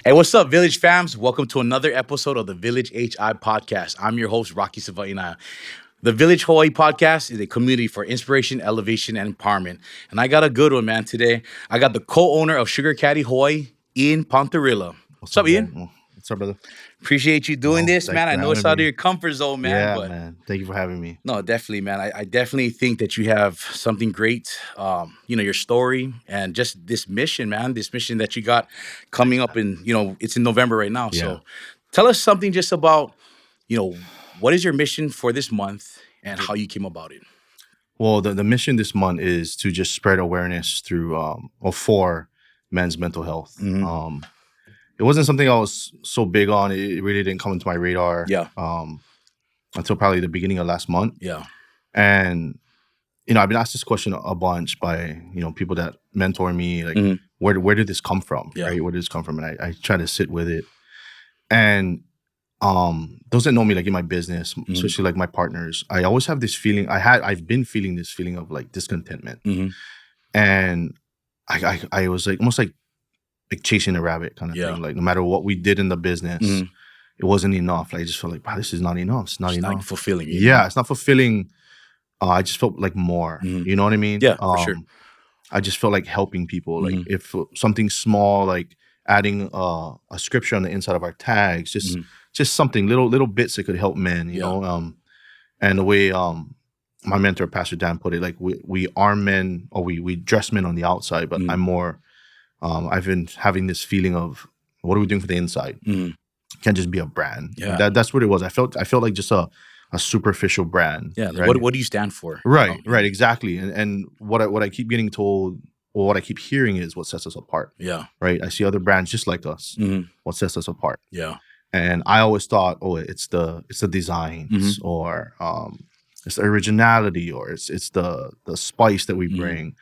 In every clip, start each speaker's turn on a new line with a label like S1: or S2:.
S1: Hey, what's up, Village fams? Welcome to another episode of the Village HI podcast. I'm your host, Rocky Savaina. The Village Hawaii podcast is a community for inspiration, elevation, and empowerment. And I got a good one, man, today. I got the co-owner of Sugar Caddy Hawaii, Ian Pantorilla.
S2: What's
S1: What's
S2: up,
S1: up,
S2: man?
S1: Ian?
S2: Oh, what's up, brother?
S1: Appreciate you doing this,
S2: Thanks
S1: man. I
S2: for
S1: know it's
S2: having
S1: out of
S2: me.
S1: your comfort zone, man,
S2: Yeah,
S1: but
S2: man. Thank you for having me.
S1: no, definitely, man. I definitely think that you have something great. Your story and just this mission, man. This mission that you got coming up in, it's in November right now.
S2: Yeah.
S1: So tell us something just about, what is your mission for this month and how you came about it.
S2: Well, the mission this month is to just spread awareness through or for men's mental health.
S1: Mhm.
S2: It wasn't something I was so big on. It really didn't come into my radar.
S1: Yeah.
S2: Until probably the beginning of last month.
S1: Yeah.
S2: And I've been asked this question a bunch by people that mentor me. Like,
S1: Mhm.
S2: where did this come from?
S1: Yeah.
S2: Right? Where did this come from? And I try to sit with it. And those that know me, like in my business, especially like my partners, I always have this feeling. I've been feeling this feeling of like discontentment,
S1: Mhm.
S2: and I was like almost like chasing a rabbit kind of
S1: Yeah.
S2: thing. Like no matter what we did in the business,
S1: Mhm.
S2: it wasn't enough. Like, I just felt like, wow, this is not enough. It's not
S1: It's
S2: enough.
S1: not fulfilling. you
S2: Yeah,
S1: know?
S2: it's not fulfilling. I just felt like more.
S1: Mhm.
S2: You know what I mean?
S1: Yeah, for sure.
S2: I just felt like helping people. Like
S1: Mhm.
S2: if something small, like adding a scripture on the inside of our tags,
S1: Mhm.
S2: just something little bits that could help men. You
S1: Yeah.
S2: know, and the way my mentor Pastor Dan put it, like we are men, or we dress men on the outside, but
S1: Mhm.
S2: I'm more. I've been having this feeling of what are we doing for the inside?
S1: Mhm.
S2: Can't just be a brand.
S1: Yeah.
S2: That's what it was. I felt like just a superficial brand.
S1: Yeah. Like,
S2: right?
S1: what do you stand for?
S2: Right, right, exactly. And what I keep getting told, or what I keep hearing, is what sets us apart.
S1: Yeah.
S2: Right? I see other brands just like us.
S1: Mhm.
S2: What sets us apart?
S1: Yeah.
S2: And I always thought, oh, it's the designs, or it's the originality, or it's the spice that we bring.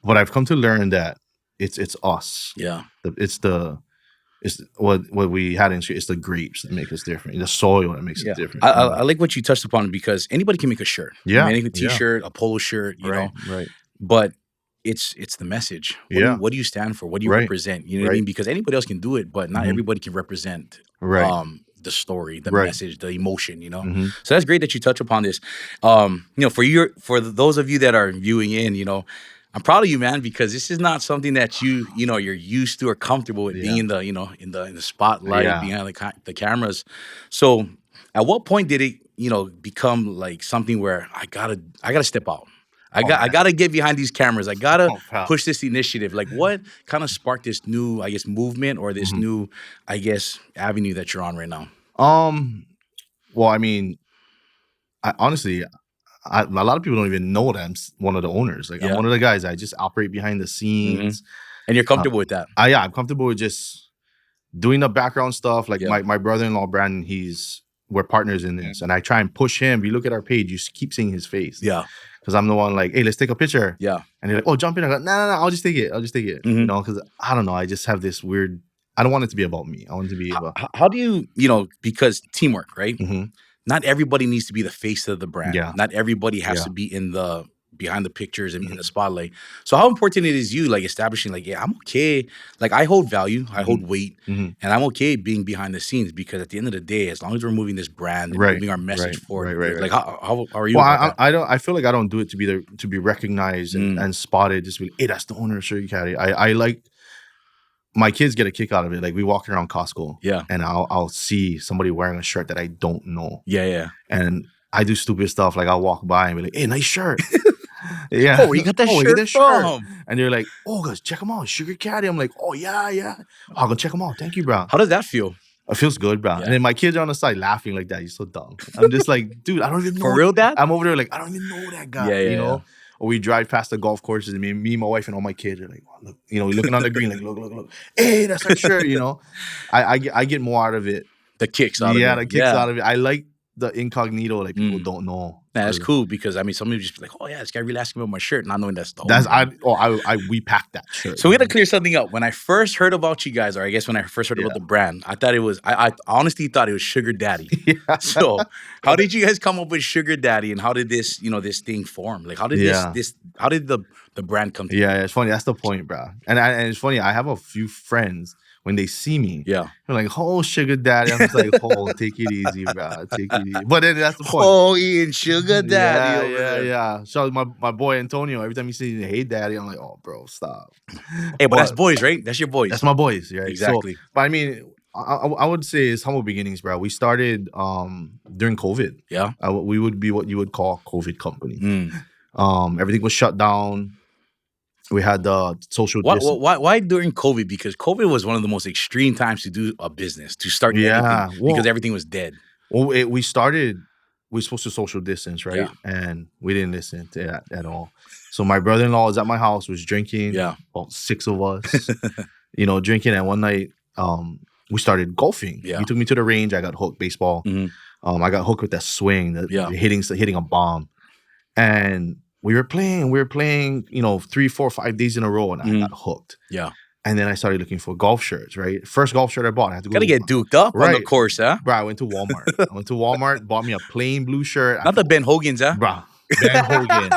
S2: But I've come to learn that it's us.
S1: Yeah.
S2: It's what we had in street. It's the grapes that make us different. The soil that makes
S1: Yeah.
S2: it different.
S1: I like what you touched upon, because anybody can make a shirt.
S2: Yeah,
S1: Make a
S2: yeah.
S1: t-shirt, a polo shirt, you know.
S2: right.
S1: But it's the message.
S2: Yeah.
S1: What do you stand for? What do you
S2: Right.
S1: represent? You know what I
S2: Right.
S1: mean? Because anybody else can do it, but not
S2: Mhm.
S1: everybody can represent
S2: Right.
S1: the story, the
S2: Right.
S1: message, the emotion, you know.
S2: Mhm.
S1: So that's great that you touch upon this. For those of you that are viewing in, I'm proud of you, man, because this is not something that you're used to or comfortable with, being in the in the spotlight,
S2: Yeah.
S1: behind the cameras. So at what point did it become like something where I gotta step out? I
S2: man.
S1: gotta get behind these cameras. I gotta
S2: Oh, pal.
S1: push this initiative. Like, what kind of sparked this new, I guess, movement, or this new, I guess, avenue that you're on right now?
S2: Well, I mean, honestly, a lot of people don't even know that I'm one of the owners. Like, I'm
S1: Yeah.
S2: one of the guys. I just operate behind the scenes.
S1: And you're comfortable with that?
S2: I'm comfortable with just doing the background stuff. Like
S1: Yeah.
S2: my brother-in-law Brandon, we're partners in this, and I try and push him. If you look at our page, you keep seeing his face.
S1: Yeah.
S2: Because I'm the one like, hey, let's take a picture.
S1: Yeah.
S2: And they're like, oh, jump in. I'm like, no, I'll just take it.
S1: Mhm.
S2: Because I don't know. I just have this weird. I don't want it to be about me. I want it to be about.
S1: How do you, because teamwork, right?
S2: Mhm.
S1: Not everybody needs to be the face of the brand.
S2: Yeah.
S1: Not everybody has
S2: Yeah.
S1: to be behind the pictures and in the spotlight. So how important it is you, like, establishing, like, yeah, I'm okay. Like, I hold value, I hold weight,
S2: Mhm.
S1: and I'm okay being behind the scenes, because at the end of the day, as long as we're moving this brand and
S2: Right,
S1: moving our message
S2: right,
S1: forward,
S2: right.
S1: like, how are you
S2: Well,
S1: about that?
S2: I don't. I feel like I don't do it to be recognized
S1: Mm.
S2: and spotted. Just be like, hey, that's the owner of Sugar Caddy. I like. My kids get a kick out of it. Like, we walk around Costco,
S1: Yeah.
S2: and I'll see somebody wearing a shirt that I don't know,
S1: Yeah.
S2: and I do stupid stuff. Like, I'll walk by and be like, hey, nice shirt. Yeah.
S1: Oh, where you got that
S2: where you
S1: shirt
S2: get
S1: from?
S2: And they're like, oh, guys, check them out, Sugar Caddy. I'm like, oh yeah. I'll go check them out. Thank you, bro.
S1: How does that feel?
S2: It feels good, bro.
S1: Yeah.
S2: And then my kids are on the side laughing like that. You're so dumb. I'm just like, dude, I don't even know.
S1: For real, Dad?
S2: I'm over there like, I don't even know that guy.
S1: Yeah,
S2: you know? Or we drive past the golf courses, and me, my wife, and all my kids are like, oh, look, looking on the green, like, look. Hey, that's our shirt, I get more out of it.
S1: The kicks out of it.
S2: Yeah, the kicks out of it. I like the incognito, like people
S1: Mm.
S2: don't know.
S1: Man, that's cool, because I mean, some people just be like, "Oh yeah, this guy really asking me about my shirt," not knowing that's the
S2: That's
S1: owner.
S2: we packed that shirt.
S1: So we got to clear something up. When I first heard about you guys, or I guess when I first heard about
S2: Yeah.
S1: the brand, I thought it was. I honestly thought it was Sugar Daddy.
S2: Yeah.
S1: So how did you guys come up with Sugar Daddy, and how did this this thing form? Like, how did
S2: Yeah.
S1: how did the brand come together?
S2: Yeah, it's funny. That's the point, bro. And it's funny. I have a few friends when they see me,
S1: Yeah.
S2: they're like, "Oh, sugar daddy." I'm just like, "Oh, take it easy, bro. Take it easy." But then that's the point.
S1: Oh, Ian, sugar daddy
S2: Yeah,
S1: over
S2: yeah,
S1: there.
S2: yeah. So my boy Antonio, every time he says, "Hey, daddy," I'm like, "Oh, bro, stop."
S1: Hey, but that's boys, right? That's your boys.
S2: That's my boys, right?
S1: Exactly.
S2: So, but I mean, I would say it's humble beginnings, bro. We started during COVID.
S1: Yeah.
S2: We would be what you would call COVID company.
S1: Mm.
S2: Everything was shut down. We had the social distance.
S1: Why during COVID? Because COVID was one of the most extreme times to do a business, to start
S2: Yeah,
S1: anything, because everything was dead.
S2: Well, we were supposed to social distance, right?
S1: Yeah.
S2: And we didn't listen to that at all. So my brother-in-law was at my house, was drinking.
S1: Yeah.
S2: About 6 of us, drinking. And one night, we started golfing.
S1: Yeah.
S2: He took me to the range. I got hooked, baseball.
S1: Mm-hmm.
S2: I got hooked with that swing, hitting a bomb. And we were playing, 3, 4, 5 days in a row, and I got hooked.
S1: Yeah.
S2: And then I started looking for golf shirts, right? First golf shirt I bought, I had to go.
S1: Gotta get duked up on the course, huh?
S2: Bro, I went to Walmart. Bought me a plain blue shirt.
S1: Not the Ben Hogan's, huh?
S2: Bro, Ben Hogan.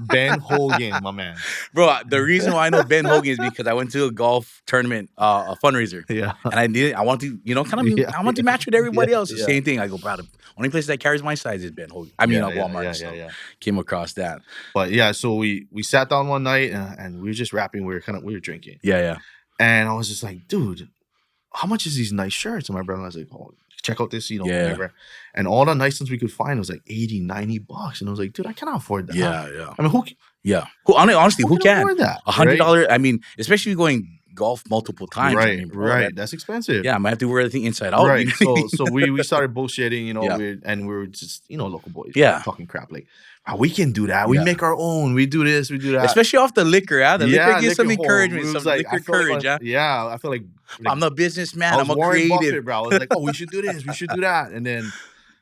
S2: Ben Hogan, my man.
S1: Bro, the reason why I know Ben Hogan is because I went to a golf tournament, a fundraiser.
S2: Yeah.
S1: And I want to, I want to match with everybody else. The same thing. I go, bro, the only place that carries my size is Ben Hogan. I mean, Walmart. Yeah. Came across that.
S2: But yeah, so we sat down one night and we were just rapping. We were drinking.
S1: Yeah.
S2: And I was just like, dude, how much is these nice shirts? And my brother was like, oh, check out this, whatever. And all the nice ones we could find was like $80, $90. And I was like, dude, I cannot afford that.
S1: Yeah.
S2: I mean,
S1: Honestly, who can?
S2: afford that?
S1: $100. I mean, especially going golf multiple times.
S2: Right,
S1: I mean, bro,
S2: right. That's expensive.
S1: Yeah, I might have to wear everything inside out.
S2: Right. So we started bullshitting, and we were just, local boys.
S1: Yeah.
S2: Talking crap like, oh, we can do that. We make our own. We do this, we do that.
S1: Especially off the liquor, huh? The liquor gives some
S2: liquor
S1: encouragement, some
S2: like,
S1: liquor courage, huh?
S2: Yeah, I feel like
S1: I'm the businessman. I'm a
S2: Warren
S1: creative.
S2: Buffett, bro. I was like, oh, we should do this. We should do that. And then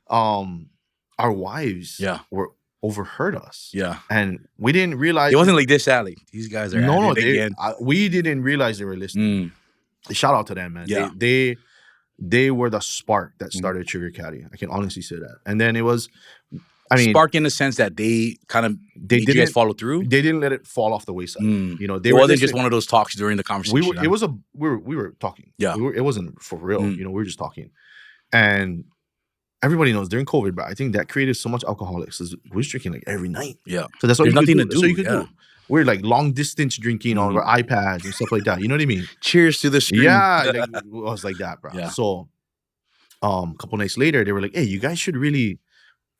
S2: our wives were overheard us.
S1: Yeah.
S2: And we didn't realize.
S1: It wasn't like this, Sally. These guys are
S2: No,
S1: again.
S2: We didn't realize they were listening. Shout out to them, man.
S1: Yeah.
S2: They were the spark that started Sugar Caddy. I can honestly say that. And then it was,
S1: spark in the sense that they kind of did you guys follow through?
S2: They didn't let it fall off the wayside.
S1: They wasn't just one of those talks during the conversation.
S2: We were talking.
S1: Yeah.
S2: It wasn't for real. We were just talking. And everybody knows during COVID, but I think that created so much alcoholics. We was drinking like every night.
S1: Yeah.
S2: So that's what
S1: There's nothing to do.
S2: So you could do. We're like long distance drinking on our iPads and stuff like that. You know what I mean?
S1: Cheers to the stream.
S2: Yeah. It was like that, bro.
S1: Yeah.
S2: So a couple nights later, they were like, hey, you guys should really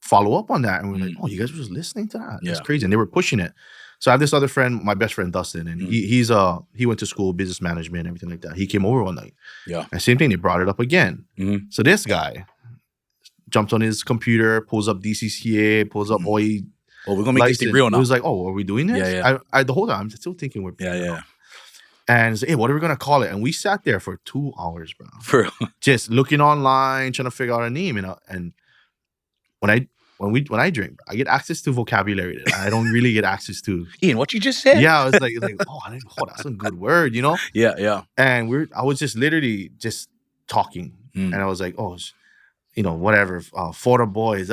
S2: follow up on that. And we're like, oh, you guys were just listening to that? That's crazy. And they were pushing it. So I have this other friend, my best friend, Dustin, and he went to school, business management, everything like that. He came over one night.
S1: Yeah.
S2: And same thing, they brought it up again. So this guy jumped on his computer, pulls up DCCA, pulls up
S1: we're going to make this thing real now.
S2: He was like, oh, are we doing this?
S1: Yeah.
S2: I the whole time, I'm still thinking we're
S1: Yeah.
S2: And he's like, hey, what are we going to call it? And we sat there for 2 hours, bro.
S1: For
S2: just looking online, trying to figure out a name. And when I drink, I get access to vocabulary that I don't really get access to.
S1: Ian, what you just said?
S2: Yeah, I was like, that's a good word,
S1: Yeah.
S2: And I was just literally just talking. And I was like, oh, whatever, for the boys,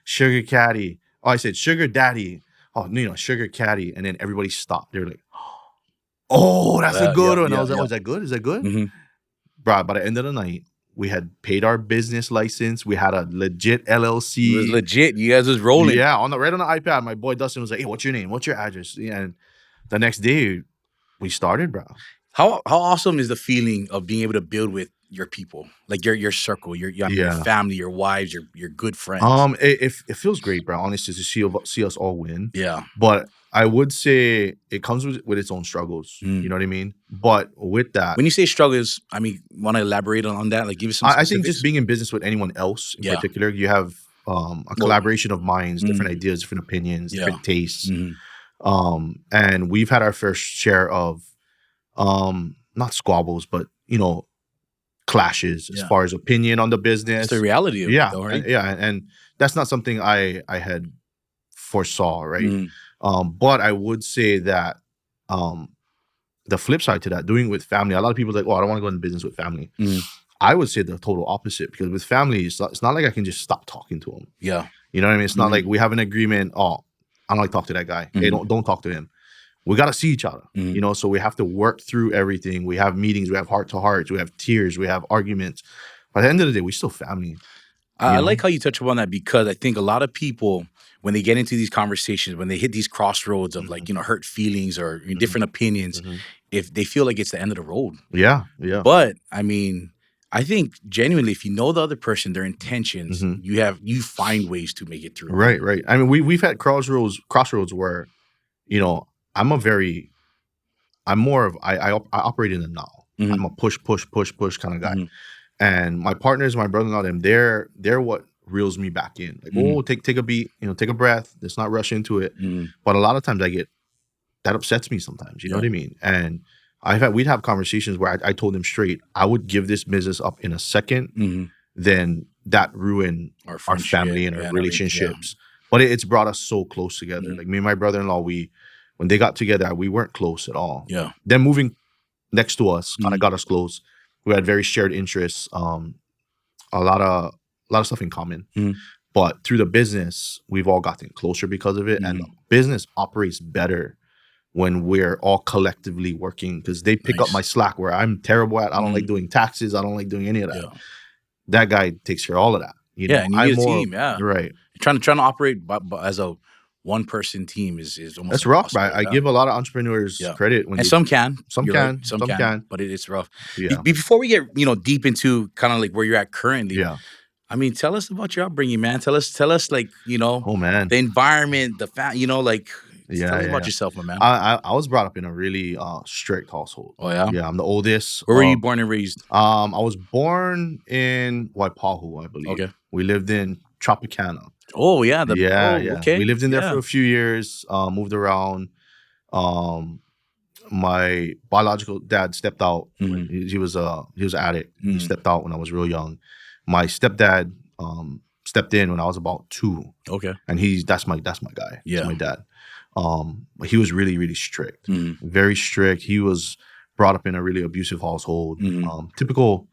S2: Sugar Caddy. Oh, I said Sugar Daddy. Oh, Sugar Caddy. And then everybody stopped. They were like, oh, that's a good one. I was like, oh, is that good? Is that good? Bro, by the end of the night, we had paid our business license. We had a legit LLC.
S1: It was legit. You guys was rolling.
S2: Yeah, right on the iPad. My boy Dustin was like, hey, what's your name? What's your address? Yeah, and the next day, we started, bro.
S1: How awesome is the feeling of being able to build with your people, like your circle, your family, your wives, your good friends?
S2: It feels great, bro. Honestly, to see us all win.
S1: Yeah,
S2: but I would say it comes with its own struggles. You know what I mean? But with that,
S1: when you say struggles, I mean, want to elaborate on that? Like, give us some.
S2: I think just being in business with anyone else in particular, you have a collaboration of minds, different ideas, different opinions, different tastes. And we've had our first share of not squabbles, but clashes as far as opinion on the business.
S1: It's the reality of it, though, right?
S2: And that's not something I had foresaw, right? But I would say that the flip side to that, doing it with family, a lot of people are like, oh, I don't want to go into business with family. I would say the total opposite, because with family, it's not like I can just stop talking to them.
S1: Yeah.
S2: You know what I mean? It's not like we have an agreement, oh, I don't like to talk to that guy. Hey, don't talk to him. we got to see each other,
S1: Mhm.
S2: you know, so we have to work through everything. We have meetings, we have heart to hearts, we have tears, we have arguments. By the end of the day, we still family,
S1: I
S2: you know?
S1: like how you touch upon that because I think a lot of people, when they get into these conversations, when they hit these crossroads of like,
S2: Mhm,
S1: you know, hurt feelings or
S2: mhm,
S1: different opinions,
S2: mhm.
S1: if they feel like it's the end of the road.
S2: Yeah, yeah.
S1: But I mean, I think genuinely, if you know the other person, their intentions,
S2: Mhm.
S1: you find ways to make it through.
S2: Right, right. I mean, we've had crossroads where, you know, I'm a very I'm more of I operate in the now. I'm
S1: Mhm,
S2: a push, push, push, push kind of guy.
S1: mhm,
S2: And my partners, my brother-in-law, them, they're what reels me back in. Like,
S1: mhm,
S2: oh, take a beat, you know, take a breath. Let's not rush into it.
S1: mhm.
S2: But a lot of times I get that upsets me sometimes. You know
S1: Yeah.
S2: what I mean? And we'd have conversations where I told them straight, I would give this business up in a second,
S1: Mhm.
S2: then that ruin
S1: Our
S2: our family
S1: friendship
S2: and our
S1: and everything. Yeah.
S2: relationships. But it's brought us so close together.
S1: Mhm.
S2: Like me and my brother-in-law, when they got together, we weren't close at all.
S1: Yeah.
S2: Them moving next to us kind of
S1: Mhm.
S2: got us close. We had very shared interests, a lot of stuff in common.
S1: Mhm.
S2: But through the business, we've all gotten closer because of it. And the
S1: Mhm.
S2: business operates better when we're all collectively working because they pick up my
S1: Nice.
S2: slack where I'm terrible at. I don't like
S1: Mhm.
S2: doing taxes. I don't like doing any of that.
S1: Yeah.
S2: That guy takes care of all of that. You
S1: Yeah,
S2: know,
S1: and you
S2: I'm
S1: need a
S2: more
S1: team. Yeah.
S2: right.
S1: Trying to operate as a one person team is almost
S2: That's rough, right?
S1: impossible.
S2: I
S1: Yeah.
S2: give a lot of entrepreneurs
S1: Yeah.
S2: credit when
S1: And
S2: they
S1: some can.
S2: some
S1: You're right.
S2: can,
S1: Some
S2: some
S1: can,
S2: can.
S1: but it's rough.
S2: Yeah.
S1: Before we get, deep into kind of like where you're at currently,
S2: Yeah.
S1: I mean, tell us about your upbringing, man. Tell us like,
S2: Oh man.
S1: the environment, like tell
S2: Yeah,
S1: us
S2: yeah,
S1: about
S2: yeah.
S1: yourself, my man.
S2: I was brought up in a really strict household.
S1: Oh yeah?
S2: Yeah, I'm the oldest.
S1: Where were you born and raised?
S2: I was born in Waipahu, I believe.
S1: Okay.
S2: We lived in Tropicana.
S1: Oh yeah,
S2: Yeah, yeah.
S1: okay.
S2: We lived in there for
S1: Yeah.
S2: a few years, moved around. Um, my biological dad stepped out when
S1: Mhm.
S2: he was an addict. He
S1: Mhm.
S2: stepped out when I was real young. My stepdad stepped in when I was about 2.
S1: Okay.
S2: And that's my guy. That's
S1: Yeah.
S2: my dad. But he was really, really strict.
S1: Mhm.
S2: Very strict. He was brought up in a really abusive household.
S1: Mhm.
S2: Typical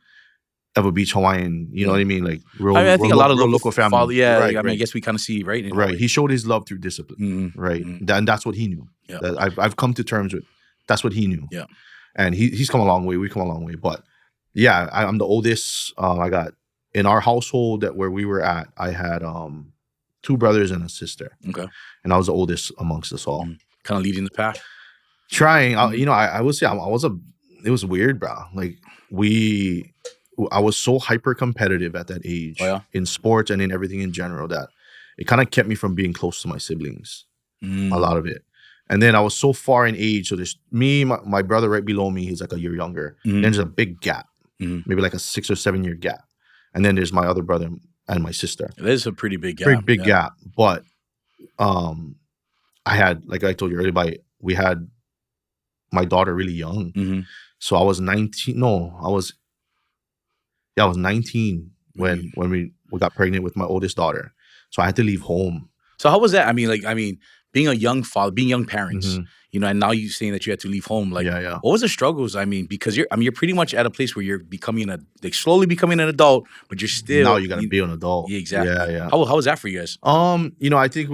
S2: of a beach Hawaiian, you know
S1: Yeah.
S2: what I mean? Like
S1: I think a lot of
S2: real
S1: local
S2: local family.
S1: father, yeah,
S2: Right,
S1: I mean, I
S2: right.
S1: guess we kind of see right in
S2: Right.
S1: Hawaii.
S2: He showed his love through discipline.
S1: Mhm.
S2: Right.
S1: Mhm.
S2: And that's what he knew.
S1: Yeah.
S2: That I've come to terms with. That's what he knew.
S1: Yeah.
S2: And he's come a long way. We've come a long way. But yeah, I'm the oldest. I got in our household that where we were at, I had 2 brothers and a sister.
S1: Okay.
S2: And I was the oldest amongst us all.
S1: Kind of leading the pack.
S2: Trying,
S1: Mhm.
S2: I would say it was weird, bro. Like I was so hyper competitive at that age
S1: Oh, yeah?
S2: in sports and in everything in general that it kind of kept me from being close to my siblings. A lot of it. And then I was so far in age. So there's me, my brother right below me, he's like a year younger.
S1: Mhm.
S2: Then there's a big gap,
S1: Mhm.
S2: maybe like a 6 or 7 year gap. And then there's my other brother and my sister.
S1: That is a pretty big gap.
S2: Big, big
S1: yeah.
S2: gap. But I had, like I told you earlier, we had my daughter really young.
S1: Mhm.
S2: So I was 19. No, I was 19
S1: Mhm.
S2: when we got pregnant with my oldest daughter. So I had to leave home.
S1: So how was that? I mean, being a young father, being young parents,
S2: Mhm.
S1: and now you saying that you had to leave home. Like,
S2: Yeah, yeah.
S1: what was the struggles? I mean, because you're pretty much at a place where you're slowly becoming an adult, but you're still
S2: Now you gotta be an adult.
S1: Yeah, exactly.
S2: Yeah, yeah.
S1: How was that for you guys?
S2: I think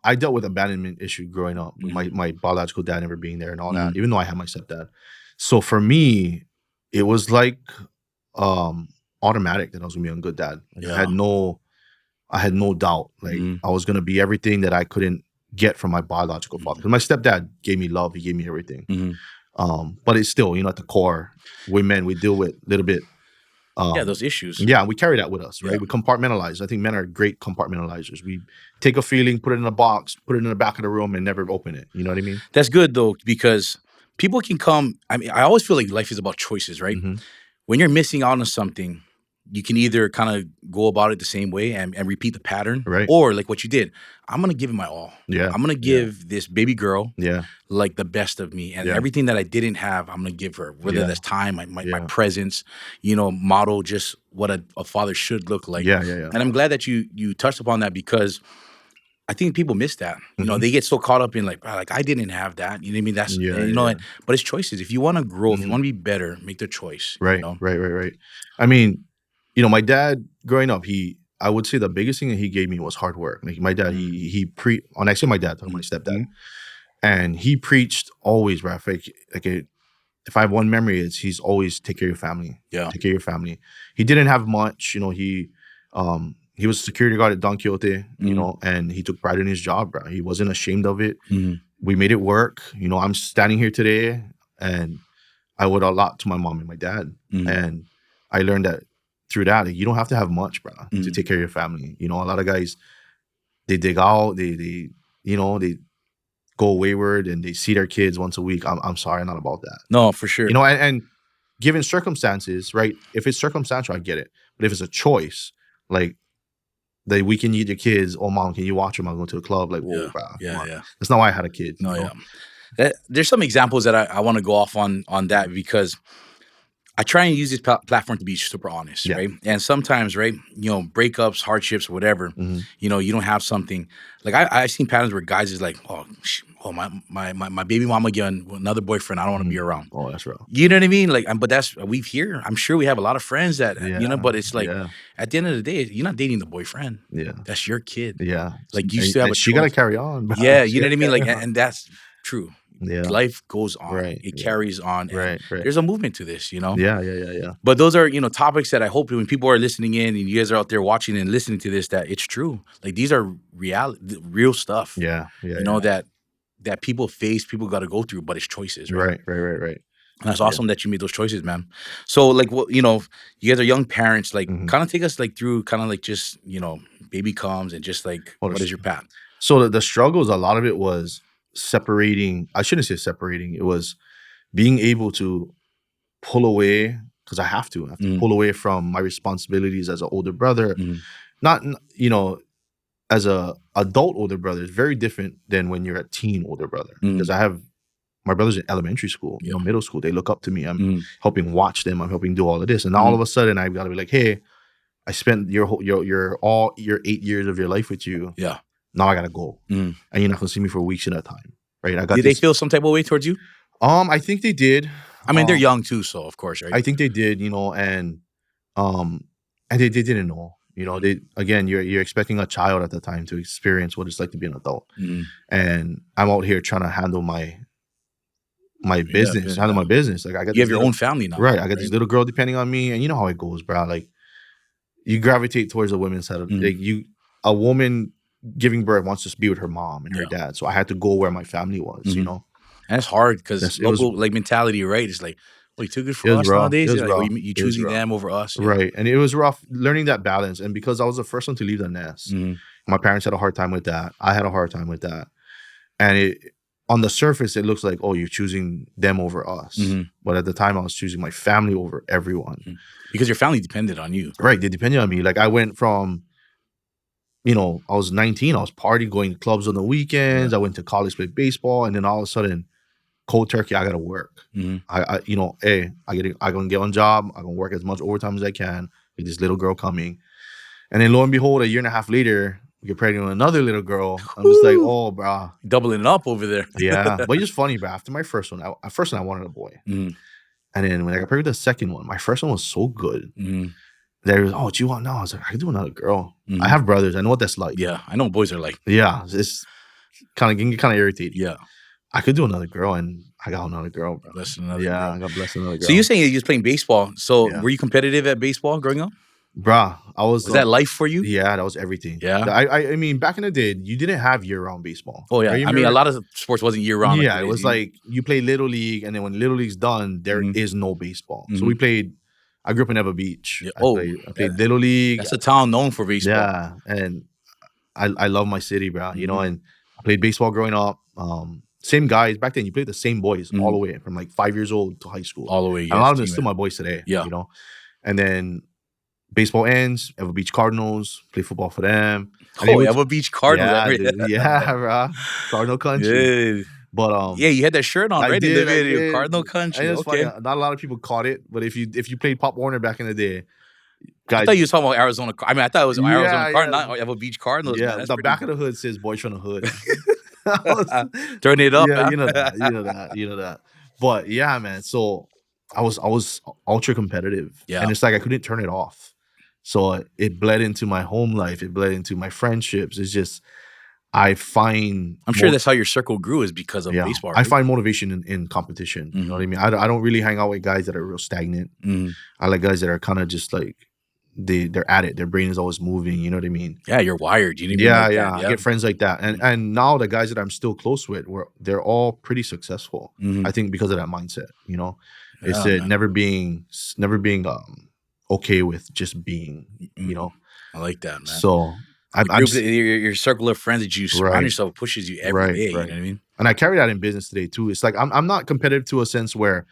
S2: I dealt with abandonment issue growing up with
S1: Mhm.
S2: my biological dad never being there and all
S1: Mhm.
S2: that, even though I had my stepdad. So for me, it was like automatic that I was gonna be a good dad. Like,
S1: Yeah.
S2: I had no doubt. Like
S1: Mhm.
S2: I was gonna be everything that I couldn't get from my biological father. 'Cause my stepdad gave me love, he gave me everything.
S1: Mhm.
S2: But it's still, at the core, we men, we deal with a little bit.
S1: Yeah, those issues.
S2: Yeah, we carry that with us, right?
S1: Yeah.
S2: We compartmentalize. I think men are great compartmentalizers. We take a feeling, put it in a box, put it in the back of the room, and never open it. You know what I mean?
S1: That's good though, because people can come. I mean, I always feel like life is about choices, right?
S2: Mhm.
S1: When you're missing out on something, you can either kind of go about it the same way and repeat the pattern,
S2: Right.
S1: or like what you did. I'm gonna give it my all.
S2: Yeah.
S1: I'm gonna give this baby girl
S2: Yeah.
S1: like the best of me, and
S2: Yeah.
S1: everything that I didn't have, I'm gonna give her. Whether
S2: Yeah.
S1: that's time, my
S2: Yeah.
S1: presence, model just what a father should look like.
S2: Yeah, yeah, yeah.
S1: And I'm glad that you touched upon that because I think people miss that.
S2: Mhm.
S1: They get so caught up in like I didn't have that. You know what I mean? That's
S2: Yeah,
S1: and,
S2: yeah.
S1: but it's choices. If you want to grow, if you
S2: Mhm.
S1: want to be better, make the choice.
S2: Right, right. I mean, my dad growing up, I would say the biggest thing that he gave me was hard work. Like my dad, when I say my dad, I'm talking about my stepdad.
S1: Mhm.
S2: And he preached always, bro. If I have one memory, it's he's always take care of your family.
S1: Yeah.
S2: Take care of your family. He didn't have much, he was a security guard at Don Quixote, and he took pride in his job, bro. He wasn't ashamed of it. We made it work. I'm standing here today, and I owe a lot to my mom and my dad. And I learned that through that, like, you don't have to have much, bro, to take care of your family. A lot of guys, they dig out, they go wayward, and they see their kids once a week. I'm sorry, not about that.
S1: No, for sure.
S2: And given circumstances, right? If it's circumstantial, I get it. But if it's a choice, like the weekend you eat your kids, oh mom, can you watch them? I'll go to the club. Like, whoa, bro.
S1: Yeah.
S2: That's not why I had a kid.
S1: No, yeah. There's some examples that I want to go off on that, because I try and use this platform to be super honest, right? And sometimes, right, breakups, hardships, whatever, you don't have something. Like I've seen patterns where guys is like, oh, my baby mama getting another boyfriend I don't want to be around.
S2: Oh, that's real.
S1: You know what I mean? Like, but I'm sure we have a lot of friends that, but it's like, at the end of the day, you're not dating the boyfriend. Yeah. That's your kid.
S2: Yeah.
S1: Like you still have
S2: she got to carry on. Bro.
S1: Yeah. You know what I mean? Like, and that's true.
S2: Yeah.
S1: Life goes on.
S2: Right.
S1: It carries on.
S2: Right.
S1: There's a movement to this,
S2: Yeah.
S1: But those are, topics that I hope when people are listening in and you guys are out there watching and listening to this, that it's true. Like these are real stuff.
S2: Yeah.
S1: That people face, people got to go through, but it's choices. Right.
S2: Right.
S1: And that's awesome that you made those choices, man. So like, what, you guys are young parents, like kind of take us like through kind of like just, baby comes and just like, what is your path?
S2: So the struggles, a lot of it was separating. I shouldn't say separating. It was being able to pull away, because I have to pull away from my responsibilities as an older brother. Not, as a adult older brother is very different than when you're a teen older brother. Because I have my brothers in elementary school, middle school. They look up to me. I'm helping watch them. I'm helping do all of this. And now all of a sudden I've got to be like, hey, I spent all your 8 years of your life with you.
S1: Yeah.
S2: Now I gotta go, and you're not gonna see me for weeks at a time, right?
S1: Did they feel some type of way towards you?
S2: I think they did.
S1: I mean, they're young too, so of course, right?
S2: I think they did, and they didn't know. You're expecting a child at the time to experience what it's like to be an adult, and I'm out here trying to handle my business, my business. Like you
S1: have your own family now,
S2: right? I got this little girl depending on me, and you know how it goes, bro. Like you gravitate towards the women's side of a woman giving birth wants to be with her mom and her dad, so I had to go where my family was, And
S1: it's hard because local mentality, right? It's like, well, you too good for us nowadays. You choosing them over us,
S2: right? And it was rough learning that balance, and because I was the first one to leave the nest, my parents had a hard time with that. I had a hard time with that, and on the surface, it looks like, oh, you're choosing them over us, but at the time, I was choosing my family over everyone
S1: because your family depended on you,
S2: right? They depended on me. Like I went from. I was 19. I was partying, going to clubs on the weekends. I went to college, played baseball, and then all of a sudden, cold turkey, I gotta work. I gonna get on job. I gonna work as much overtime as I can with this little girl coming, and then lo and behold, a year and a half later, we get pregnant with another little girl. I'm just like, oh, bro,
S1: doubling it up over there.
S2: Yeah, but it's funny, bro. After my first one, I wanted a boy, and then when I got pregnant with the second one, my first one was so good. They was, oh, what you want now? I was like, I can do another girl. I have brothers. I know what that's like.
S1: Yeah, I know what boys are like.
S2: Yeah, it's kind of irritating.
S1: Yeah.
S2: I could do another girl, and I got another girl, bro.
S1: Blessed another girl.
S2: I got blessed another girl.
S1: So you're saying you was playing baseball. So were you competitive at baseball growing up?
S2: Bruh, was
S1: that life for you?
S2: Yeah, that was everything.
S1: Yeah.
S2: I mean, back in the day, you didn't have year-round baseball.
S1: Oh, yeah. I mean, a lot of sports wasn't year-round.
S2: Yeah, it was like you play Little League, and then when Little League's done, there is no baseball. So we played. I grew up in Ever Beach.
S1: Yeah.
S2: I played Little League.
S1: That's a town known for baseball.
S2: Yeah, and I love my city, bro. And I played baseball growing up. Same guys. Back then, you played the same boys all the way from like 5 years old to high school.
S1: All the way,
S2: and a lot of them still my boys today. Yeah. And then baseball ends, Ever Beach Cardinals, play football for them.
S1: Ever Beach Cardinals.
S2: Yeah, bro. Cardinal country.
S1: Yeah.
S2: But
S1: you had that shirt on, right? In Cardinal country.
S2: Okay. Funny. Not a lot of people caught it, but if you played Pop Warner back in the day,
S1: guys, I thought you were talking about Arizona. I mean, I thought it was Arizona Cardinals, not Ever Beach Cardinals.
S2: Yeah, the back of the hood says "Boys from the Hood."
S1: Turn it up.
S2: Yeah, you know that. But yeah, man. So I was ultra competitive, and it's like I couldn't turn it off. So it bled into my home life. It bled into my friendships. It's just I find
S1: I'm sure that's how your circle grew, is because of baseball,
S2: I
S1: right?
S2: find motivation in competition. You know what I mean? I don't really hang out with guys that are real stagnant. I like guys that are kind of just like they're at it. Their brain is always moving. You know what I mean?
S1: Yeah, you're wired. You didn't even
S2: Yeah,
S1: like
S2: yeah.
S1: that.
S2: I get friends like that, and now the guys that I'm still close with, they're all pretty successful. I think because of that mindset. You know, it's never being okay with just being. You know, I
S1: like that, man.
S2: So
S1: your circle of friends that you surround yourself pushes you every day. You know what I mean?
S2: And I carry that in business today too. It's like I'm not competitive to a sense where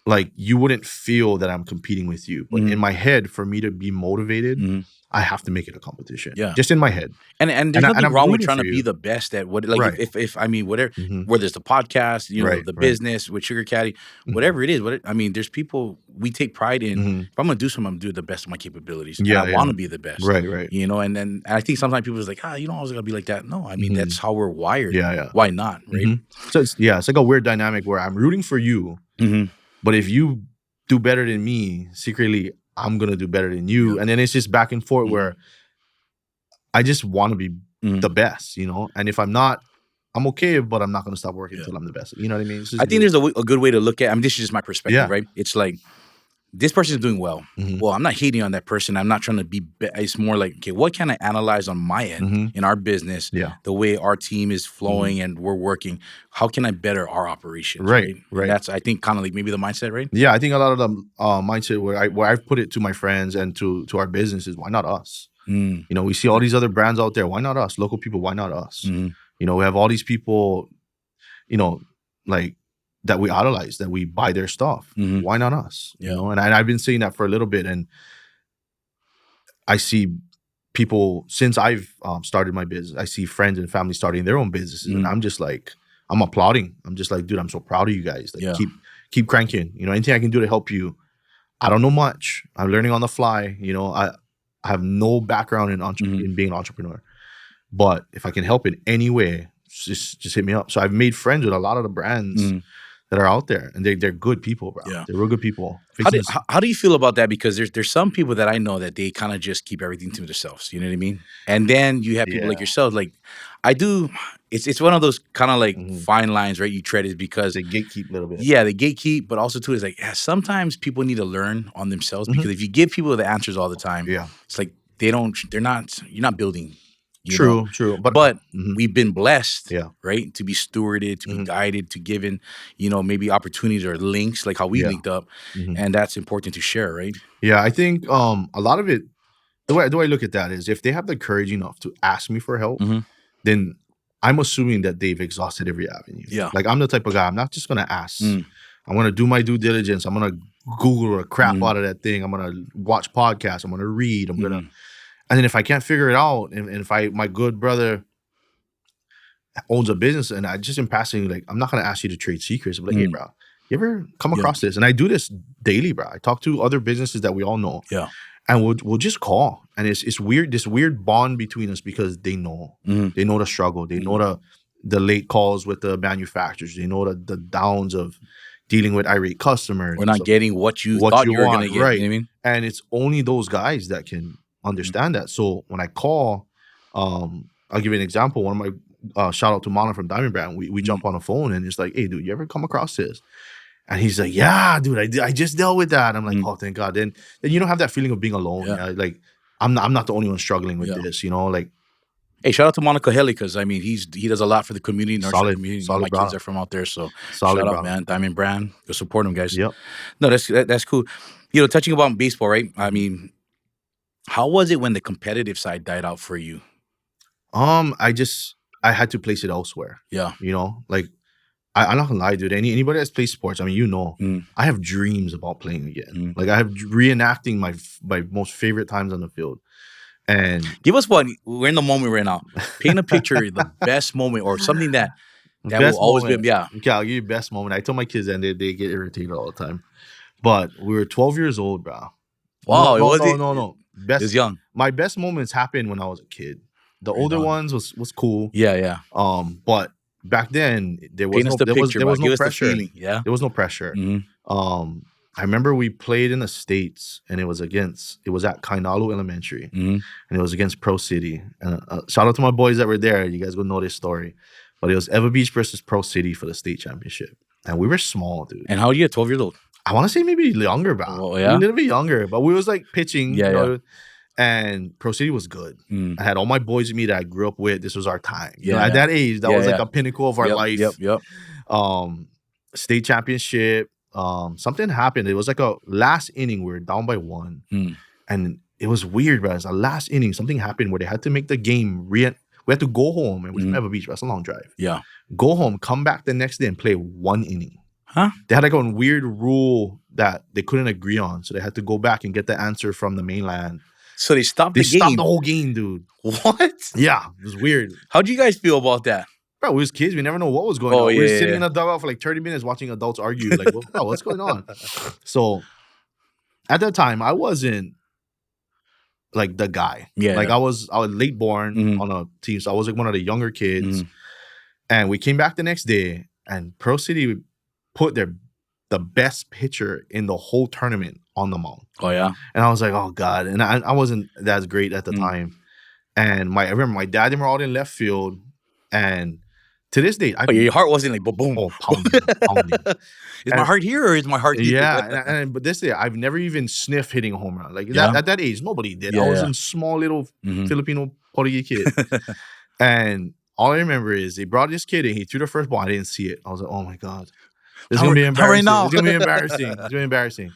S2: like you wouldn't feel that I'm competing with you, but in my head, for me to be motivated, I have to make it a competition.
S1: Yeah,
S2: just in my head.
S1: And there's nothing wrong with trying to be the best at what. Like if I mean whatever, whether it's the podcast, you know, the business with Sugar Caddy, whatever it is. I mean, there's people we take pride in. If I'm gonna do something, I'm gonna do it the best of my capabilities. Yeah, I want to be the best.
S2: Right.
S1: You know, and then I think sometimes people is like, you know, I was gonna be like that. No, I mean that's how we're wired.
S2: Yeah.
S1: Why not? Right.
S2: So it's like a weird dynamic where I'm rooting for you, but if you do better than me, secretly I'm gonna do better than you, and then it's just back and forth where I just want to be the best, you know. And if I'm not, I'm okay, but I'm not gonna stop working until I'm the best. You know what I mean?
S1: I think there's a good way to look at. I mean, this is just my perspective, right? It's like this person is doing well. Well, I'm not hating on that person. I'm not trying to be. It's more like, okay, what can I analyze on my end in our business? The way our team is flowing and we're working. How can I better our operations? Right. That's, I think, kind of like maybe the mindset, right?
S2: Yeah, I think a lot of the mindset where I've put it to my friends and to our business is, why not us? You know, we see all these other brands out there. Why not us? Local people. Why not us? You know, we have all these people, you know, like that we idolize, that we buy their stuff. Why not us? You know, and I've been saying that for a little bit, and I see people since I've started my business. I see friends and family starting their own businesses, and I'm just like, I'm applauding. I'm just like, dude, I'm so proud of you guys. Like, keep cranking. You know, anything I can do to help you. I don't know much. I'm learning on the fly. You know, I have no background in being an entrepreneur, but if I can help in any way, just hit me up. So I've made friends with a lot of the brands that are out there, and they're good people, bro. They're real good people.
S1: How do you feel about that? Because there's some people that I know that they kind of just keep everything to themselves. You know what I mean? And then you have people like yourself. Like I do. It's one of those kind of like fine lines, right? You tread, is because
S2: they gatekeep a little bit.
S1: Yeah, they gatekeep, but also too is like, sometimes people need to learn on themselves, because if you give people the answers all the time, it's like you're not building.
S2: True.
S1: But we've been blessed, right, to be stewarded, to be guided, to given, you know, maybe opportunities or links, like how we linked up, and that's important to share, right?
S2: Yeah, I think a lot of it, the way I look at that is, if they have the courage enough to ask me for help, then I'm assuming that they've exhausted every avenue. Yeah, like I'm the type of guy, I'm not just gonna ask. I'm gonna do my due diligence. I'm gonna Google the crap out of that thing. I'm gonna watch podcasts. I'm gonna read. I'm gonna. And then if I can't figure it out, and if my good brother owns a business, and I just in passing, like, I'm not gonna ask you to trade secrets. I'm like, hey, bro, you ever come across this? And I do this daily, bro. I talk to other businesses that we all know. Yeah. And we'll just call. And it's weird, this weird bond between us, because they know. They know the struggle. They know the late calls with the manufacturers. They know the downs of dealing with irate customers.
S1: We're not getting what you thought you were gonna get.
S2: Right.
S1: You know what I mean?
S2: And it's only those guys that can understand that. So when I call, I'll give you an example. One of my shout out to Mana from Diamond Brand. We jump on the phone, and it's like, hey, dude, you ever come across this? And he's like, yeah, dude, I just dealt with that. I'm like, oh, thank God. Then you don't have that feeling of being alone. Yeah. Like I'm not the only one struggling with this. You know, like.
S1: Hey, shout out to Monica Helly, because I mean he does a lot for the community, nursery community. My kids are from out there, so shout out, man. Diamond Brand, go support them, guys. Yep. No, that's cool. You know, touching about baseball, right? I mean, how was it when the competitive side died out for you?
S2: I had to place it elsewhere. Yeah. You know, like I'm not gonna lie, dude. Anybody that's played sports, I mean, you know, I have dreams about playing again. Like I have reenacting my most favorite times on the field. And
S1: give us one. We're in the moment right now. Paint a picture, the best moment, or something that will always be. Yeah.
S2: Okay, I'll give you best moment. I tell my kids, and they get irritated all the time. But we were 12 years old, bro.
S1: Wow,
S2: no.
S1: Best, it's young.
S2: My best moments happened when I was a kid. The older ones was cool.
S1: Yeah.
S2: But back then there was no pressure.
S1: Yeah.
S2: There was no pressure. I remember we played in the States, and it was at Kainalu Elementary,
S1: Mhm.
S2: and it was against Pro City. And shout out to my boys that were there. You guys will know this story. But it was Ever Beach versus Pro City for the state championship. And we were small, dude.
S1: And how old are you? 12 years old.
S2: I want to say maybe younger, bro.
S1: Oh,
S2: A
S1: yeah?
S2: little bit younger. But we was like pitching,
S1: Yeah,
S2: you know. And Pro City was good. I had all my boys with me that I grew up with. This was our time. You know, at that age, that was like a pinnacle of our life.
S1: Yep.
S2: State championship. Something happened. It was like a last inning. We were down by 1. And it was weird, bro. It's a last inning. Something happened where they had to make the game. We had to go home, and we from Ever Beach. That's a long drive.
S1: Yeah.
S2: Go home, come back the next day, and play 1 inning.
S1: Huh?
S2: They had like a weird rule that they couldn't agree on, so they had to go back and get the answer from the mainland.
S1: So they stopped the game.
S2: They stopped the whole game, dude.
S1: What?
S2: Yeah, it was weird.
S1: How'd you guys feel about that?
S2: Bro, we was kids. We never know what was going on. We were sitting in a dugout for like 30 minutes watching adults argue. Like, what's going on? So at that time, I wasn't like the guy. I was late born on a team, so I was like one of the younger kids. And we came back the next day, and Pro City put the best pitcher in the whole tournament on the mound.
S1: Oh yeah.
S2: And I was like, oh God. And I wasn't that great at the time. And I remember my dad and were all in left field. And to this day,
S1: your heart wasn't like boom.
S2: Oh, pounding.
S1: Is my heart here or is my heart here?
S2: Yeah. But this day, I've never even sniffed hitting a home run. Like at that age, nobody did. I was a small little Filipino Portuguese kid. And all I remember is they brought this kid in. He threw the first ball. I didn't see it. I was like, oh my God. It's going to be embarrassing. It's going to be embarrassing. It's going to be embarrassing.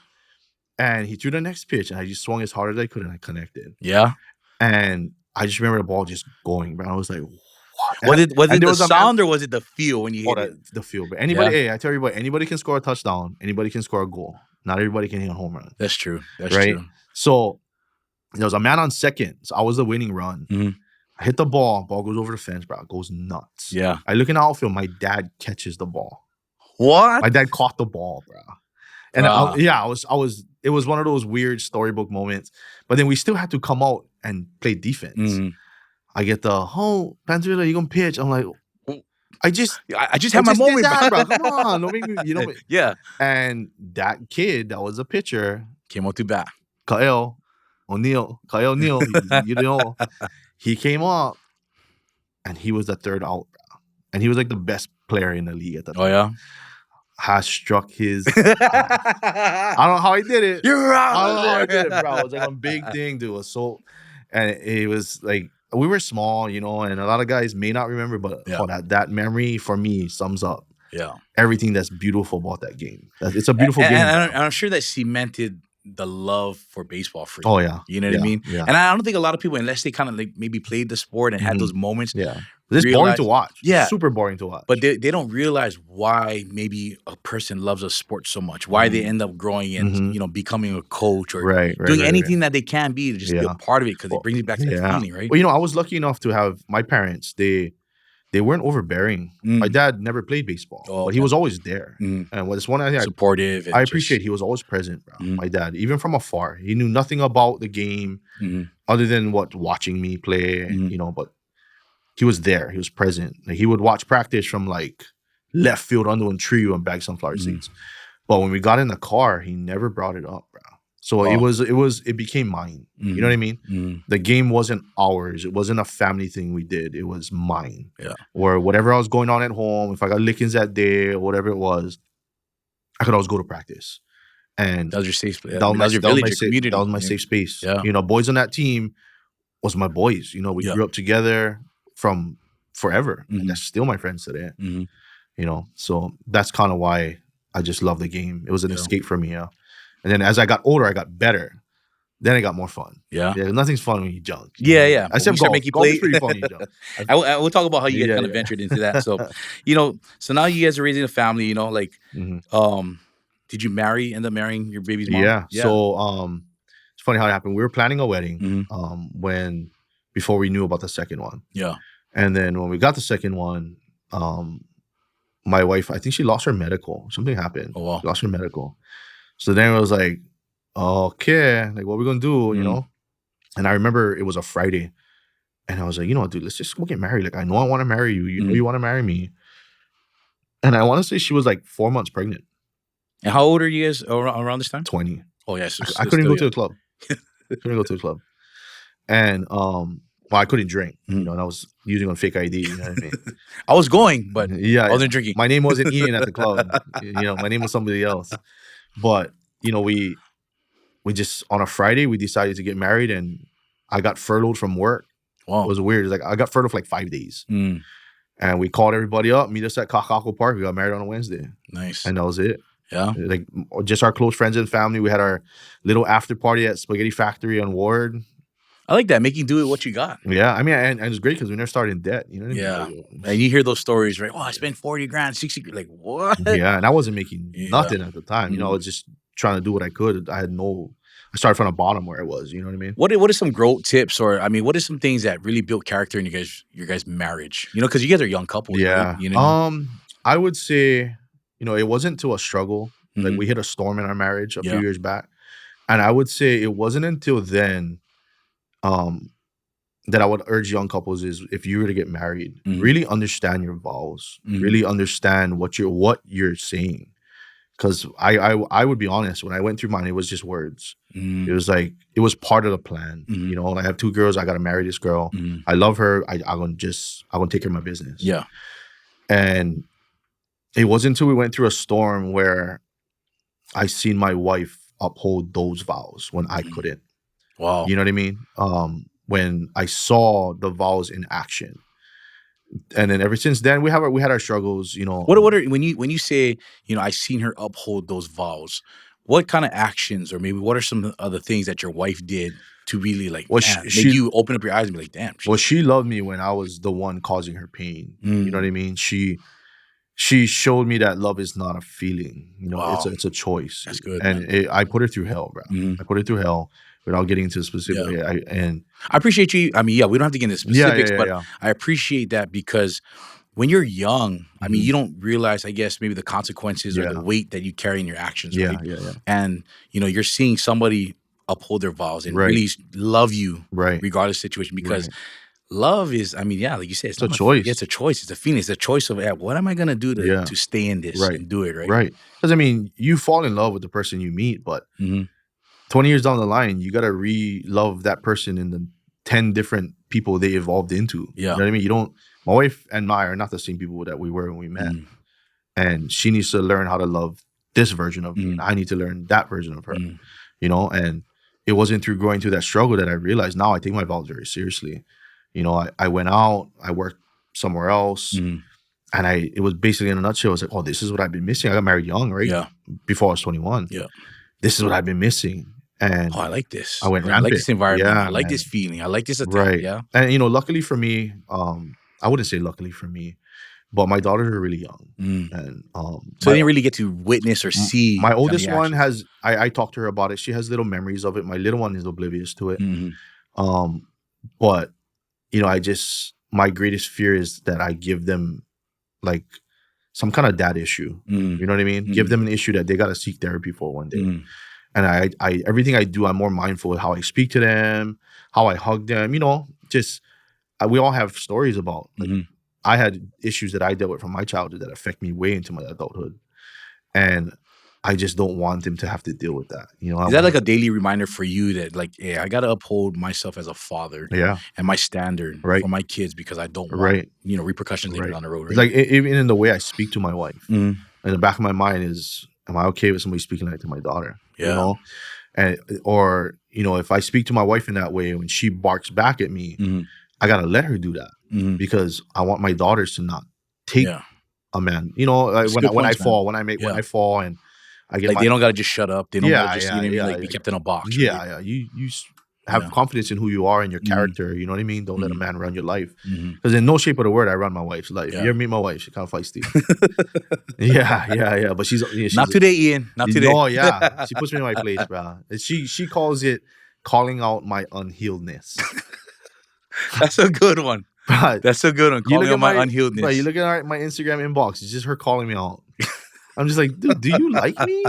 S2: And he threw the next pitch, and I just swung as hard as I could, and I connected.
S1: Yeah.
S2: And I just remember the ball just going, bro. I was like, what?
S1: Was it the sound or was it the feel when you hit it?
S2: The feel. But anybody, I tell you what, anybody can score a touchdown. Anybody can score a goal. Not everybody can hit a home run.
S1: That's true. That's
S2: right?
S1: true.
S2: So there was a man on second. So I was the winning run. I hit the ball. Ball goes over the fence, bro. It goes nuts.
S1: Yeah.
S2: I look in the outfield. My dad catches the ball.
S1: What?
S2: My dad caught the ball, bro. And I was. It was one of those weird storybook moments. But then we still had to come out and play defense. I get Pantorilla, you gonna pitch? I'm like, I just
S1: had my moment,
S2: bro. Come on, don't make me, you know.
S1: Yeah.
S2: And that kid that was a pitcher
S1: came out to bat.
S2: Kyle O'Neal, you know, he came up, and he was the third out, bro. And he was like the best player in the league at the time.
S1: Oh yeah.
S2: Has struck his. I don't know how he did it.
S1: You're out.
S2: I don't know how he did it, bro. It was like a big thing, dude. It was so, and it was like we were small, you know, and a lot of guys may not remember, but that memory for me sums up everything that's beautiful about that game. It's a beautiful game.
S1: And I'm sure that cemented the love for baseball for you.
S2: Oh yeah,
S1: you know what I mean.
S2: Yeah.
S1: And I don't think a lot of people, unless they kind of like maybe played the sport and had those moments,
S2: it's boring to watch.
S1: Yeah,
S2: super boring to watch.
S1: But they don't realize why maybe a person loves a sport so much. Why they end up growing and becoming a coach or doing anything that they can be to just be a part of it because it brings you back to that feeling, right?
S2: Well, you know, I was lucky enough to have my parents. They weren't overbearing. My dad never played baseball, but he was always there. And it's one thing
S1: supportive.
S2: I appreciate. He was always present, bro. My dad, even from afar, he knew nothing about the game other than watching me play. You know, but he was there. He was present. Like, he would watch practice from like left field under a tree and bag sunflower seeds. But when we got in the car, he never brought it up, bro. So it became mine. You know what I mean? The game wasn't ours. It wasn't a family thing we did. It was mine.
S1: Yeah.
S2: Or whatever I was going on at home, if I got lickings that day or whatever it was, I could always go to practice. And
S1: that was your safe place.
S2: That was your
S1: village,
S2: your
S1: community.
S2: That was my safe space.
S1: Yeah.
S2: You know, boys on that team was my boys. You know, we grew up together from forever. And that's still my friends today. You know, so that's kind of why I just love the game. It was an escape for me, And then as I got older, I got better. Then it got more fun. Yeah. Nothing's fun when you junk.
S1: Yeah.
S2: I said golf. Golf is pretty fun when you junk.
S1: I will talk about how you guys kind of ventured into that. So, you know, so now you guys are raising a family, you know, like, did you end up marrying your baby's mom?
S2: Yeah. So, it's funny how it happened. We were planning a wedding before we knew about the second one.
S1: Yeah.
S2: And then when we got the second one, my wife, I think she lost her medical. Something happened.
S1: Oh, wow.
S2: She lost her medical. So then it was like, okay, like what are we gonna do, you know? And I remember it was a Friday, and I was like, you know what, dude, let's just go get married. Like, I know I want to marry you. You know you want to marry me. And I want to say she was like 4 months pregnant.
S1: And how old are you guys around this time?
S2: 20.
S1: Oh, yes.
S2: I couldn't go to the club. Couldn't go to the club. And well, I couldn't drink,
S1: Mhm.
S2: and I was using a fake ID. You know what I mean?
S1: I was going, but
S2: Yeah,
S1: I wasn't drinking.
S2: my name wasn't Ian at the club. My name was somebody else. But we just on a Friday we decided to get married, and I got furloughed from work.
S1: Wow.
S2: It was weird. It's like I got furloughed for like 5 days,
S1: Mm,
S2: and we called everybody up, meet us at Kakako Park. We got married on a Wednesday,
S1: nice.
S2: and that was it.
S1: Yeah.
S2: Like just our close friends and family. We had our little after party at Spaghetti Factory on Ward.
S1: I like that. Making do with what you got.
S2: Yeah, I mean, and it's great because we never started in debt. You know what I mean?
S1: Yeah. And you hear those stories, right? Oh, I spent 40 grand, 60 grand. Like, what?
S2: Yeah, and I wasn't making
S1: Yeah.
S2: nothing at the time. I
S1: Mhm.
S2: was just trying to do what I could. I started from the bottom where I was. You know what I mean?
S1: What are some growth tips, or I mean, what are some things that really built character in your guys' marriage? Because you guys are young couples.
S2: Yeah.
S1: Right? You know?
S2: I would say, it wasn't to a struggle. Like
S1: Mhm.
S2: we hit a storm in our marriage a
S1: Yeah.
S2: few years back. And I would say it wasn't until then that I would urge young couples is if you were to get married,
S1: Mhm.
S2: really understand your vows.
S1: Mhm.
S2: Really understand what you're saying. Because I would be honest, when I went through mine, it was just words.
S1: Mm,
S2: It was like it was part of the plan.
S1: Mhm.
S2: I have 2 girls. I gotta marry this girl.
S1: mhm.
S2: I love her. I'm gonna take care of my business.
S1: Yeah.
S2: And it wasn't until we went through a storm where I seen my wife uphold those vows when I
S1: Mhm.
S2: couldn't.
S1: Wow.
S2: You know what I mean? When I saw the vows in action. And then ever since then, we had our struggles,
S1: What are when you say, I seen her uphold those vows, what kind of actions, or maybe what are some other things that your wife did to really
S2: Well,
S1: make
S2: she
S1: you open up your eyes and be like, damn.
S2: well, she loved me when I was the one causing her pain. You know what I mean? She showed me that love is not a feeling.
S1: Wow.
S2: It's a choice.
S1: That's good,
S2: And I put her through hell, bro.
S1: Mhm.
S2: I put her through hell without getting into specific.
S1: I appreciate you. I mean, yeah, we don't have to get into specifics, but
S2: yeah.
S1: I appreciate that because when you're young, I mean,
S2: Mhm.
S1: you don't realize, I guess, maybe the consequences or
S2: Yeah.
S1: the weight that you carry in your actions,
S2: Yeah,
S1: right?
S2: yeah.
S1: And, you're seeing somebody uphold their vows and
S2: Right.
S1: really love you
S2: Right.
S1: regardless of the situation, because
S2: Right.
S1: love is, I mean, yeah, like you said,
S2: It's a
S1: not
S2: choice.
S1: It's a choice. It's a feeling. It's a choice of, what am I going to do
S2: Yeah.
S1: to stay in this
S2: Right.
S1: and do it, right?
S2: Right. Because, I mean, you fall in love with the person you meet, but
S1: Mhm.
S2: 20 years down the line, you got to re-love that person in the 10 different people they evolved into.
S1: Yeah.
S2: You know what I mean? My wife and I are not the same people that we were when we met.
S1: Mm.
S2: And she needs to learn how to love this version of me.
S1: Mm.
S2: And I need to learn that version of her.
S1: Mm.
S2: And it wasn't through going through that struggle that I realized now I take my vows very seriously. I went out, I worked somewhere else,
S1: Mm.
S2: and it was basically in a nutshell, I was like, oh, this is what I've been missing. I got married young, right?
S1: Yeah.
S2: Before I was 21.
S1: Yeah.
S2: This is what I've been missing. And
S1: Oh, I like this.
S2: I went
S1: I like
S2: rampant.
S1: this environment.
S2: Yeah,
S1: I like
S2: man.
S1: this feeling. I like this attack.
S2: Right.
S1: Yeah.
S2: And luckily for me, I wouldn't say luckily for me, but my daughters are really young.
S1: Mm.
S2: And
S1: So they didn't really get to witness or see.
S2: my
S1: kind of
S2: oldest
S1: the
S2: one
S1: actions.
S2: I talked to her about it. She has little memories of it. My little one is oblivious to it.
S1: Mhm.
S2: But my greatest fear is that I give them like some kind of dad issue.
S1: Mm.
S2: You know what I mean?
S1: Mhm.
S2: Give them an issue that they got to seek therapy for one day.
S1: Mm.
S2: And I everything I do, I'm more mindful of how I speak to them, how I hug them. We all have stories about. Like,
S1: Mhm.
S2: I had issues that I dealt with from my childhood that affect me way into my adulthood, and I just don't want them to have to deal with that.
S1: Is that like a daily reminder for you that, like, hey, I got to uphold myself as a father
S2: yeah,
S1: and my standard
S2: Right.
S1: for my kids because I don't want,
S2: right,
S1: repercussions later
S2: right.
S1: down the road. Right?
S2: It's like even in the way I speak to my wife,
S1: Mhm.
S2: in the back of my mind is, am I okay with somebody speaking like to my daughter?
S1: Yeah.
S2: And if I speak to my wife in that way, when she barks back at me,
S1: Mhm.
S2: I gotta let her do that
S1: Mhm.
S2: because I want my daughters to not take
S1: Yeah.
S2: a man.
S1: That's
S2: When
S1: good
S2: I
S1: points, man.
S2: fall, when I
S1: Yeah.
S2: fall, and I get
S1: Like,
S2: my
S1: they don't got to just shut up. They don't got to just,
S2: yeah,
S1: be kept in a box. Right?
S2: yeah. You have
S1: Yeah.
S2: confidence in who you are and your
S1: Mhm.
S2: character. You know what I mean? Don't let a
S1: Mhm.
S2: man run your life.
S1: Mhm.
S2: Because in no shape of the word, I run my wife's life.
S1: Yeah.
S2: You ever meet my wife? She's kind of feisty. yeah. But she's
S1: Not today, Ian. Not today.
S2: No, yeah. She puts me in my place, bro. She calls it calling out my unhealedness.
S1: That's a good one.
S2: But
S1: That's a good one.
S2: you
S1: Calling
S2: look
S1: out
S2: at
S1: my unhealedness.
S2: But you look at my Instagram inbox. It's just her calling me out. I'm just like, dude, do you like me?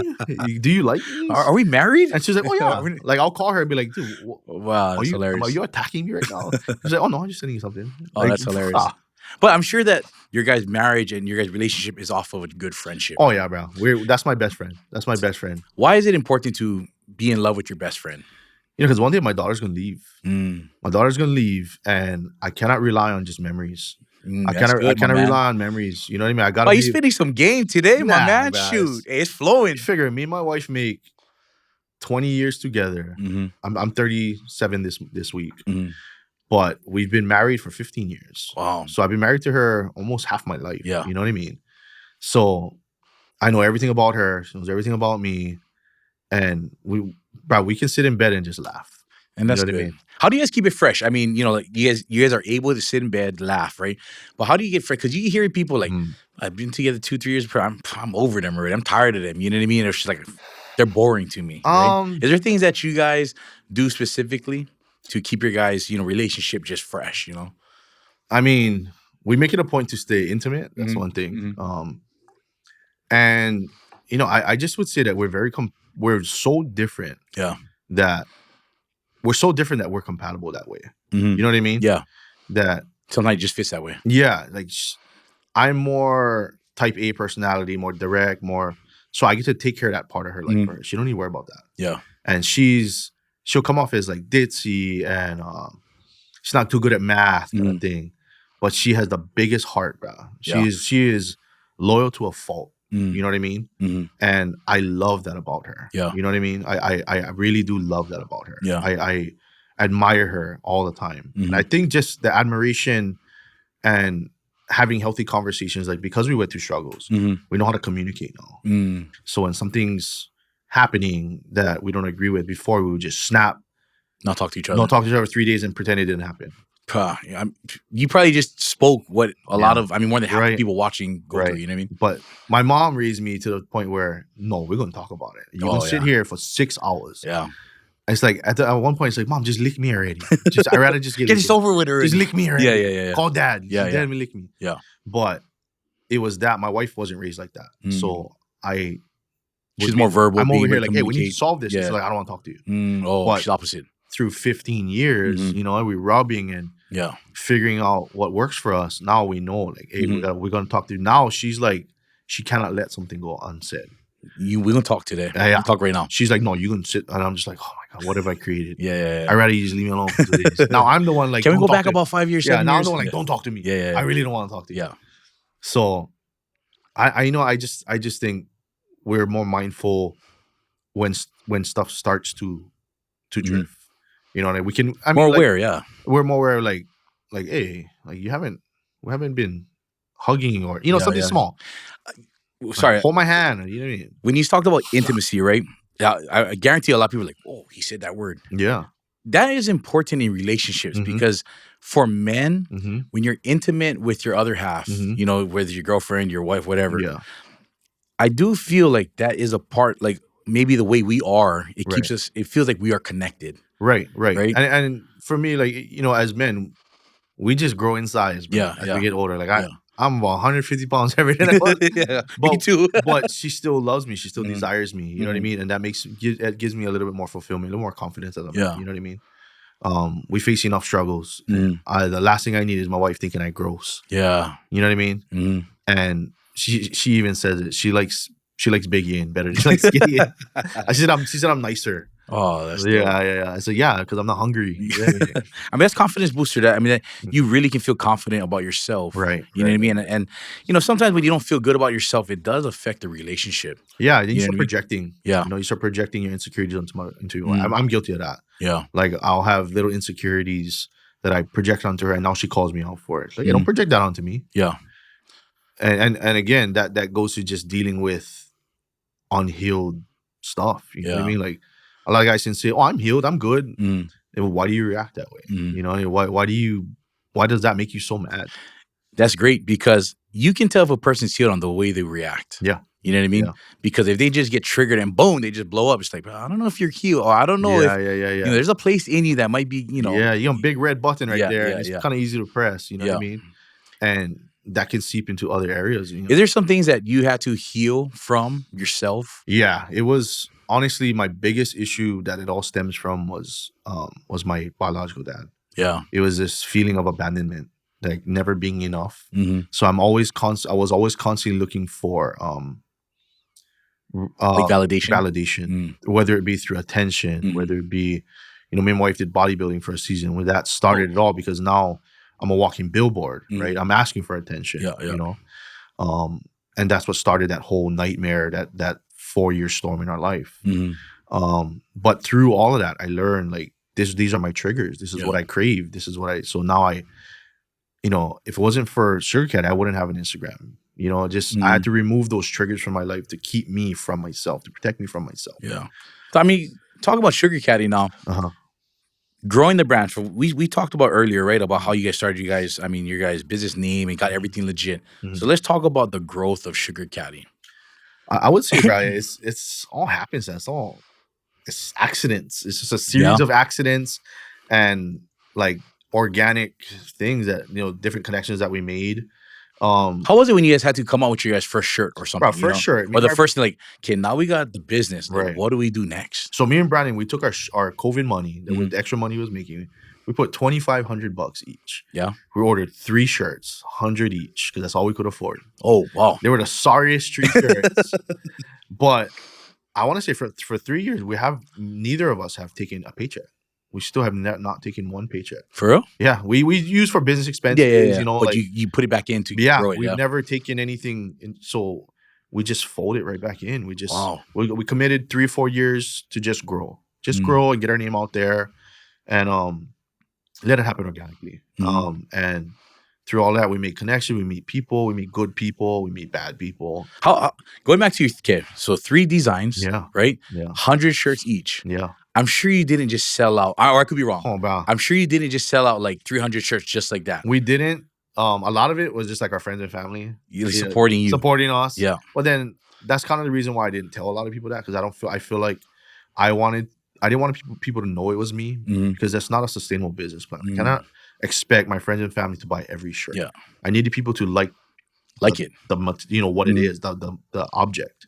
S2: Do you like me?
S1: Are we married?
S2: And she's like, oh yeah.
S1: Are we-
S2: Like I'll call her and be like, dude,
S1: Wow, that's hilarious.
S2: are you attacking me right now? She's like, oh no, I'm just sending you something.
S1: Oh,
S2: Like,
S1: that's hilarious. But I'm sure that your guys' marriage and your guys' relationship is off of a good friendship.
S2: Oh yeah, bro. That's my best friend. That's my best friend.
S1: Why is it important to be in love with your best friend?
S2: You know, because one day my daughter's gonna leave.
S1: Mm.
S2: My daughter's gonna leave, and I cannot rely on just memories. I
S1: That's good,
S2: cannot
S1: my man.
S2: rely on memories. You know what I mean? I gotta.
S1: Oh, he's spitting some game today, my
S2: Nah,
S1: man.
S2: bruh,
S1: Shoot, it's flowing.
S2: figure me and my wife make 20 years together.
S1: Mm-hmm.
S2: I'm 37 this week,
S1: Mm-hmm.
S2: but we've been married for 15 years.
S1: Wow.
S2: So I've been married to her almost half my life.
S1: Yeah.
S2: You know what I mean? So I know everything about her. She knows everything about me. And we can sit in bed and just laugh.
S1: And that's
S2: You know
S1: good.
S2: what I mean?
S1: How do you guys keep it fresh? I mean, you know, like you guys are able to sit in bed, laugh, right? But how do you get fresh? Because you hear people like, I've been together 2-3 years, but I'm over them already. I'm tired of them. You know what I mean? It's just like they're boring to me. Right? Is there things that you guys do specifically to keep your guys, you know, relationship just fresh? You know,
S2: I mean, we make it a point to stay intimate. That's one thing. And you know, I just would say that we're so different.
S1: Yeah.
S2: That we're so different that we're compatible that way. You know what I mean?
S1: Yeah.
S2: That
S1: sometimes it just fits that way.
S2: Yeah, like I'm more type A personality, more direct, more. So I get to take care of that part of her life for her. She don't need to worry about that.
S1: Yeah.
S2: And she'll come off as like ditzy and she's not too good at math kind of thing, but she has the biggest heart, bro. She is loyal to a fault. You know what I mean? And I love that about her.
S1: Yeah.
S2: You know what I mean? I really do love that about her.
S1: Yeah.
S2: I admire her all the time. And I think just the admiration and having healthy conversations, like because we went through struggles, we know how to communicate now. So when something's happening that we don't agree with, before we would just snap.
S1: Not talk to each other.
S2: Not talk to each other for 3 days and pretend it didn't happen.
S1: You probably just spoke what a lot of, I mean, more than half the people watching go through, you know what I mean?
S2: But my mom raised me to the point where, no, we're going to talk about it. You're going to sit here for 6 hours.
S1: Yeah.
S2: It's like, at one point, it's like, Mom, just lick me already. I'd rather just get
S1: this over with already.
S2: Just lick me already.
S1: Yeah.
S2: Call dad.
S1: Yeah.
S2: Dad me lick me.
S1: Yeah.
S2: But it was that. My wife wasn't raised like that. So
S1: she's more verbal.
S2: I'm over here like, hey, we need to solve this.
S1: Yeah.
S2: She's like, I don't want to talk to you.
S1: But she's opposite.
S2: Through 15 years, you know, we're rubbing and figuring out what works for us. Now we know, like, hey, we're going to talk to you. Now she's like, she cannot let something go unsaid.
S1: We're going to talk today.
S2: Yeah.
S1: We'll talk right now.
S2: She's like, no, you can sit. And I'm just like, oh my God, what have I created?
S1: Yeah.
S2: I'd rather you just leave me alone for 2 days. Now I'm the one like,
S1: can we go back about 5 years?
S2: Yeah, now I'm
S1: years?
S2: the one like, don't talk to me.
S1: Yeah.
S2: I really don't want to talk to you.
S1: Yeah.
S2: So I know, I just think we're more mindful when stuff starts to drift. You know, like we can. I mean,
S1: more
S2: like,
S1: aware, yeah.
S2: We're more aware, like, hey, like we haven't been hugging or something small.
S1: Sorry,
S2: like, hold my hand. You know what I mean?
S1: When you talked about intimacy, right? I guarantee a lot of people are like, oh, he said that word.
S2: Yeah,
S1: that is important in relationships because for men, when you're intimate with your other half, you know, whether your girlfriend, your wife, whatever.
S2: Yeah,
S1: I do feel like that is a part, like maybe the way we are. It keeps us. It feels like we are connected.
S2: Right. And for me, like, you know, as men, we just grow in size. Bro, as we get older. Like I'm about 150 pounds every day.
S1: Me too.
S2: But she still loves me. She still desires me. You know what I mean? And that gives me a little bit more fulfillment, a little more confidence. You know what I mean? We face enough struggles. The last thing I need is my wife thinking I gross. Yeah. You know what I mean? And she even says it. She likes Big Ian better. She likes Skinny Ian. She said I'm nicer. Oh, that's yeah. I said, because I'm not hungry.
S1: I mean, that's confidence booster. That I mean, you really can feel confident about yourself. Right. You know what I mean? And you know, sometimes when you don't feel good about yourself, it does affect the relationship.
S2: Yeah, you start projecting.
S1: Yeah.
S2: You know, you start projecting your insecurities into your wife. I'm guilty of that. Yeah. Like I'll have little insecurities that I project onto her, and now she calls me out for it. Like, don't project that onto me. Yeah. And again, that goes to just dealing with unhealed stuff. You know what I mean? Like, a lot of guys can say, "Oh, I'm healed. I'm good." Why do you react that way? You know, why does that make you so mad?
S1: That's great because you can tell if a person's healed on the way they react. Yeah. You know what I mean? Yeah. Because if they just get triggered and boom, they just blow up. It's like, I don't know if you're healed, or I don't know if you know, there's a place in you that might be, you know.
S2: Yeah, you got a big red button right there. And it's kind of easy to press, you know what I mean? And that can seep into other areas. You know?
S1: Is there some things that you had to heal from yourself?
S2: Yeah, it was honestly my biggest issue that it all stems from was my biological dad. Yeah. It was this feeling of abandonment. like never being enough.
S1: Mm-hmm.
S2: So I was always constantly looking for
S1: Like validation.
S2: validation, whether it be through attention,
S1: Mhm.
S2: whether it be, me and my wife did bodybuilding for a season, where that started it all, because now I'm a walking billboard, right? I'm asking for attention,
S1: Yeah.
S2: and that's what started that whole nightmare, that 4-year storm in our life.
S1: Mm-hmm.
S2: But through all of that, I learned, like, these are my triggers. This is
S1: Yeah.
S2: what I crave. This is what so now if it wasn't for Sugar Caddy, I wouldn't have an Instagram. I had to remove those triggers from my life to keep me from myself, to protect me from myself.
S1: Yeah. So, I mean, talk about Sugar Caddy now. Growing the brand. We talked about earlier, right? About how you guys started your guys' business name and got everything legit. So let's talk about the growth of Sugar Caddy.
S2: I would say, Brian, it's all happenstance. It's accidents. It's just a series of accidents and like organic things that, different connections that we made.
S1: How was it when you guys had to come out with your guys' first shirt or something?
S2: First shirt.
S1: Or the first thing, like, okay, now we got the business. Like,
S2: Right.
S1: what do we do next?
S2: So me and Brandon, we took our COVID money, the extra money we was making. We put $2,500 each.
S1: Yeah.
S2: We ordered 3 shirts, 100 each, because that's all we could afford.
S1: Oh, wow.
S2: They were the sorriest 3 shirts. But I want to say for 3 years, neither of us have taken a paycheck. We still have not taken one paycheck.
S1: For real?
S2: Yeah. We use for business expenses.
S1: Yeah. But you put it back in to grow it.
S2: We've never taken anything. So we just fold it right back in. We just,
S1: wow.
S2: we committed 3 or 4 years to just grow. Grow and get our name out there. And let it happen organically. And through all that, we make connections, we meet people, we meet good people, we meet bad people.
S1: How going back to your kid, so 3 designs, right?
S2: Yeah.
S1: 100 shirts each.
S2: Yeah.
S1: I'm sure you didn't just sell out, or I could be wrong.
S2: Oh, wow.
S1: I'm sure you didn't just sell out like 300 shirts just like that.
S2: We didn't. A lot of it was just like our friends and family
S1: supporting
S2: us. Yeah. But then that's kind of the reason why I didn't tell a lot of people that, because I feel like I didn't want people to know it was me, because that's not a sustainable business plan. I cannot expect my friends and family to buy every shirt.
S1: Yeah.
S2: I needed people to like it, what it is, the object.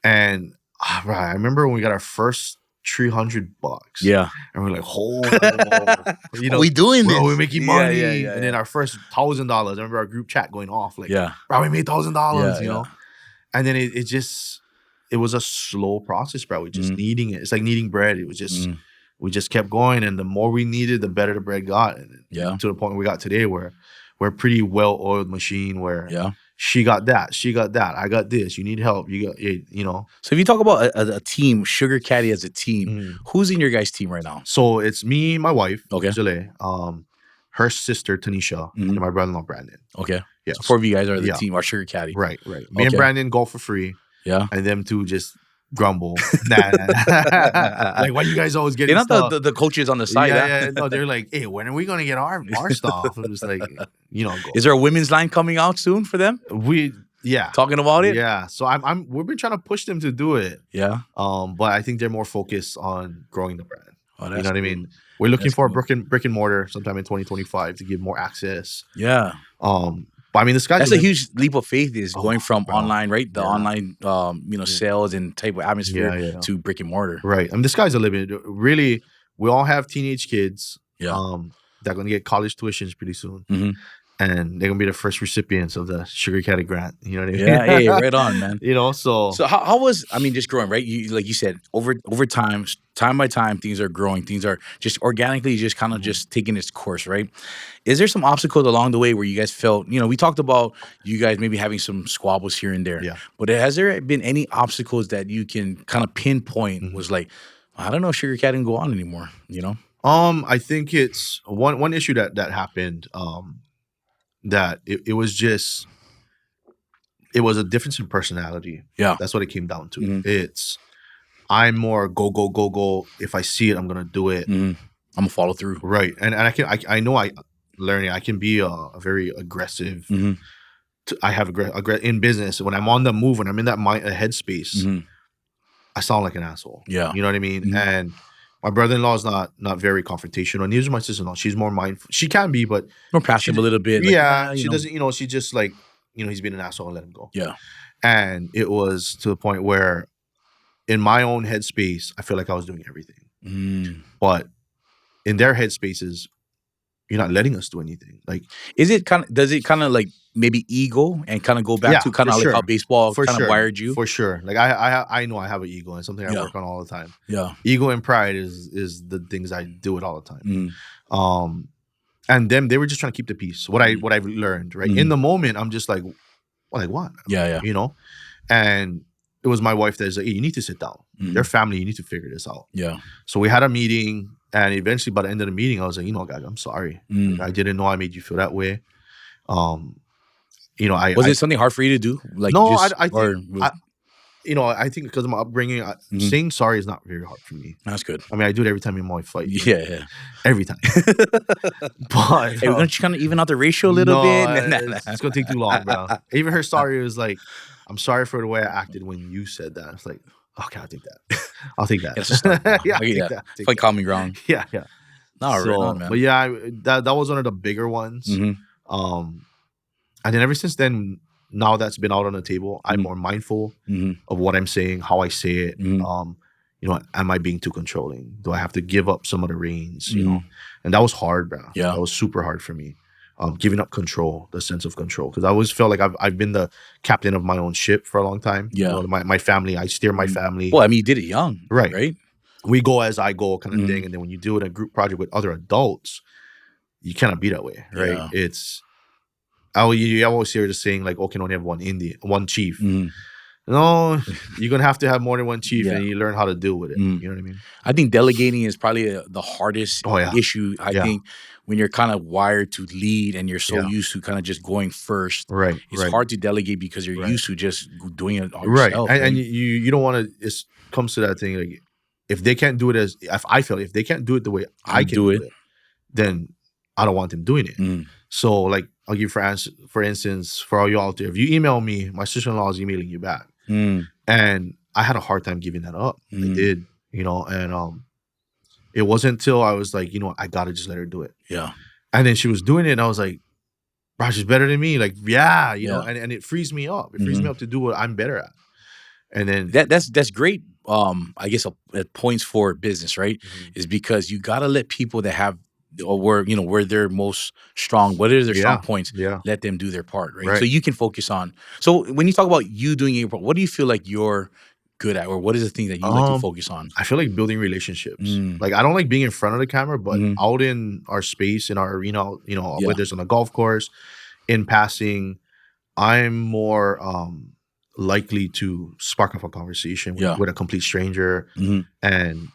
S2: And I remember when we got our first $300.
S1: Yeah.
S2: And we're like,
S1: we doing this?
S2: We're making money.
S1: Yeah.
S2: And then our first $1,000. I remember our group chat going off like, bro, we made $1,000, you know? And then it was a slow process, bro. We just needing it. It's like needing bread. It was just, we just kept going. And the more we needed, the better the bread got. And to the point where we got today, where we're a pretty well-oiled machine where she got that, I got this, you need help, you got,
S1: So if you talk about a team, Sugar Caddy as a team, who's in your guys' team right now?
S2: So it's me, my wife,
S1: okay,
S2: Jale, her sister, Tanisha, and my brother-in-law, Brandon.
S1: Okay.
S2: Yeah.
S1: So 4 of you guys are the team, our Sugar Caddy.
S2: Right. Me and Brandon go for free.
S1: Yeah.
S2: And them two just grumble. Nah. Like, why you guys always getting
S1: stuff?
S2: They're
S1: not the coaches on the side.
S2: Yeah. No, they're like, hey, when are we going to get our stuff? It was like, go.
S1: Is there a women's line coming out soon for them? Talking about it?
S2: Yeah. So we've been trying to push them to do it.
S1: Yeah.
S2: But I think they're more focused on growing the brand.
S1: Oh, that's
S2: you know what I mean? We're looking for a brick and mortar sometime in 2025 to give more access.
S1: Yeah.
S2: But I mean,
S1: that's a huge leap of faith, is going from online, right? The online, sales and type of atmosphere to brick and mortar.
S2: Right. I mean, the sky's the limit. Really, we all have teenage kids.
S1: Yeah.
S2: That are going to get college tuitions pretty soon. And they're going to be the first recipients of the Sugar Caddy grant. You know what I mean?
S1: Yeah, hey, right on, man.
S2: So
S1: how was, just growing, right? You, like you said, over time by time, things are growing. Things are just organically just kind of just taking its course, right? Is there some obstacles along the way where you guys felt, we talked about you guys maybe having some squabbles here and there.
S2: Yeah.
S1: But has there been any obstacles that you can kind of pinpoint was like, I don't know if Sugar Caddy can go on anymore,
S2: I think it's one issue that happened, that it was a difference in personality.
S1: Yeah.
S2: That's what it came down to. I'm more go. If I see it, I'm gonna do it.
S1: I'm gonna follow through.
S2: Right. And I know I can be a very aggressive. I have in business. When I'm on the move, when I'm in that headspace, I sound like an asshole.
S1: Yeah.
S2: You know what I mean? And my brother-in-law is not very confrontational. Neither is my sister-in-law. She's more mindful. She can be, but
S1: more passive a little bit.
S2: Like, she doesn't. She just like, he's being an asshole and let him go.
S1: Yeah.
S2: And it was to the point where, in my own headspace, I feel like I was doing everything. But in their headspaces, you're not letting us do anything. Like,
S1: does it kind of like maybe ego and kind of go back
S2: yeah,
S1: to kind
S2: for
S1: of like how
S2: sure.
S1: baseball
S2: For
S1: kind of
S2: sure.
S1: wired you?
S2: For sure. Like I know I have an ego, and something I
S1: Yeah.
S2: work on all the time.
S1: Yeah.
S2: Ego and pride is the things I do it all the time.
S1: Mm.
S2: And them, they were just trying to keep the peace. What I've learned, right? In the moment, I'm just like what?
S1: Yeah.
S2: You know? And it was my wife that's like, hey, you need to sit down. Their family, you need to figure this out.
S1: Yeah.
S2: So we had a meeting, and eventually by the end of the meeting, I was like, guys, I'm sorry. Like, I didn't know I made you feel that way.
S1: Was it something hard for you to do? Like,
S2: no,
S1: just,
S2: I
S1: or
S2: think
S1: was,
S2: I think because of my upbringing, saying sorry is not very hard for me.
S1: that's good.
S2: I mean, I do it every time my wife fights.
S1: Yeah.
S2: Every time. But
S1: Hey, don't you kind of even out the ratio a little bit?
S2: it's gonna take too long, bro. Even her sorry was like, I'm sorry for the way I acted when you said that. It's like, okay, I'll take that. I'll take that.
S1: It's just not,
S2: Yeah,
S1: I get
S2: take
S1: that.
S2: that.
S1: It's
S2: Take
S1: like
S2: that.
S1: common ground.
S2: Yeah.
S1: No, right on, man.
S2: But yeah, that was one of the bigger ones. And then ever since then, now that's been out on the table, I'm more mindful of what I'm saying, how I say it. Am I being too controlling? Do I have to give up some of the reins? And that was hard, bro.
S1: Yeah.
S2: That was super hard for me. Giving up control, the sense of control, because I always felt like I've been the captain of my own ship for a long time.
S1: Yeah.
S2: My family, I steer my family.
S1: Well, I mean, you did it young,
S2: right? We go as I go, kind of thing. And then when you do it in a group project with other adults, you cannot be that way, right?
S1: Yeah.
S2: You always hear the saying like, "Oh, can only have one chief." No, you're gonna have to have more than one chief, and you learn how to deal with it. You know what I mean?
S1: I think delegating is probably the hardest issue. I think when you're kind of wired to lead and you're so used to kind of just going first,
S2: right?
S1: It's hard to delegate because you're used to just doing it all
S2: Right.
S1: yourself.
S2: And you don't want to. It comes to that thing like, if they can't do it if they can't do it the way I can do it, then I don't want them doing it. So like, I'll give for instance, for all you out there, if you email me, my sister-in-law is emailing you back. And I had a hard time giving that up. I did, and it wasn't until I was like, I gotta just let her do it.
S1: Yeah.
S2: And then she was doing it, and I was like, bro, she's better than me. Like, and it frees me up. It frees me up to do what I'm better at. And then
S1: that's great. I guess at points for business, right? Is because you gotta let people that have where they're most strong, what are their strong points, let them do their part, right? So you can focus on. So when you talk about you doing your part, what do you feel like you're good at, or what is the thing that you like to focus on?
S2: I feel like building relationships. Like, I don't like being in front of the camera, but out in our space, in our arena, whether it's on a golf course, in passing, I'm more likely to spark up a conversation with a complete stranger and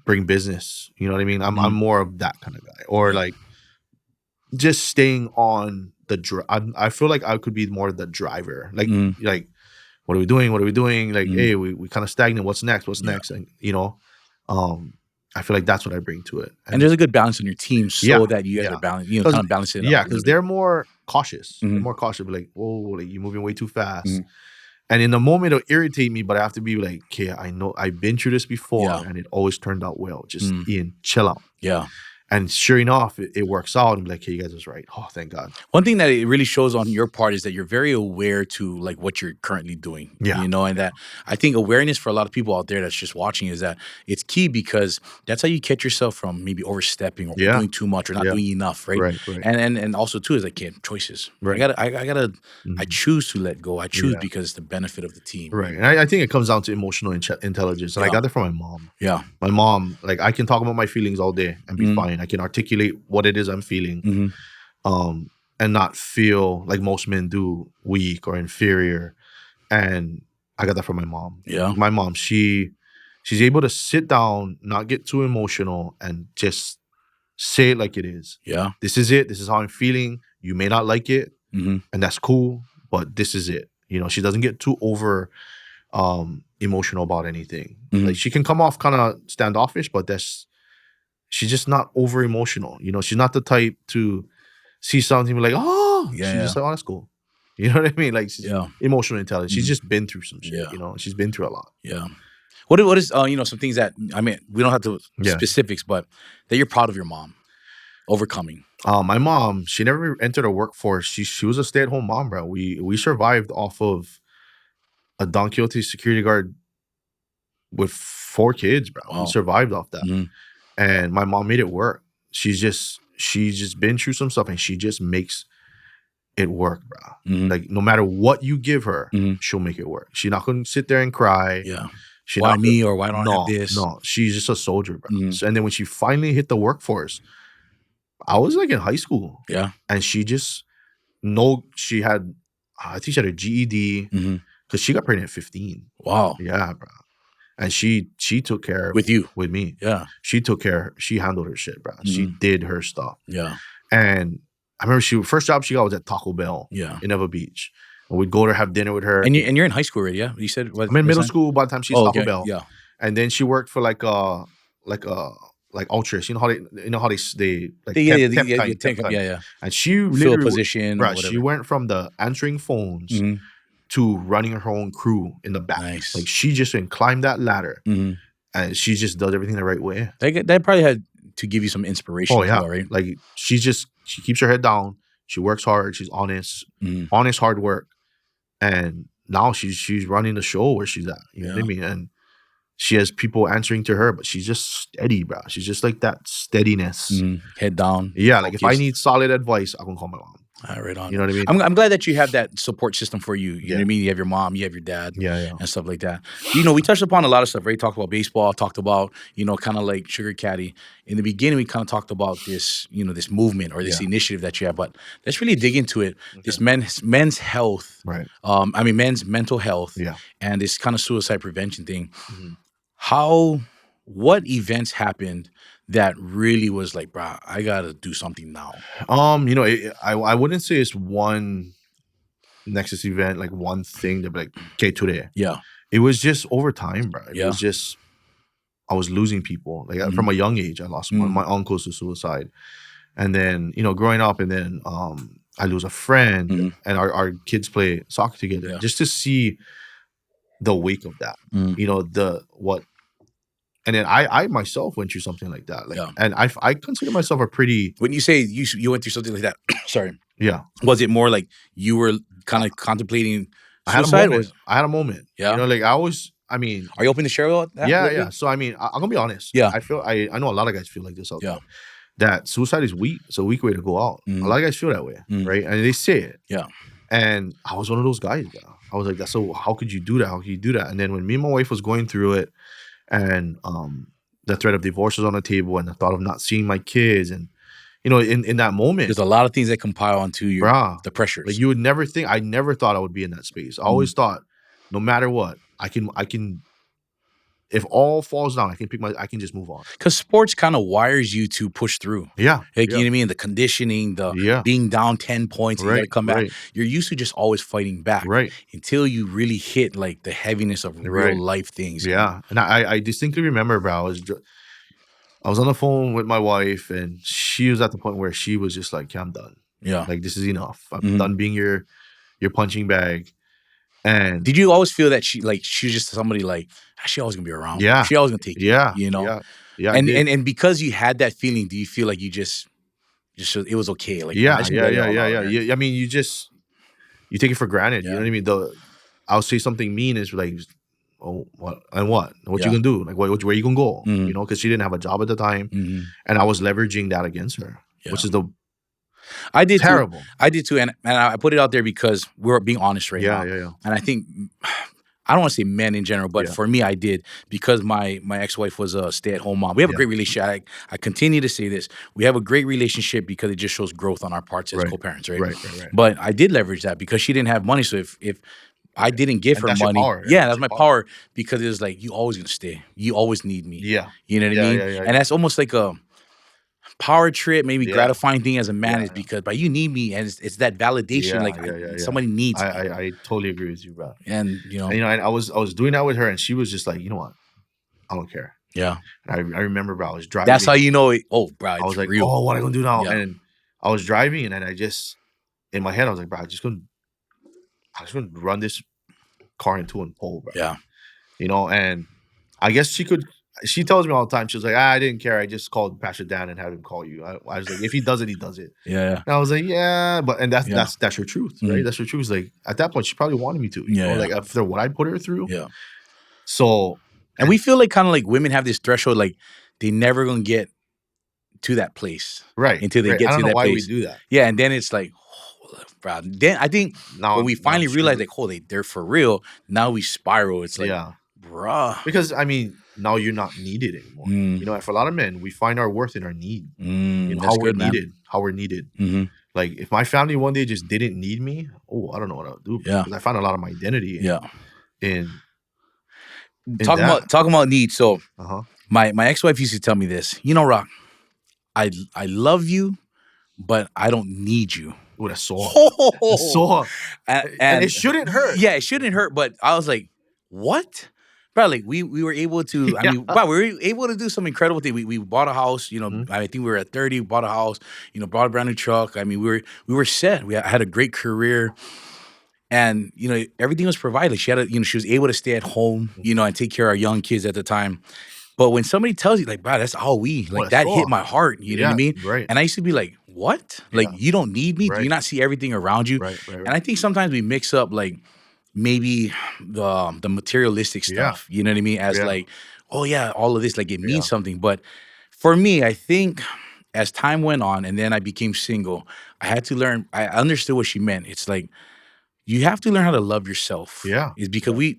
S2: bring business. You know what I mean? I'm more of that kind of guy. Or like, just staying on the I feel like I could be more the driver. Like, what are we doing? What are we doing? Like, hey, we kind of stagnant. What's next? What's next? And I feel like that's what I bring to it.
S1: And there's a good balance in your team, so that you guys are balance, kind of balance it out.
S2: Yeah, because they're more cautious. They're more cautious. Be like, whoa, like, you're moving way too fast. And in the moment, it'll irritate me, but I have to be like, okay, I know I've been through this before, and it always turned out well. Just Ian, chill out. Yeah. And sure enough, it works out. And be like, hey, you guys was right. Oh, thank God.
S1: One thing that it really shows on your part is that you're very aware to like what you're currently doing.
S2: Yeah.
S1: And that I think awareness for a lot of people out there that's just watching is that it's key, because that's how you catch yourself from maybe overstepping or doing too much or not doing enough, right?
S2: Right.
S1: And also too is like, choices.
S2: Right.
S1: I choose to let go. I choose because it's the benefit of the team.
S2: Right. And I think it comes down to emotional intelligence. And I got that from my mom.
S1: Yeah.
S2: My mom, like, I can talk about my feelings all day and be fine. I can articulate what it is I'm feeling, and not feel like most men do, weak or inferior. And I got that from my mom.
S1: Yeah.
S2: My mom, she's able to sit down, not get too emotional, and just say it like it is.
S1: Yeah.
S2: This is it. This is how I'm feeling. You may not like it, and that's cool, but this is it. She doesn't get too over emotional about anything. Like, she can come off kind of standoffish, but she's just not over emotional. She's not the type to see something and be like, oh, she's just like, oh, that's cool. You know what I mean? Like, she's emotional intelligence. She's just been through some shit. She's been through a lot.
S1: Yeah. What is some things that, I mean, we don't have to specifics, but that you're proud of your mom overcoming?
S2: My mom, she never entered a workforce. She was a stay-at-home mom, bro. We survived off of a Don Quixote security guard with 4 kids, bro. Wow. We survived off that. And my mom made it work. She's just she's just been through some stuff, and she just makes it work, bro.
S1: Mhm.
S2: Like no matter what you give her,
S1: Mhm.
S2: she'll make it work. She's not gonna sit there and cry.
S1: Yeah.
S2: She
S1: Why
S2: not
S1: me, or why don't I have
S2: no,
S1: this?
S2: no. She's just a soldier, bro.
S1: Mhm.
S2: So, and then when she finally hit the workforce, I was like in high school,
S1: Yeah.
S2: and she just she had, I think she had a GED
S1: Mhm.
S2: because she got pregnant at 15.
S1: Wow.
S2: Yeah, bro. And she took care
S1: With you.
S2: with me.
S1: Yeah.
S2: She took care. She handled her shit, bro. She
S1: Mhm.
S2: did her stuff.
S1: Yeah.
S2: And I remember first job she got was at Taco Bell
S1: Yeah.
S2: in Eva Beach. And we'd go to have dinner with her.
S1: And you're in high school already, yeah? You said what?
S2: I'm in middle
S1: time?
S2: school by the time she's
S1: Oh,
S2: Taco
S1: okay.
S2: Bell.
S1: Yeah.
S2: And then she worked for like Ultras. You know how they like
S1: Yeah,
S2: temp time.
S1: yeah.
S2: And she
S1: Fill a
S2: literally
S1: position or
S2: bruh, she
S1: whatever.
S2: went from the answering phones
S1: Mhm.
S2: to running her own crew in the back.
S1: Nice.
S2: Like she just went climb that ladder,
S1: Mhm.
S2: and she just does everything the right way.
S1: That probably had to give you some inspiration
S2: Oh
S1: as
S2: yeah,
S1: well, right?
S2: like she keeps her head down. She works hard. She's honest,
S1: Mhm.
S2: hard work, and now she's running the show where she's at. You know what I
S1: Yeah.
S2: mean? And she has people answering to her, but she's just steady, bro. She's just like that steadiness.
S1: Mhm. Head down.
S2: Yeah, like if I
S1: focused.
S2: need solid advice, I'm gonna call my mom.
S1: Right on.
S2: You know what I mean?
S1: I'm glad that you have that support system for you. You know
S2: Yeah.
S1: what I mean? You have your mom, you have your dad,
S2: Yeah.
S1: and stuff like that. You know, we touched upon a lot of stuff, right? Talked about baseball, talked about, kind of like Sugar Caddy. In the beginning, we kind of talked about this, this movement or this
S2: Yeah.
S1: initiative that you have, but let's really dig into it.
S2: Okay.
S1: This men's health,
S2: Right.
S1: men's mental health,
S2: Yeah.
S1: and this kind of suicide prevention thing.
S2: Mhm.
S1: What events happened that really was like, bro, I gotta do something now?
S2: I wouldn't say it's one Nexus event, like one thing to be like, okay, today.
S1: Yeah.
S2: It was just over time, bro. It
S1: Yeah.
S2: was just I was losing people. Like
S1: Mhm.
S2: from a young age, I lost one of my uncles to suicide. And then, growing up, and then I lose a friend,
S1: Mhm.
S2: and our kids play soccer together.
S1: Yeah.
S2: Just to see the wake of that.
S1: Mhm.
S2: And then I myself went through something like that. Like,
S1: Yeah.
S2: and I consider myself a pretty,
S1: When you say you went through something like that, sorry,
S2: yeah.
S1: was it more like you were kind of contemplating
S2: I had a
S1: suicide?
S2: moment.
S1: Yeah.
S2: Like I mean,
S1: Are you open to share about that? a
S2: yeah,
S1: little
S2: yeah.
S1: bit?
S2: So I mean, I'm gonna be honest.
S1: Yeah.
S2: I feel I know a lot of guys feel like this out
S1: Yeah.
S2: there. That suicide is weak. It's a weak way to go out.
S1: Mhm.
S2: A lot of guys feel that way,
S1: Mhm.
S2: right? And they say it.
S1: Yeah.
S2: And I was one of those guys. Bro. I was like, "That's so. How could you do that? How could you do that?" And then when me and my wife was going through it, and the threat of divorce was on the table, and the thought of not seeing my kids, and in that moment,
S1: There's a lot of things that compile onto your
S2: brah,
S1: the pressures.
S2: like you would never think. I never thought I would be in that space. I always thought, no matter what, I can. If all falls down, I can just move on.
S1: Because sports kind of wires you to push through.
S2: Yeah.
S1: Like,
S2: yeah.
S1: you know what I mean? The conditioning, the
S2: Yeah.
S1: being down 10 points, and you got to
S2: Right,
S1: come back.
S2: right.
S1: You're used to just always fighting back.
S2: Right.
S1: Until you really hit like the heaviness of real
S2: Right.
S1: life things.
S2: Yeah. And I distinctly remember, bro, I was on the phone with my wife, and she was at the point where she was just like, "Yeah, I'm done.
S1: Yeah.
S2: Like, this is enough. I'm
S1: Mhm.
S2: done being your punching bag." And
S1: Did you always feel that she was just somebody like, she always gonna be around?
S2: Yeah.
S1: She always gonna take you,
S2: yeah,
S1: you know?
S2: yeah, yeah, I
S1: And,
S2: did.
S1: and because you had that feeling, do you feel like you just it was okay? Like,
S2: yeah,
S1: I just
S2: yeah,
S1: let it
S2: yeah,
S1: all
S2: yeah,
S1: out,
S2: yeah,
S1: right?
S2: yeah. I mean, you take it for granted. You
S1: Yeah.
S2: know what I mean? I'll say something mean, is like, "Oh, what? And what? What
S1: Yeah.
S2: you gonna do? Like, where you gonna go?"
S1: Mhm.
S2: Because she didn't have a job at the time,
S1: Mhm.
S2: and I was leveraging that against her, which is
S1: I did
S2: terrible.
S1: too. I did too, and I put it out there because we're being honest right now.
S2: Yeah.
S1: And I think I don't want to say men in general, but
S2: Yeah.
S1: for me, I did because my ex-wife was a stay-at-home mom. We have a
S2: Yeah.
S1: great relationship. I continue to say this: we have a great relationship because it just shows growth on our parts as
S2: Right.
S1: co-parents, right?
S2: Right.
S1: But I did leverage that because she didn't have money. So if I didn't give
S2: And
S1: her
S2: that's your
S1: money,
S2: power.
S1: yeah,
S2: That's
S1: that's
S2: your
S1: my power because it was like, you always gonna stay. You always need me.
S2: Yeah.
S1: You know what I
S2: Yeah,
S1: mean?
S2: yeah, yeah,
S1: And that's almost like a power trip, maybe
S2: Yeah.
S1: gratifying thing as a man,
S2: Yeah,
S1: is
S2: yeah.
S1: because but you need me, and it's that validation.
S2: Yeah,
S1: Like,
S2: yeah.
S1: somebody needs me.
S2: I totally agree with you, bro.
S1: And
S2: And, and I was doing that with her, and she was just like, "You know what? I don't care."
S1: yeah,
S2: And I remember, bro, I was driving.
S1: that's how you know it. Oh, bro, it's
S2: I was like,
S1: real.
S2: "Oh, what am I gonna do now?"
S1: Yeah.
S2: And I was driving, and then in my head, I was like, "Bro, I'm just gonna run this car into a pole, bro."
S1: Yeah,
S2: And I guess she tells me all the time, she was like, "I didn't care. I just called Pastor Dan and had him call you." I was like, "If he does it, he does it."
S1: yeah,
S2: And I was like, "Yeah," that's
S1: Yeah.
S2: that's your truth, right?
S1: Mhm.
S2: That's your truth. Like, at that point, she probably wanted me to. You
S1: Yeah,
S2: know,
S1: yeah.
S2: like after what I put her through.
S1: yeah.
S2: So,
S1: And we feel like kind of like women have this threshold, like they never gonna get to that place.
S2: Right.
S1: Until they
S2: Right.
S1: get
S2: I don't
S1: to
S2: know
S1: that
S2: why we
S1: place.
S2: do that.
S1: Yeah, and then it's like, bro. Then I think when we
S2: Now I'm
S1: finally realize
S2: screwed.
S1: like, they're for real. Now we spiral. It's like,
S2: Yeah.
S1: bruh.
S2: Because I mean, now you're not needed anymore.
S1: Mm.
S2: You know, and for a lot of men, we find our worth in our need. You know,
S1: That's good, man.
S2: how we're needed.
S1: Mm-hmm.
S2: Like if my family one day just didn't need me, I don't know what I'll do.
S1: Yeah.
S2: Because I found a lot of my identity in
S1: Talking about need. So my ex-wife used to tell me this. You know, Rock, I love you, but I don't need you.
S2: Oh, that's so. And it shouldn't hurt.
S1: Yeah, it shouldn't hurt. But I was like, what? Bro, like we were able to. I mean, bro, we were able to do some incredible thing. We bought a house. You know, I think we were at 30. Bought a house. You know, bought a brand new truck. I mean, we were set. I had a great career. And, you know, everything was provided. She had she was able to stay at home, you know, and take care of our young kids at the time. But when somebody tells you, like, bro, that's all that hit my heart. You know what I mean?
S2: Right.
S1: And I used to be like, what? Like, you don't need me? Do you not see everything around you?
S2: Right.
S1: And I think sometimes we mix up, like, maybe the materialistic stuff, you know what I mean? As like, oh, yeah, all of this, like, it means something. But for me, I think as time went on and then I became single, I had to learn, I understood what she meant. It's like, you have to learn how to love yourself.
S2: Yeah.
S1: It's because we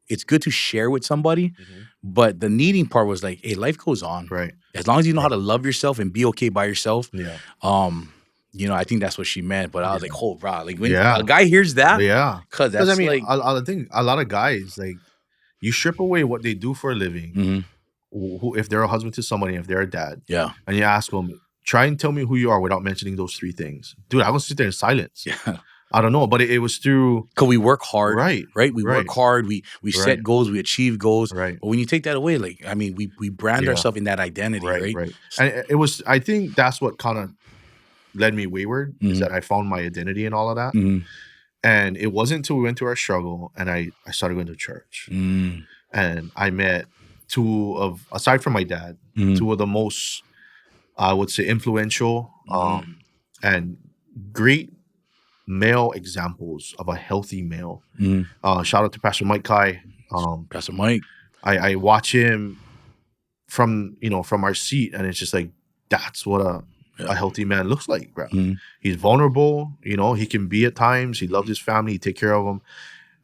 S1: it's good to share with somebody, but the needing part was like, hey, life goes on.
S2: Right.
S1: As long as you know how to love yourself and be okay by yourself.
S2: Yeah.
S1: You know, I think that's what she meant. But I was like, oh, bro, like when a guy hears that, because that's
S2: I mean,
S1: like,
S2: I think a lot of guys, like, you strip away what they do for a living. Who, if they're a husband to somebody, if they're a dad, and you ask them, try and tell me who you are without mentioning those three things, dude. I was sit there in silence.
S1: Yeah.
S2: I don't know, but it was through
S1: because we work hard,
S2: right?
S1: We work hard. We set goals. We achieve goals.
S2: Right.
S1: But when you take that away, like I mean, we brand ourselves in that identity, right?
S2: Right. And it was. I think that's what kind of led me wayward. Is that I found my identity in all of that, and it wasn't until we went through our struggle and I started going to church, and I met aside from my dad, two of the most, I would say, influential and great male examples of a healthy male. Shout out to Pastor Mike Kai.
S1: Pastor Mike.
S2: I watch him from our seat, and it's just like that's what a healthy man looks like, bro. He's vulnerable. You know, he can be at times. He loves his family. He take care of them,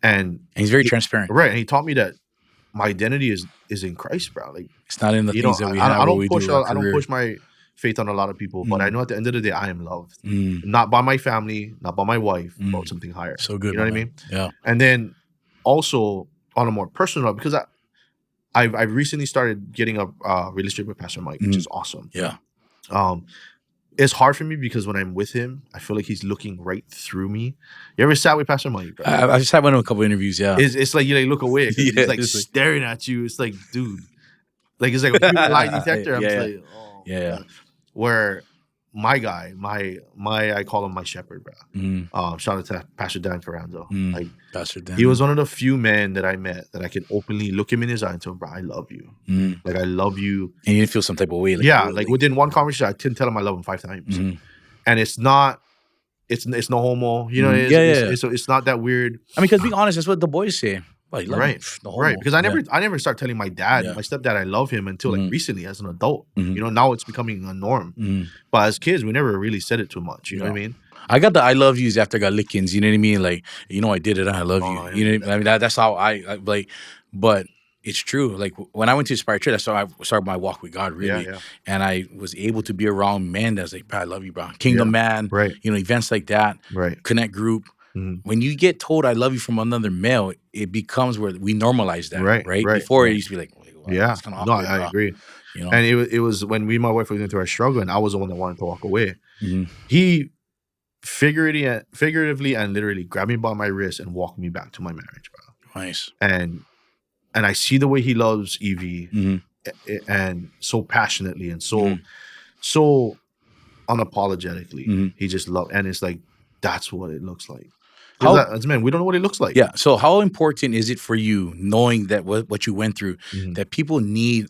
S2: and
S1: he's very transparent.
S2: Right, and he taught me that my identity is in Christ, bro. Like
S1: it's not in the things that we have.
S2: I don't push my faith on a lot of people, but I know at the end of the day, I am loved. Not by my family, not by my wife, but something higher.
S1: So good.
S2: You know what I mean?
S1: Yeah.
S2: And then also on a more personal level, because I recently started getting a relationship with Pastor Mike, which is awesome.
S1: Yeah.
S2: It's hard for me because when I'm with him, I feel like he's looking right through me. You ever sat with Pastor Mike? Bro?
S1: I just had one of a couple interviews. Yeah.
S2: It's like you look away. He's like staring at you. It's like, dude. Like it's like a lie detector. I'm like, oh,
S1: yeah.
S2: Where my guy, I call him my shepherd, bro. Shout out to Pastor Dan Ferrando. Like
S1: Pastor Dan.
S2: He was one of the few men that I met that I could openly look him in his eye and tell him, bro, I love you. Like I love you.
S1: And you didn't feel some type of way.
S2: Like within one conversation, I couldn't tell him I love him 5 times. And it's no homo. You know, it's not that weird.
S1: I mean, because being honest, that's what the boys say. Like,
S2: right. Because I never start telling my dad, my stepdad, I love him until like recently as an adult. You know, now it's becoming a norm. But as kids, we never really said it too much. You know what I mean?
S1: I got the I love yous after I got lickings. You know what I mean? Like, you know, I did it. I love you. You know what I mean? That's how I like. But it's true. Like when I went to Inspired Church, that's how I started my walk with God, really. And I was able to be around men that's like, I love you, bro. Kingdom man.
S2: Right.
S1: You know, events like that.
S2: Right.
S1: Connect group. When you get told I love you from another male, it becomes where we normalize that, right? Before it used to be like, wow, it's kind of awkward.
S2: I agree.
S1: You know?
S2: And it was when me and my wife were going through our struggle, and I was the one that wanted to walk away. He figuratively and literally grabbed me by my wrist and walked me back to my marriage, bro.
S1: Nice.
S2: And I see the way he loves Evie, and so passionately and so unapologetically. He just loved, and it's like that's what it looks like. As men, we don't know what it looks like.
S1: Yeah. So how important is it for you knowing that what you went through, that people need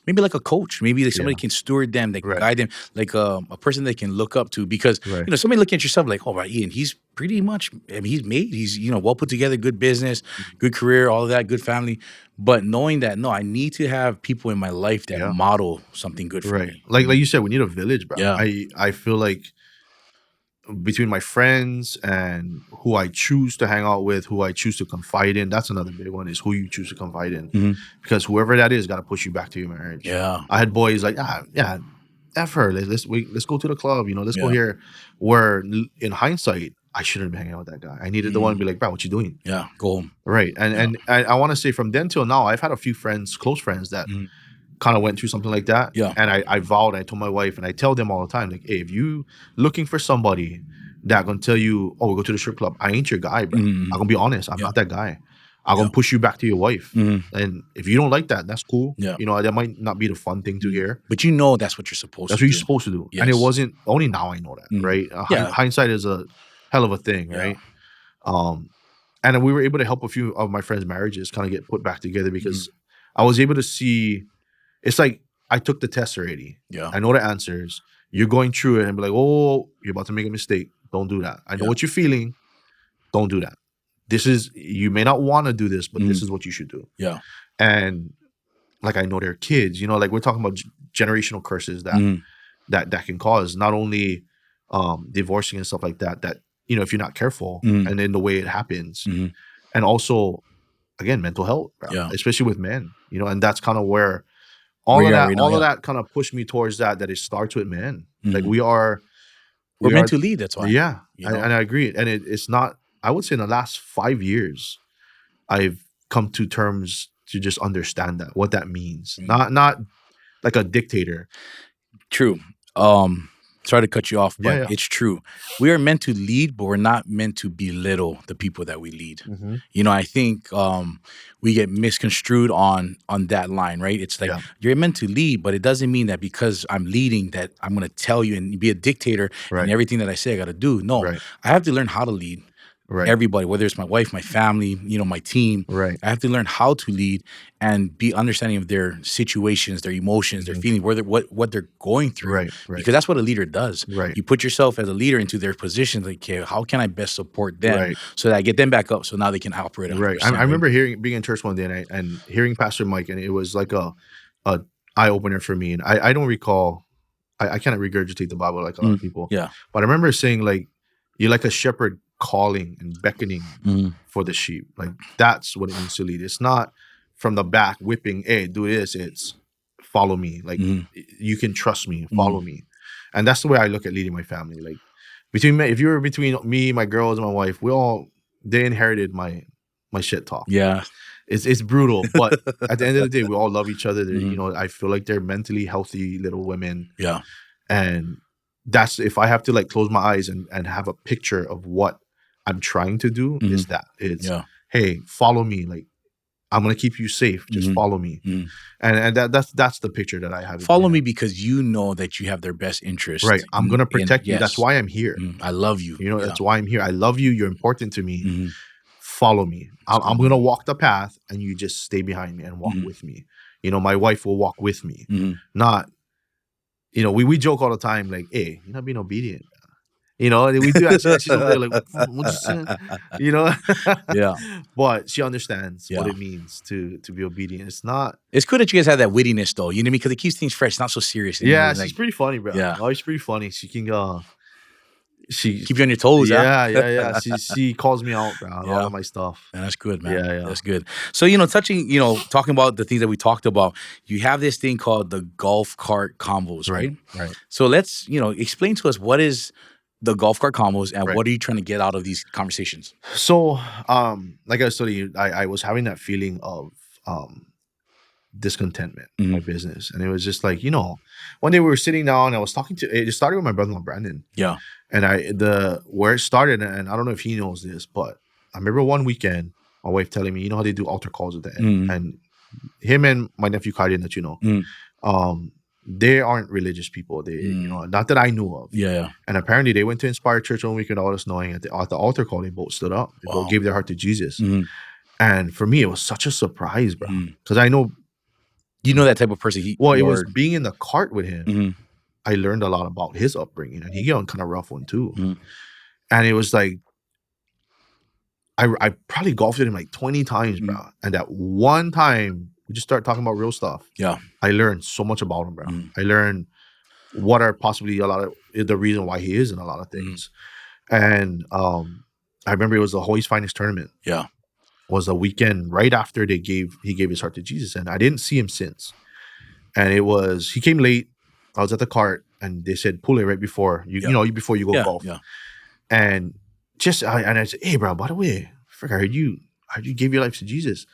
S1: maybe like a coach, maybe like somebody
S2: Yeah.
S1: can steward them, that can
S2: Right.
S1: guide them, like a person they can look up to. Because
S2: Right.
S1: somebody looking at yourself like, oh, right, Ian, he's pretty much, I mean, he's well put together, good business, good career, all of that, good family. But knowing that, no, I need to have people in my life that
S2: Yeah.
S1: model something good for
S2: Right.
S1: me.
S2: Like you said, we need a village, bro.
S1: Yeah.
S2: I feel like between my friends and who I choose to hang out with, who I choose to confide in, that's another big one, is who you choose to confide in.
S1: Mhm.
S2: Because whoever that is got to push you back to your marriage.
S1: Yeah.
S2: I had boys like, yeah, F her. Let's go to the club. Let's go
S1: Yeah.
S2: here. Where in hindsight, I shouldn't be hanging out with that guy. I needed the one to be like, bro, what you doing?
S1: Yeah. Go home.
S2: Right. And
S1: Yeah.
S2: and I want to say from then till now, I've had a few friends, close friends, that
S1: Mhm.
S2: kind of went through something like that.
S1: Yeah.
S2: And I vowed, I told my wife, and I tell them all the time, like, hey, if you looking for somebody that gonna tell you, oh, we go to the strip club, I ain't your guy, bro.
S1: Mhm.
S2: I'm gonna be honest, I'm
S1: Yeah.
S2: not that guy. I'm gonna
S1: Yeah.
S2: push you back to your wife.
S1: Mhm.
S2: And if you don't like that, that's cool.
S1: Yeah.
S2: That might not be the fun thing to hear.
S1: But that's what you're supposed
S2: That's
S1: to
S2: what
S1: do.
S2: you're supposed to do. And it
S1: Yes.
S2: wasn't, only now I know that,
S1: Mhm.
S2: right?
S1: Yeah.
S2: Hindsight is a hell of a thing,
S1: Yeah.
S2: right? And then we were able to help a few of my friends' marriages kind of get put back together because I was able to see, it's like I took the test already.
S1: Yeah.
S2: I know the answers. You're going through it and be like, oh, you're about to make a mistake. Don't do that. I know
S1: Yeah.
S2: what you're feeling. Don't do that. You may not want to do this, but this is what you should do.
S1: Yeah.
S2: And like, I know they're kids, like we're talking about generational curses that can cause not only divorcing and stuff like that, if you're not careful and in the way it happens, and also, again, mental health, bro,
S1: Yeah.
S2: especially with men, and that's kind of where all
S1: We
S2: of
S1: are
S2: that,
S1: right now,
S2: all of
S1: yeah.
S2: that kind of pushed me towards that it starts with men. Like
S1: Mhm.
S2: we're
S1: meant to lead. That's why.
S2: Yeah.
S1: You know?
S2: And I agree. And it's not, I would say in the last 5 years, I've come to terms to just understand what that means. Not like a dictator.
S1: True. Sorry to cut you off, but
S2: Yeah.
S1: it's true. We are meant to lead, but we're not meant to belittle the people that we lead. I think we get misconstrued on that line, right? It's like you're meant to lead, but it doesn't mean that because I'm leading that I'm going to tell you and be a dictator and everything that I say I got to do. No, I have to learn how to lead.
S2: Right.
S1: Everybody, whether it's my wife, my family, my team,
S2: Right.
S1: I have to learn how to lead and be understanding of their situations, their emotions, their feelings, what they're going through.
S2: Right.
S1: Because that's what a leader does.
S2: Right.
S1: You put yourself as a leader into their position. Like, okay, how can I best support them
S2: Right.
S1: so that I get them back up so now they can operate 100%.
S2: Right. I remember being in church one day and hearing Pastor Mike, and it was like a eye opener for me. And I don't recall, I cannot regurgitate the Bible like a lot of people.
S1: Yeah.
S2: But I remember saying, like, you're like a shepherd calling and beckoning for the sheep. Like, that's what it means to lead. It's not from the back whipping, hey, do this. It's follow me. Like, you can trust me, follow me. And that's the way I look at leading my family. Like, if you were between me, my girls, and my wife, they inherited my shit talk.
S1: Yeah.
S2: It's brutal, but at the end of the day, we all love each other. I feel like they're mentally healthy little women.
S1: Yeah.
S2: And that's, if I have to like close my eyes and have a picture of what I'm trying to do, is that it's, hey, follow me. Like, I'm gonna keep you safe. Just follow me. And that's the picture that I have.
S1: Follow me because you know that you have their best interest.
S2: Right. I'm gonna protect you.
S1: Yes.
S2: That's why I'm here.
S1: I love you.
S2: That's why I'm here. I love you. You're important to me. Follow me. I'm gonna walk the path, and you just stay behind me and walk with me. My wife will walk with me. Not, we joke all the time, like, hey, you're not being obedient. We do that. She's over there like, what you saying?
S1: Yeah.
S2: But she understands what it means to be obedient.
S1: It's good that you guys have that wittiness, though. You know what I mean? Because it keeps things fresh. It's not so serious.
S2: Yeah, she's pretty funny, bro.
S1: Yeah.
S2: Oh, she's pretty funny. She can
S1: keep you on your toes.
S2: Yeah. She calls me out, bro, on all of my stuff.
S1: Yeah, that's good, man.
S2: Yeah.
S1: That's good. So, talking about the things that we talked about, you have this thing called the golf cart combos, right?
S2: Right.
S1: So let's, explain to us, what is the golf cart combos and what are you trying to get out of these conversations?
S2: So, like I was telling you, I was having that feeling of discontentment in my business. And it was just like, one day we were sitting down, I was talking it started with my brother-in-law, Brandon.
S1: Yeah.
S2: And where it started, and I don't know if he knows this, but I remember one weekend, my wife telling me, how they do altar calls at the end. And him and my nephew, Kardin, that they aren't religious people. They, not that I knew of.
S1: Yeah.
S2: And apparently they went to Inspire Church one weekend, all us knowing at the altar call, they both stood up. They both gave their heart to Jesus. And for me, it was such a surprise, bro. Because I know
S1: You know that type of person.
S2: Well, it was being in the cart with him.
S1: Mhm.
S2: I learned a lot about his upbringing, and he got on kind of rough one too.
S1: Mhm.
S2: And it was like I probably golfed with him like 20 times,
S1: Mhm.
S2: bro. And that one time we just started talking about real stuff.
S1: Yeah.
S2: I learned so much about him, bro.
S1: Mhm.
S2: I learned what are possibly a lot of the reason why he is in a lot of things. And I remember it was the Hawaii's Finest tournament.
S1: Yeah.
S2: Was a weekend right after he gave his heart to Jesus, and I didn't see him since. And he came late. I was at the cart, and they said pull it right before before you go golf.
S1: Yeah.
S2: And I said, hey, bro, by the way, I heard you gave your life to Jesus.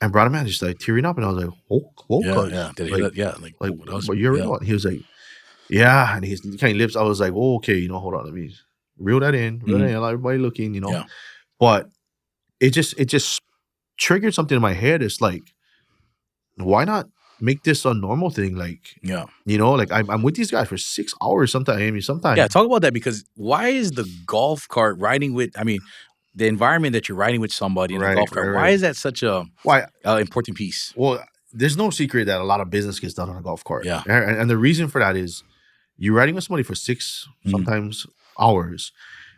S2: And brother man just like tearing up, and I was like, whoa,
S1: Yeah. Did he
S2: like,
S1: yeah. Like
S2: like
S1: what else?
S2: but you're
S1: Yeah.
S2: what? He was like, yeah, and his kind of lips. I was like, oh, okay, hold on, let me reel that in, allow everybody looking,
S1: Yeah.
S2: But it just triggered something in my head. It's like, why not make this a normal thing? Like,
S1: Yeah.
S2: like I'm with these guys for 6 hours sometimes.
S1: Yeah, talk about that, because why is the golf cart riding with, the environment that you're riding with somebody in a golf cart, why is that such a important piece?
S2: Well, there's no secret that a lot of business gets done on a golf cart.
S1: Yeah.
S2: And the reason for that is you're riding with somebody for 6 sometimes hours,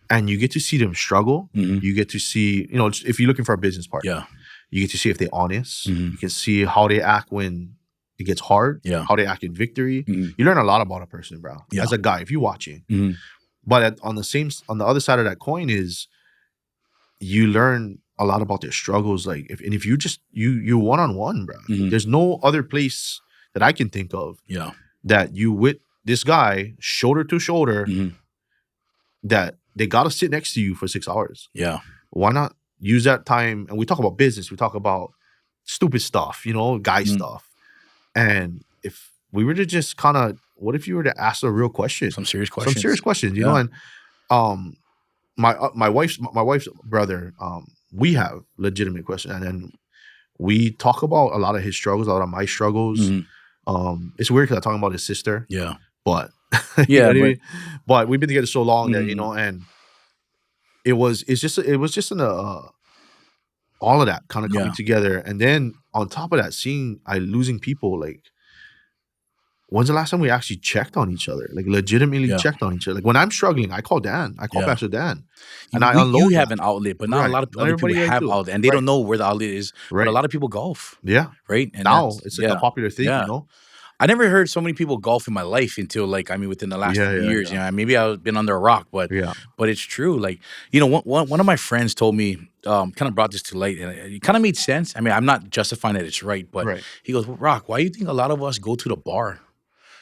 S2: and you get to see them struggle. You get to see, if you're looking for a business partner,
S1: Yeah.
S2: you get to see if they're honest. You can see how they act when it gets hard, how they act in victory. You learn a lot about a person, bro.
S1: Yeah.
S2: As a guy, if you're watching. But on the other side of that coin is you learn a lot about their struggles. Like if you just you one-on-one, bro. There's no other place that I can think of that you with this guy shoulder to shoulder that they gotta sit next to you for 6 hours.
S1: Yeah.
S2: Why not use that time? And we talk about business, we talk about stupid stuff, guy stuff. And if we were to just kind of, what if you were to ask a real question?
S1: Some serious questions.
S2: You know? And my wife's brother, we have legitimate questions. And then we talk about a lot of his struggles, a lot of my struggles. It's weird because I'm talking about his sister.
S1: Yeah.
S2: But
S1: yeah,
S2: but we've been together so long that, and it was just in all of that kind of coming together. And then on top of that, seeing losing people, like, when's the last time we actually checked on each other? Like, legitimately checked on each other. Like, when I'm struggling, I call Dan. I call Pastor Dan. And I unload
S1: you have an outlet, but not a lot of other people have outlet. And they don't know where the outlet is. But a lot of people golf.
S2: Yeah.
S1: Right? And
S2: now, it's like a popular thing,
S1: I never heard so many people golf in my life until within the last few years. Maybe I've been under a rock, but it's true. Like, one of my friends told me, kind of brought this to light, and it kind of made sense. I'm not justifying that it's right, but he goes, well, Rock, why do you think a lot of us go to the bar?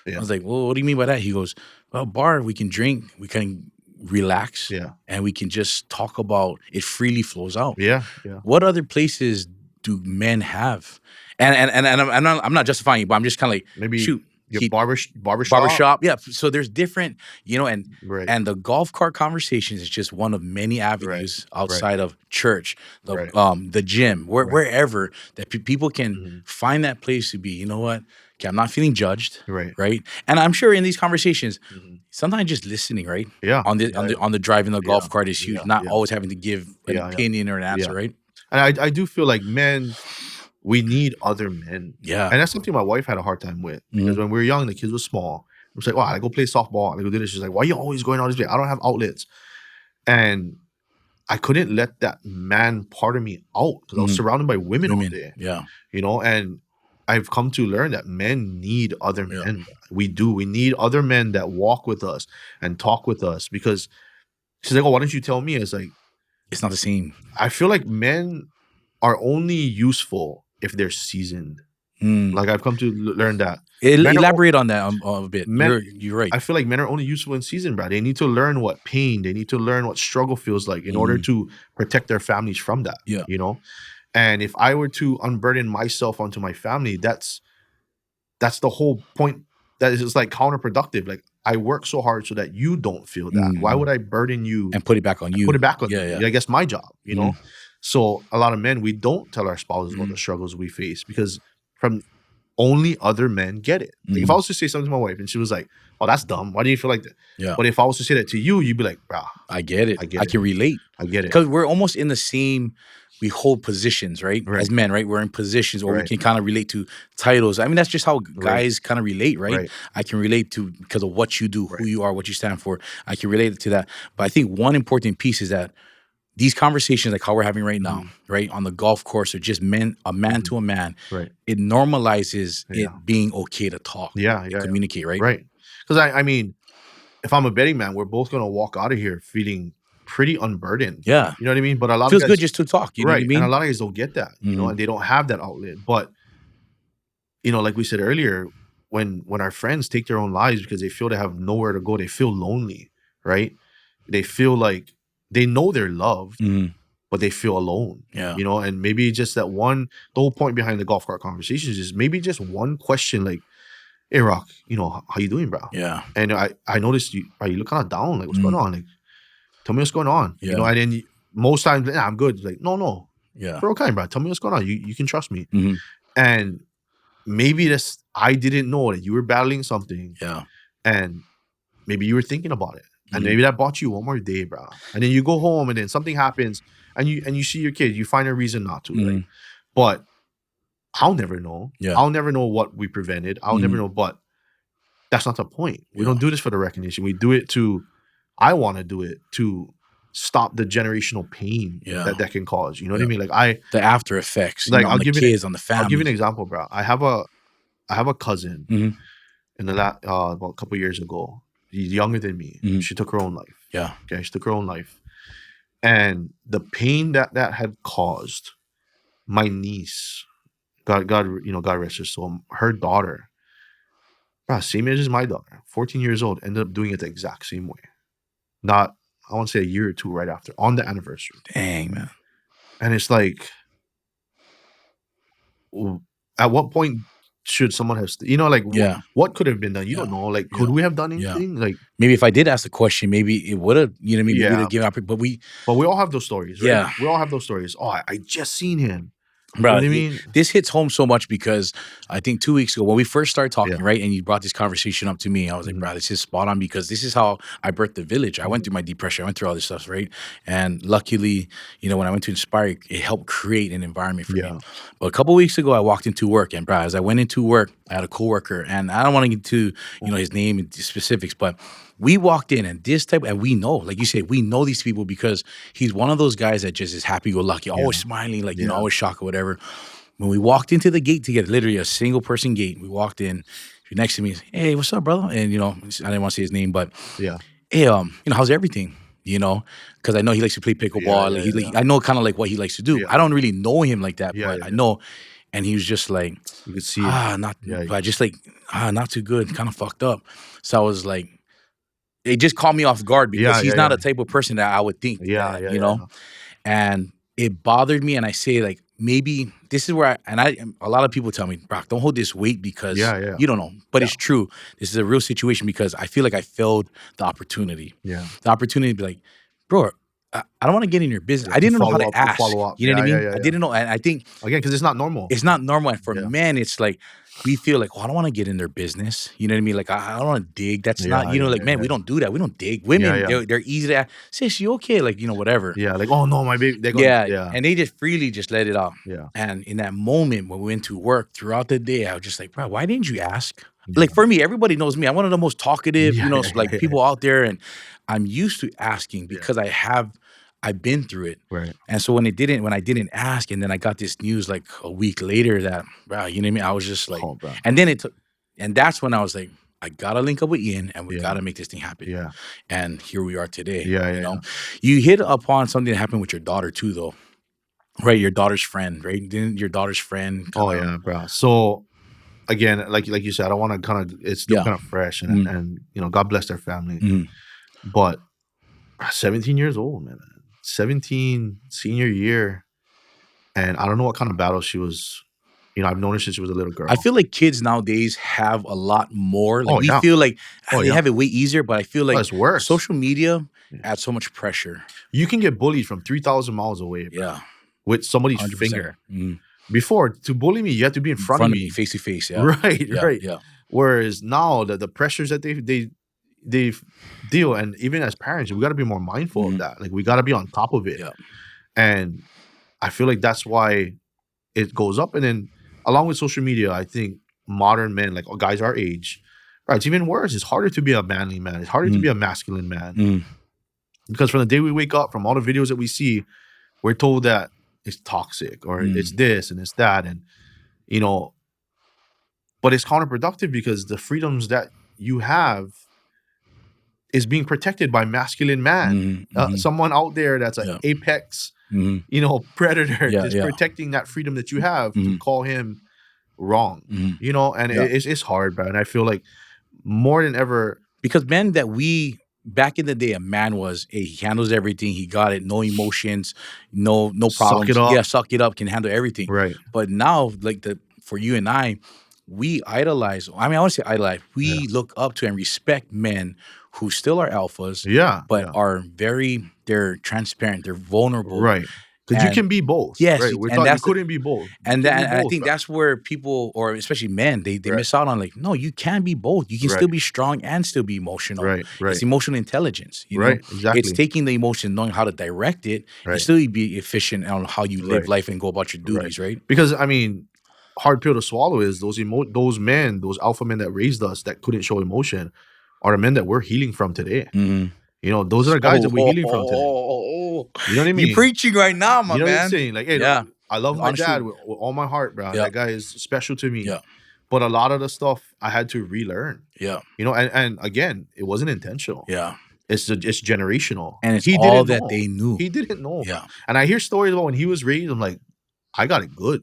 S1: I was like, well, what do you mean by that? He goes, well, bar, we can drink, we can relax, and we can just talk about it, freely flows out.
S2: Yeah.
S1: What other places do men have? And I'm not justifying it, but I'm just kind of like,
S2: maybe
S1: shoot.
S2: Barbershop.
S1: Yeah. So there's different, and the golf cart conversations is just one of many avenues outside of church, the gym, wherever that people can find that place to be. You know what? Okay, I'm not feeling judged. Right. And I'm sure in these conversations, sometimes just listening, right?
S2: Yeah.
S1: On the driving the golf cart is huge. Not always having to give an opinion or an answer, right?
S2: And I do feel like men, we need other men.
S1: Yeah.
S2: And that's something my wife had a hard time with. Because when we were young, the kids were small. It was like, wow, I go play softball. I go do this. She's like, why are you always going all this way? I don't have outlets. And I couldn't let that man part of me out because I was surrounded by women all day.
S1: Yeah.
S2: And I've come to learn that men need other men. We do. We need other men that walk with us and talk with us. Because she's like, oh, why don't you tell me? It's like,
S1: it's not the same.
S2: I feel like men are only useful if they're seasoned. Like, I've come to learn that.
S1: Elaborate on that a bit. You're right.
S2: I feel like men are only useful in season, bro. They need to learn what pain, they need to learn what struggle feels like in order to protect their families from that.
S1: Yeah.
S2: And if I were to unburden myself onto my family, that's the whole point. That is like counterproductive. Like, I work so hard so that you don't feel that. Why would I burden you
S1: and put it back on you?
S2: Put it back on you. I guess my job, So a lot of men, we don't tell our spouses about the struggles we face because from only other men get it. Like, if I was to say something to my wife and she was like, oh, that's dumb. Why do you feel like that?
S1: Yeah.
S2: But if I was to say that to you, you'd be like, bro,
S1: I get it. I can relate.
S2: I get it.
S1: Because we're almost in the same we hold positions, right?
S2: Right.
S1: As men, right? We're in positions, or we
S2: Right.
S1: can kind of relate to titles. I mean, that's just how guys kind of relate, right?
S2: Right.
S1: I can relate to, because of what you do, who
S2: Right.
S1: you are, what you stand for. I can relate to that. But I think one important piece is that these conversations, like how we're having right now, right, on the golf course, are just a man to a man.
S2: Right.
S1: It normalizes
S2: Yeah.
S1: it being okay to talk,
S2: Yeah.
S1: and
S2: Yeah.
S1: communicate, right?
S2: Right. Because I mean, if I'm a betting man, we're both gonna walk out of here feeling pretty unburdened.
S1: Yeah,
S2: You know what I mean? But a lot of
S1: feels
S2: guys,
S1: good just to talk. You know what I
S2: right? And a
S1: mean?
S2: lot of guys don't get that, you know,
S1: Mhm.
S2: and they don't have that outlet. But like we said earlier, when our friends take their own lives because they feel they have nowhere to go, they feel lonely, right? They feel like they know they're loved,
S1: Mhm.
S2: but they feel alone.
S1: Yeah.
S2: You know, and maybe just that one. The whole point behind the golf cart conversations is maybe just one question, like, "Hey, Rock, how you doing, bro?"
S1: Yeah.
S2: And I noticed you look kind of down. Like, what's
S1: Mhm.
S2: going on? Like, tell me what's going on.
S1: Yeah.
S2: And then most times, yeah, I'm good. Like, no,
S1: Yeah.
S2: we're okay, bro. Tell me what's going on. You can trust me.
S1: Mhm.
S2: And maybe I didn't know that you were battling something,
S1: Yeah.
S2: and maybe you were thinking about it, and
S1: Mhm.
S2: maybe that bought you one more day, bro. And then you go home, and then something happens, and you see your kid. You find a reason not to, right?
S1: Mhm.
S2: But I'll never know.
S1: Yeah.
S2: I'll never know what we prevented. I'll never
S1: Mhm.
S2: know. But that's not the point. We
S1: Yeah.
S2: don't do this for the recognition. We do it to. I want to do it to stop the generational pain
S1: Yeah.
S2: that can cause. You know what
S1: Yeah.
S2: I mean? Like
S1: The after effects,
S2: like
S1: on the kids, on the
S2: I'll give you an
S1: family.
S2: example, bro. I have a cousin
S1: Mhm.
S2: in the about a couple years ago. She's younger than me.
S1: Mhm.
S2: She took her own life.
S1: Yeah.
S2: Okay, she took her own life, and the pain that had caused my niece, God rest her soul, her daughter, bro, same age as my daughter, 14 years old, ended up doing it the exact same way. Not, I want to say a year or two right after, on the anniversary.
S1: Dang, man.
S2: And it's like, at what point should someone have, like,
S1: Yeah.
S2: what could have been done? You
S1: Yeah.
S2: don't know. Like,
S1: Yeah.
S2: could we have done
S1: Yeah.
S2: anything? Like,
S1: Maybe if I did ask the question, maybe it would have, you know what I mean? Maybe
S2: yeah.
S1: they'd give up, but we,
S2: But we all have those stories, right?
S1: Yeah.
S2: We all have those stories. Oh, I just seen him.
S1: bro,
S2: You know what I mean?
S1: this hits home so much because I think 2 weeks ago when we first started talking,
S2: Yeah.
S1: right, and you brought this conversation up to me, I was like,
S2: Mhm.
S1: bro, this is spot on because this is how I birthed the village. I went through my depression, I went through all this stuff, right? And luckily, when I went to Inspire, it helped create an environment for
S2: Yeah.
S1: me. But a couple weeks ago, I walked into work, and bro, as I went into work, I had a coworker, and I don't want to get to his name and specifics, but we walked in, and we know, like you said, we know these people because he's one of those guys that just is happy-go-lucky, always smiling, like
S2: Yeah.
S1: always shocked or whatever. When we walked into the gate together, literally a single person gate, we walked in. She's next to me, hey, what's up, brother? And I didn't want to say his name, but
S2: Yeah.
S1: hey, how's everything? Because I know he likes to play pickleball. I know kind of like what he likes to do.
S2: Yeah.
S1: I don't really know him like that,
S2: Yeah,
S1: but
S2: yeah,
S1: I know. And he was just like,
S2: You could see it.
S1: not,
S2: Yeah.
S1: but just like, not too good, kind of fucked up. So I was like, it just caught me off guard because
S2: Yeah,
S1: he's
S2: yeah,
S1: not
S2: yeah.
S1: a type of person that I would think
S2: Yeah,
S1: that,
S2: yeah, yeah.
S1: and it bothered me. And I say, like, maybe this is where a lot of people tell me, Brock, don't hold this weight because
S2: Yeah.
S1: you don't know. But
S2: Yeah.
S1: it's true. This is a real situation because I feel like I failed the opportunity.
S2: Yeah.
S1: The opportunity to be like, bro, I don't want to get in your business.
S2: Yeah,
S1: I
S2: to
S1: didn't know how
S2: follow
S1: to
S2: up,
S1: ask.
S2: follow up.
S1: You know what I
S2: Yeah,
S1: mean?
S2: yeah,
S1: I
S2: yeah.
S1: didn't know. And I think
S2: Again, because it's not normal.
S1: it's not normal. And for
S2: Yeah.
S1: men, it's like, we feel like, I don't want to get in their business. You know what I mean? Like, I don't want to dig. That's not,
S2: Yeah,
S1: like, man, we don't do that. We don't dig. Women,
S2: Yeah.
S1: they're easy to ask. Sis, you okay? Like, whatever.
S2: Yeah, like, oh no, my baby. They're going,
S1: Yeah. And they just freely just let it out.
S2: Yeah.
S1: And in that moment when we went to work throughout the day, I was just like, bro, why didn't you ask?
S2: Yeah.
S1: Like, for me, everybody knows me. I'm one of the most talkative,
S2: Yeah,
S1: people out there. And I'm used to asking because I've been through it.
S2: Right.
S1: And so when I didn't ask, and then I got this news like a week later that, bro, you know what I mean? I was just like,
S2: Oh, bro.
S1: and then and that's when I was like, I gotta link up with Ian and we
S2: Yeah.
S1: gotta make this thing happen.
S2: Yeah.
S1: And here we are today.
S2: Yeah.
S1: You hit upon something that happened with your daughter too, though. Right, your daughter's friend, right? Didn't your daughter's friend?
S2: Oh yeah, bro. So again, like you said, I don't want to kind of. It's still
S1: Yeah.
S2: kind of fresh, and God bless their family.
S1: Mhm.
S2: But 17 years old, man. 17, senior year, and I don't know what kind of battle she was. I've known her since she was a little girl.
S1: I feel like kids nowadays have a lot more. Like
S2: Oh,
S1: we
S2: yeah.
S1: feel like
S2: Oh,
S1: they
S2: yeah.
S1: have it way easier, but I feel like
S2: it's worse.
S1: social media
S2: Yeah.
S1: adds so much pressure.
S2: You can get bullied from 3,000 miles away, bro,
S1: Yeah,
S2: with somebody's
S1: 100%.
S2: finger.
S1: Mhm.
S2: Before, to bully me, you have to be in front of me.
S1: face to face. Yeah,
S2: Right,
S1: yeah,
S2: right.
S1: yeah.
S2: Whereas now the pressures that they deal, and even as parents, we got to be more mindful of
S1: Mhm.
S2: that. Like, we got to be on top of it.
S1: Yeah.
S2: And I feel like that's why it goes up. And then along with social media, I think modern men, like guys our age, right, it's even worse. It's harder to be a manly man. It's harder to be a masculine man. Because from the day we wake up, from all the videos that we see, we're told that it's toxic or it's this and it's that. And, you know, but it's counterproductive because the freedoms that you have is being protected by masculine man. Someone out there that's an apex, you know, predator is protecting that freedom that you have to call him wrong, you know, and it's hard, bro. And I feel like more than ever,
S1: because men that we back in the day, a man was he handles everything, he got it, no emotions, no problems.
S2: Suck it up.
S1: Yeah, suck it up, can handle everything.
S2: Right.
S1: But now, like for you and I, we idolize. I mean, I want to say idolize. We look up to and respect men who still are alphas, but are they're transparent, they're vulnerable,
S2: right? Because you can be both.
S1: Yes,
S2: right? We thought you couldn't be both.
S1: And I think that's where people, or especially men, they miss out on, like, no, you can be both. You can still be strong and still be emotional.
S2: Right.
S1: It's emotional intelligence. You know?
S2: Exactly.
S1: It's taking the emotion, knowing how to direct it, and still be efficient on how you live life and go about your duties, right?
S2: Because, I mean, hard pill to swallow is those men, those alpha men that raised us that couldn't show emotion are the men that we're healing from today. You know, those are the guys that we're healing from today. You know what I mean?
S1: You're preaching right now, my man.
S2: You know what I'm saying? Like, hey, look, I love my dad with all my heart, bro. That guy is special to me. But a lot of the stuff I had to relearn. You know, and again, it wasn't intentional. It's generational.
S1: And it's all that they knew.
S2: He didn't know. And I hear stories about when he was raised, I'm like, I got it good.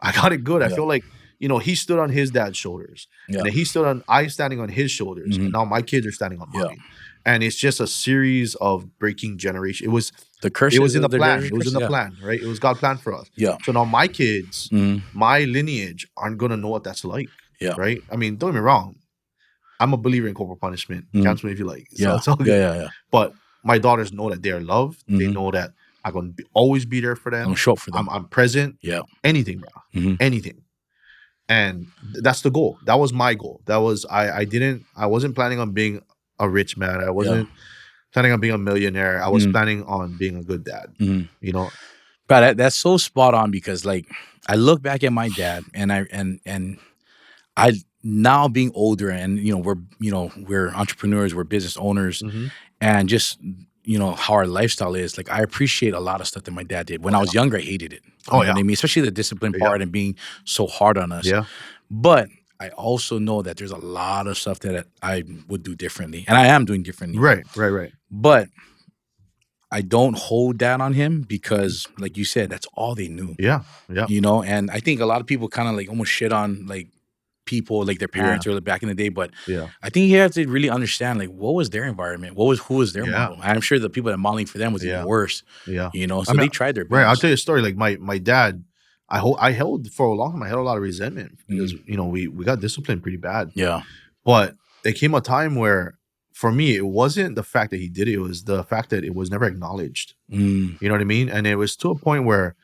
S2: I got it good. I feel like, you know, he stood on his dad's shoulders. And then he stood on, I standing on his shoulders. And now my kids are standing on mine. And it's just a series of breaking generation. It was the curse. It was in the plan. It was in the plan, right? It was God's plan for us. So now my kids, my lineage, aren't gonna know what that's like. Right? I mean, don't get me wrong. I'm a believer in corporal punishment. Cancel me if you like. So it's all good. But my daughters know that they're loved. They know that I'm gonna always be there for them.
S1: I'm show up for them.
S2: I'm present. Anything, bro. Anything. And that's the goal. That was my goal. That was I wasn't planning on being a rich man. I wasn't planning on being a millionaire. I was planning on being a good dad. You know,
S1: but that's so spot on, because like I look back at my dad and I now being older, and we're entrepreneurs, we're business owners, and just how our lifestyle is. Like I appreciate a lot of stuff that my dad did. When I was younger, I hated it. You know what I mean? Especially the discipline part and being so hard on us. But I also know that there's a lot of stuff that I would do differently, and I am doing differently.
S2: Right.
S1: But I don't hold that on him because, like you said, that's all they knew. You know, and I think a lot of people kind of like almost shit on like people, like their parents or like back in the day. But I think you have to really understand, like, what was their environment? Who was their model? And I'm sure the people that are modeling for them was even worse. You know, so they tried their best.
S2: Right. I'll tell you a story. Like my dad, I held for a long time. I held a lot of resentment because we got disciplined pretty bad. But there came a time where, for me, it wasn't the fact that he did it. It was the fact that it was never acknowledged. You know what I mean? And it was to a point where,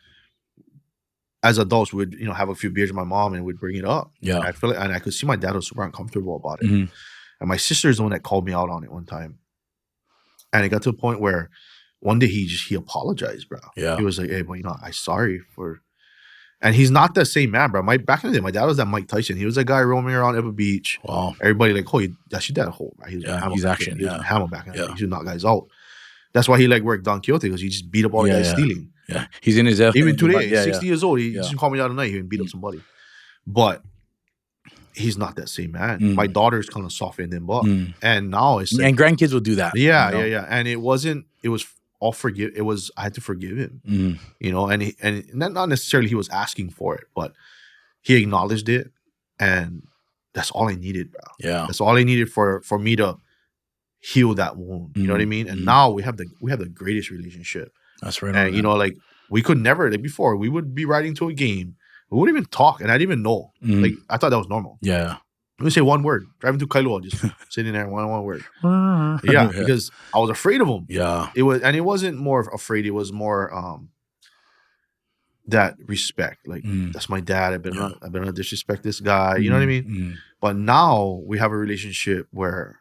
S2: as adults, we'd have a few beers with my mom and we'd bring it up. And I feel and I could see my dad was super uncomfortable about it. And my sister is the one that called me out on it one time. And it got to a point where one day he apologized, bro. He was like, "Hey, but I'm sorry for." And he's not the same man, bro. Back in the day, my dad was that Mike Tyson. He was a guy roaming around Ever Beach.
S1: Wow.
S2: Everybody like, oh, that's your dad. He was
S1: he's action.
S2: He was hammer back in the day. He used to knock guys out. That's why he worked Don Quixote, because he just beat up all the guys stealing.
S1: He's in his
S2: even today, 60 years old. He just called me the other night. He beat up somebody. But he's not that same man. My daughter's kind of softened him up. And now it's
S1: and grandkids will do that.
S2: Yeah. And it was all forgive. It was, I had to forgive him, and not necessarily he was asking for it, but he acknowledged it, and that's all I needed, bro. That's all I needed for me to heal that wound. You know what I mean? And now we have the greatest relationship.
S1: That's right.
S2: And we could never, like before, we would be riding to a game, we wouldn't even talk, and I didn't even know. Like I thought that was normal. Let me say one word. Driving to Kailua, just sitting there, one word. Because I was afraid of him. It wasn't more afraid. It was more that respect. Like that's my dad. I've been gonna disrespect this guy. You know what I mean? But now we have a relationship where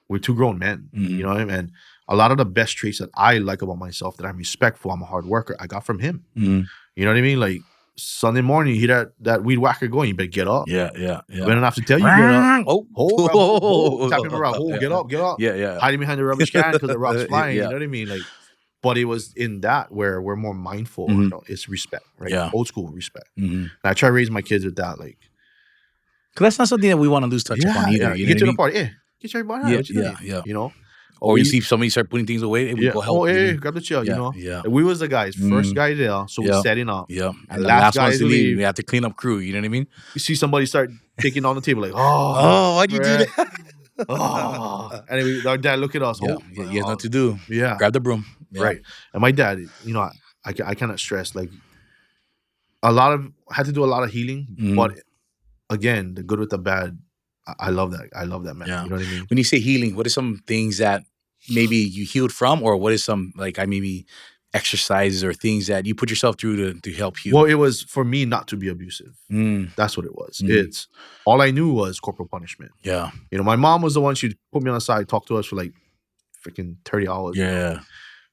S2: we're two grown men. You know what I mean? And a lot of the best traits that I like about myself, that I'm respectful, I'm a hard worker, I got from him. You know what I mean? Like Sunday morning, you hear that weed whacker going, you better get up.
S1: Yeah.
S2: We don't have to tell you get up. Hold, tapping around, hold, get up.
S1: Yeah.
S2: Hiding behind the rubbish can because the rock's flying. You know what I mean? Like, but it was in that where we're more mindful. You know, it's respect, right?
S1: Yeah.
S2: Old school respect. And I try to raise my kids with that, like.
S1: Because that's not something that we want to lose touch upon either. You
S2: get to
S1: know
S2: the party, get your body out.
S1: Yeah.
S2: You know.
S1: Or you see somebody start putting things away, we go help.
S2: Grab the chair, you know. We was the guys, first guy there, so we're setting up.
S1: And the last ones to leave. We have to clean up crew, you know what I mean?
S2: You see somebody start taking on the table, like,
S1: why'd you do that?
S2: And our dad look at us.
S1: He has nothing to do.
S2: Yeah.
S1: Grab the broom.
S2: Right. And my dad, you know, I cannot stress, like, had to do a lot of healing, but again, the good with the bad, I love that. I love that, man.
S1: Yeah.
S2: You know what I mean?
S1: When you say healing, what are some things that maybe you healed from, or what is some, like, maybe exercises or things that you put yourself through to help heal?
S2: Well, it was for me not to be abusive. That's what it was. It's all I knew was corporal punishment.
S1: Yeah.
S2: You know, my mom was the one, she'd put me on the side, talk to us for like freaking 30 hours.
S1: Yeah.
S2: You know?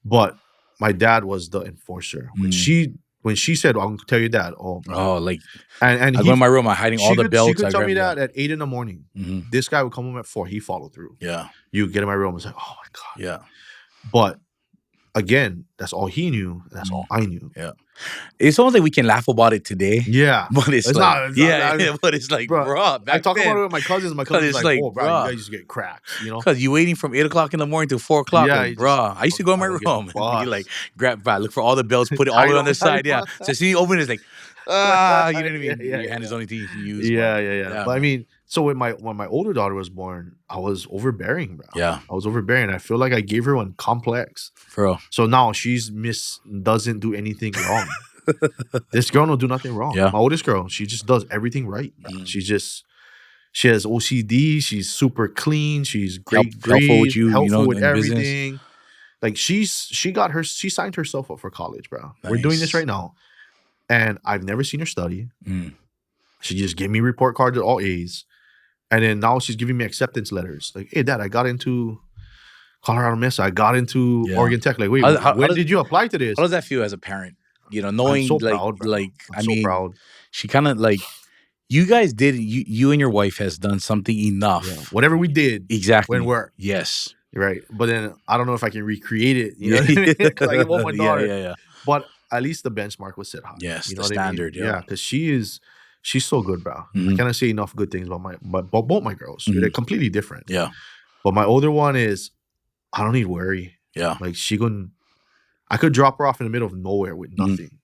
S2: But my dad was the enforcer. When she said, "I'm gonna tell your dad,"
S1: like,
S2: and
S1: I go in my room, I'm hiding all the belts.
S2: She could tell me that at 8 a.m. This guy would come home at 4. He followed through.
S1: Yeah.
S2: You get in my room, it's like, oh my God.
S1: Yeah.
S2: But again, that's all he knew. And that's all I knew.
S1: Yeah. It's almost like we can laugh about it today.
S2: Yeah.
S1: But it's like, but it's like, bro,
S2: I talk about it with my cousins. My cousins like, oh, bro, you guys just get cracked, you know?
S1: Because you waiting from 8 o'clock in the morning till 4 o'clock. Yeah, like, bro, I used to go in my room and you like grab, look for all the belts, put it all on the side. Yeah. So see you open it's like, you know what I mean? Your hand is the only thing you can use.
S2: Yeah. But I mean, so when my older daughter was born, I was overbearing, bro.
S1: Yeah.
S2: I was overbearing. I feel like I gave her one complex.
S1: Bro.
S2: So now she's doesn't do anything wrong. This girl don't do nothing wrong.
S1: Yeah.
S2: My oldest girl, she just does everything right. She has OCD. She's super clean. She's helpful with you, helpful with everything. Business. Like she signed herself up for college, bro. Nice. We're doing this right now, and I've never seen her study. She just gave me report cards at all A's, and then now she's giving me acceptance letters. Like, hey, Dad, I got into Colorado Mesa. I got into Oregon Tech. Like, wait, when did you apply to this?
S1: How does that feel as a parent? You know, knowing
S2: I'm so proud, bro. I'm so proud.
S1: She kind of like, you guys did, you and your wife has done something enough.
S2: Yeah. Whatever we did.
S1: Exactly.
S2: When we're.
S1: Yes.
S2: Right. But then I don't know if I can recreate it. You know what I mean? Because I want my daughter.
S1: Yeah.
S2: But at least the benchmark was set high.
S1: Yes,
S2: you know
S1: the standard. I mean?
S2: Yeah, because she's so good, bro. I cannot say enough good things about both my girls. They're completely different.
S1: Yeah.
S2: But my older one is, I don't need worry.
S1: Yeah.
S2: Like I could drop her off in the middle of nowhere with nothing.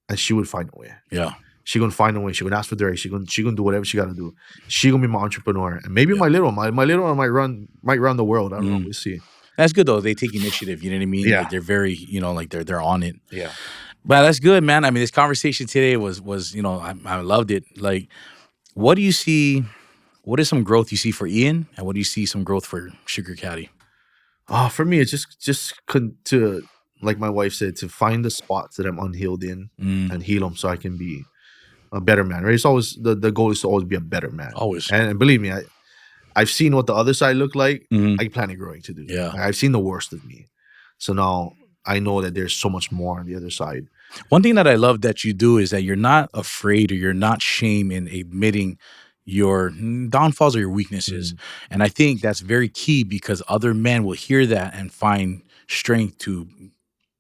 S2: And she would find a way.
S1: Yeah.
S2: She gonna find a way. She gonna ask for direct. She gonna do whatever she gotta do. She gonna be my entrepreneur. And maybe my little one, might run the world. I don't know. We'll see.
S1: That's good though. They take initiative. You know what I mean?
S2: Yeah.
S1: Like they're very, you know, like they're on it.
S2: Yeah.
S1: But that's good, man. I mean, this conversation today was you know, I loved it. Like, what do you see? What is some growth you see for Ian, and what do you see some growth for Sugar Caddy?
S2: For me, it's just to, like my wife said, to find the spots that I'm unhealed in and heal them so I can be a better man. Right? It's always the goal is to always be a better man.
S1: Always.
S2: And believe me, I've seen what the other side looked like. I plan on growing to do.
S1: Yeah.
S2: I've seen the worst of me. So now I know that there's so much more on the other side.
S1: One thing that I love that you do is that you're not afraid or you're not shame in admitting your downfalls or your weaknesses. And I think that's very key because other men will hear that and find strength to,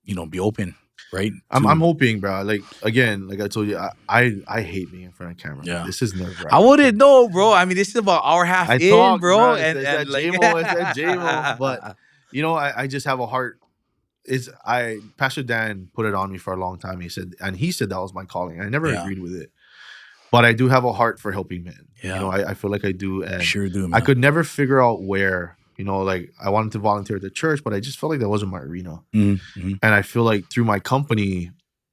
S1: you know, be open, right?
S2: I'm hoping, bro. Like, again, like I told you, I hate being in front of camera.
S1: Yeah.
S2: This is nerve-wracking.
S1: I wouldn't know, bro. I mean, this is about hour half in, bro.
S2: And like, J-Mo. But, you know, I just have a heart. Pastor Dan put it on me for a long time. He said that was my calling. I never agreed with it. But I do have a heart for helping men.
S1: Yeah.
S2: You know, I feel like I do. And
S1: sure do, man.
S2: I could never figure out where, you know, like I wanted to volunteer at the church, but I just felt like that wasn't my arena. And I feel like through my company,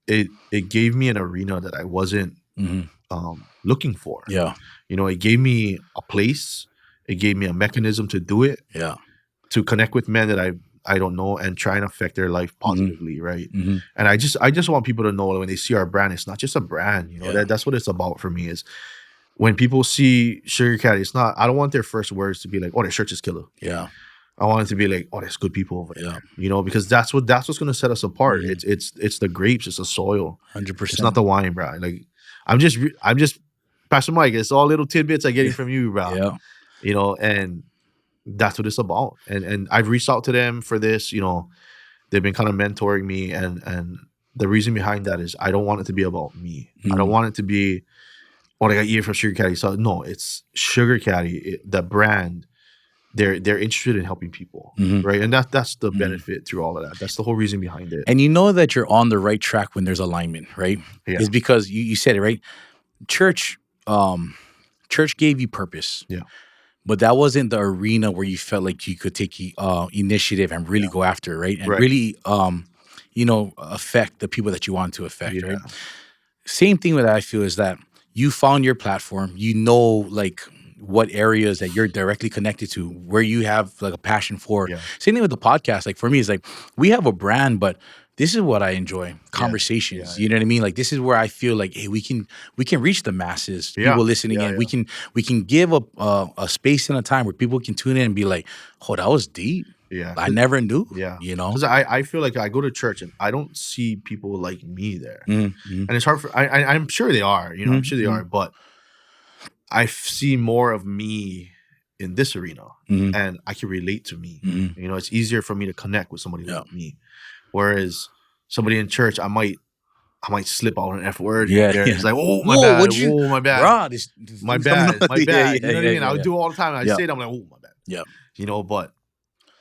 S2: it gave me an arena that I wasn't looking for.
S1: Yeah.
S2: You know, it gave me a place. It gave me a mechanism to do it.
S1: Yeah.
S2: To connect with men that I don't know and try and affect their life positively, right? And I just want people to know that when they see our brand, it's not just a brand. You know, that's what it's about for me. Is when people see Sugar Caddy, it's not. I don't want their first words to be like, "Oh, that shirt is killer."
S1: Yeah.
S2: I want it to be like, oh, there's good people over
S1: Yeah.
S2: there, you know, because that's what's going to set us apart.
S1: Mhm.
S2: It's the grapes, it's the soil,
S1: 100%.
S2: it's not the wine, bro. Like I'm just Pastor Mike. It's all little tidbits I'm getting from you, bro.
S1: Yeah.
S2: You know, and that's what it's about. And I've reached out to them for this. You know, they've been kind of mentoring me, and the reason behind that is I don't want it to be about me. I don't
S1: Mhm.
S2: want it to be, oh, I got Ian from Sugar Caddy. So no, it's Sugar Caddy, the brand. They're interested in helping people,
S1: Mhm.
S2: right? And that's the
S1: Mhm.
S2: benefit through all of that. That's the whole reason behind it.
S1: And you know that you're on the right track when there's alignment, right?
S2: Yeah.
S1: Is because you said it, right? Church, church gave you purpose.
S2: Yeah.
S1: But that wasn't the arena where you felt like you could take initiative and really go after it, right? And
S2: Right.
S1: really, affect the people that you want to affect,
S2: Yeah.
S1: right? Same thing with that, I feel, is that you found your platform. You know, like what areas that you're directly connected to, where you have like a passion for.
S2: Yeah.
S1: Same thing with the podcast. Like for me, it's like we have a brand, but this is what I enjoy: conversations.
S2: Yeah.
S1: You know what I mean? Like this is where I feel like, hey, we can reach the masses,
S2: Yeah.
S1: people listening
S2: Yeah,
S1: in.
S2: yeah.
S1: We can give a space and a time where people can tune in and be like, oh, that was deep.
S2: Yeah.
S1: I never knew.
S2: Yeah.
S1: You know.
S2: Because I feel like I go to church and I don't see people like me there.
S1: Mhm.
S2: And it's hard for I'm sure they are, you know, I'm sure they
S1: Mhm.
S2: are, but I see more of me in this arena,
S1: Mhm.
S2: and I can relate to me.
S1: Mhm.
S2: You know, it's easier for me to connect with somebody
S1: Yeah.
S2: like me. Whereas somebody in church, I might slip out an F word.
S1: Yeah,
S2: There.
S1: yeah.
S2: It's like, oh my
S1: Whoa,
S2: bad.
S1: what'd you-
S2: Oh my bad.
S1: Bruh,
S2: My
S1: this coming
S2: bad.
S1: up.
S2: My
S1: Yeah,
S2: bad.
S1: yeah,
S2: You know what I
S1: yeah,
S2: mean? I would
S1: yeah.
S2: do it all the time. I
S1: Yeah.
S2: say it, I'm like, oh my bad.
S1: Yeah.
S2: You know, but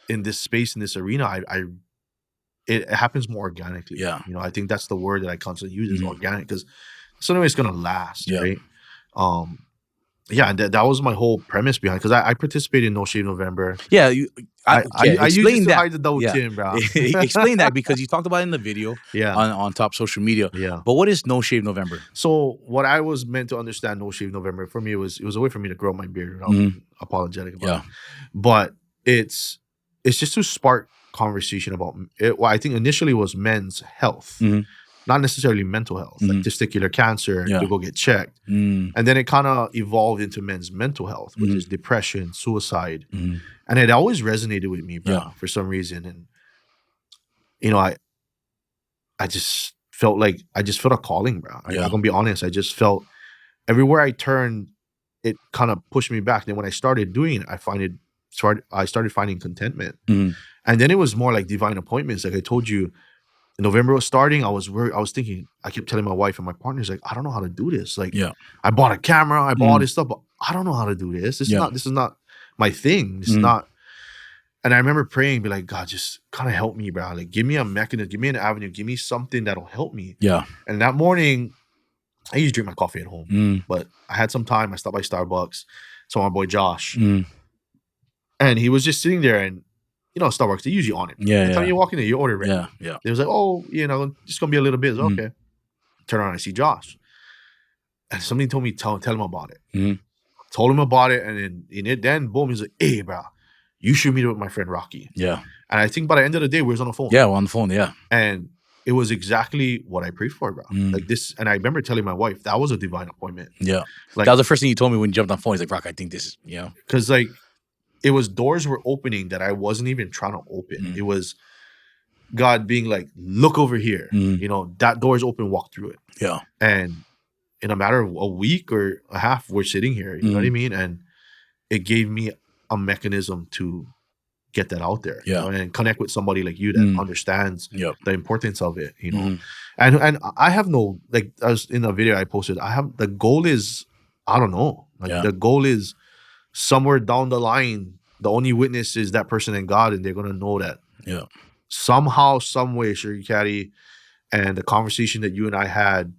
S2: in this space, in this arena, it happens more organically.
S1: Yeah.
S2: You know, I think that's the word that I constantly use is
S1: Mhm.
S2: organic, because something it's gonna last,
S1: Yeah.
S2: right? Yeah, and that was my whole premise behind, because I participated in No Shave November.
S1: Yeah,
S2: I use this
S1: explain
S2: to
S1: that.
S2: hide the double
S1: Yeah.
S2: chin, bro.
S1: Explain that, because you talked about it in the video
S2: Yeah.
S1: on top social media.
S2: Yeah.
S1: But what is No Shave November?
S2: So what I was meant to understand No Shave November, for me, it was a way for me to grow my beard without
S1: Mhm.
S2: being apologetic about
S1: Yeah.
S2: it. But it's just to spark conversation about it. Well, I think initially was men's health,
S1: Mhm.
S2: not necessarily mental health, like
S1: Mhm.
S2: testicular cancer,
S1: Yeah.
S2: to go get checked.
S1: Mm.
S2: And then it kind of evolved into men's mental health, which
S1: Mhm.
S2: is depression, suicide.
S1: Mhm.
S2: And it always resonated with me, bro,
S1: Yeah.
S2: for some reason. And, you know, I just felt a calling, bro. I'm
S1: Yeah.
S2: gonna be honest. I just felt everywhere I turned, it kind of pushed me back. Then when I started doing it, I started finding contentment.
S1: Mhm.
S2: And then it was more like divine appointments. Like I told you, November was starting. I was thinking, I kept telling my wife and my partners, like, I don't know how to do this. Like,
S1: Yeah.
S2: I bought a camera, I bought all
S1: Mhm.
S2: this stuff, but I don't know how to do this.
S1: Yeah.
S2: This is not my thing. This is
S1: Mhm.
S2: not. And I remember praying, be like, God, just kind of help me, bro. Like, give me a mechanism, give me an avenue, give me something that'll help me.
S1: Yeah.
S2: And that morning, I used to drink my coffee at home,
S1: Mm.
S2: but I had some time. I stopped by Starbucks. Saw my boy Josh,
S1: Mm.
S2: and he was just sitting there. And you know, Starbucks, they usually on it.
S1: Yeah,
S2: By the time
S1: yeah.
S2: you walk in there, you order ready.
S1: Yeah. Yeah.
S2: They was like, oh, you know, just gonna be a little bit. I was like,
S1: Mhm.
S2: okay. Turn around, I see Josh, and somebody told me tell him about it.
S1: Mhm.
S2: Told him about it, and then boom, he's like, hey, bro, you should meet up with my friend Rocky.
S1: Yeah.
S2: And I think by the end of the day, we was on the phone.
S1: Yeah. On the phone. Yeah.
S2: And it was exactly what I prayed for, bro.
S1: Mm.
S2: Like this, and I remember telling my wife that was a divine appointment.
S1: Yeah.
S2: Like,
S1: That was the first thing you told me when you jumped on the phone. He's like, Rock, I think this is, you know.
S2: because like it was doors were opening that I wasn't even trying to open.
S1: Mm.
S2: It was God being like, look over here.
S1: Mm.
S2: You know, that door is open, walk through it.
S1: Yeah.
S2: And in a matter of a week or a half, we're sitting here. You know what I mean? And it gave me a mechanism to get that out there.
S1: Yeah.
S2: You know, and connect with somebody like you that understands
S1: Yep.
S2: the importance of it. You know,
S1: Mhm.
S2: and I have no, like, as in a video I posted, the goal is, I don't know. Like
S1: Yeah.
S2: the goal is somewhere down the line, the only witness is that person and God, and they're gonna know that
S1: Yeah.
S2: somehow, some way, Sugar Caddy, and the conversation that you and I had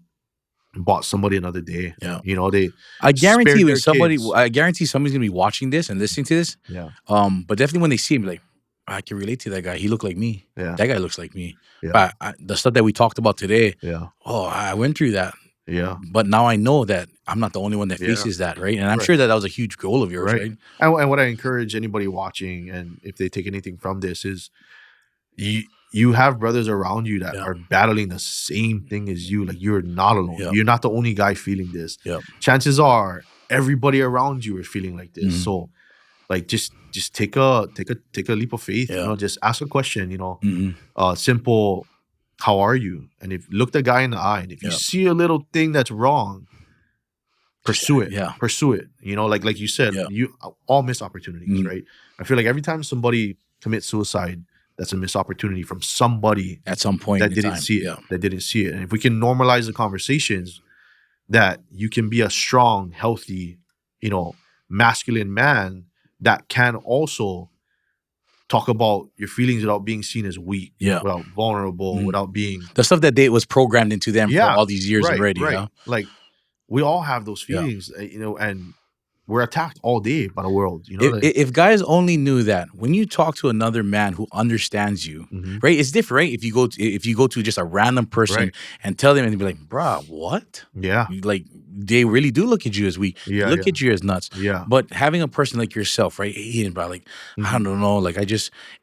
S2: bought somebody another day.
S1: Yeah.
S2: You know, they
S1: I guarantee
S2: spared
S1: you,
S2: their
S1: if somebody,
S2: kids.
S1: I guarantee somebody's gonna be watching this and listening to this.
S2: Yeah.
S1: But definitely when they see him, be like, I can relate to that guy. He looked like me.
S2: Yeah.
S1: That guy looks like me.
S2: Yeah.
S1: But the stuff that we talked about today,
S2: Yeah.
S1: oh, I went through that.
S2: Yeah.
S1: But now I know that I'm not the only one that
S2: Yeah.
S1: faces that, right? And I'm
S2: Right.
S1: sure that was a huge goal of yours,
S2: Right.
S1: right?
S2: And what I encourage anybody watching, and if they take anything from this, is you have brothers around you that
S1: Yeah.
S2: are battling the same thing as you. Like, you're not alone.
S1: Yeah.
S2: You're not the only guy feeling this.
S1: Yeah.
S2: Chances are everybody around you is feeling like this.
S1: Mhm.
S2: So like just take a leap of faith. You
S1: Yeah.
S2: know, just ask a question. You know,
S1: Mhm.
S2: simple, how are you? And if look the guy in the eye, and if you
S1: Yeah.
S2: see a little thing that's wrong, pursue it.
S1: Yeah.
S2: Pursue it. You know, like you said,
S1: Yeah.
S2: you all miss opportunities,
S1: Mhm.
S2: right? I feel like every time somebody commits suicide, that's a missed opportunity from somebody
S1: At some point
S2: that
S1: in
S2: didn't
S1: time.
S2: see it.
S1: Yeah.
S2: That didn't see it. And if we can normalize the conversations that you can be a strong, healthy, you know, masculine man that can also talk about your feelings without being seen as weak,
S1: Yeah.
S2: without vulnerable,
S1: Mhm.
S2: without being
S1: The stuff that they was programmed into them for all these years
S2: right,
S1: already.
S2: right.
S1: Yeah.
S2: Like we all have those
S1: Yeah.
S2: feelings, you know, and we're attacked all day by the world, you know.
S1: If guys only knew that when you talk to another man who understands you,
S2: Mhm.
S1: right? It's different, right? If you go to just a random person
S2: Right.
S1: and tell them and be like, "Bruh, what?"
S2: Yeah,
S1: Like they really do look at you as weak.
S2: yeah,
S1: Look
S2: yeah,
S1: at you as nuts.
S2: yeah.
S1: But having a person like yourself, right? Hey, Ian, bro, like I
S2: Mhm.
S1: don't know, like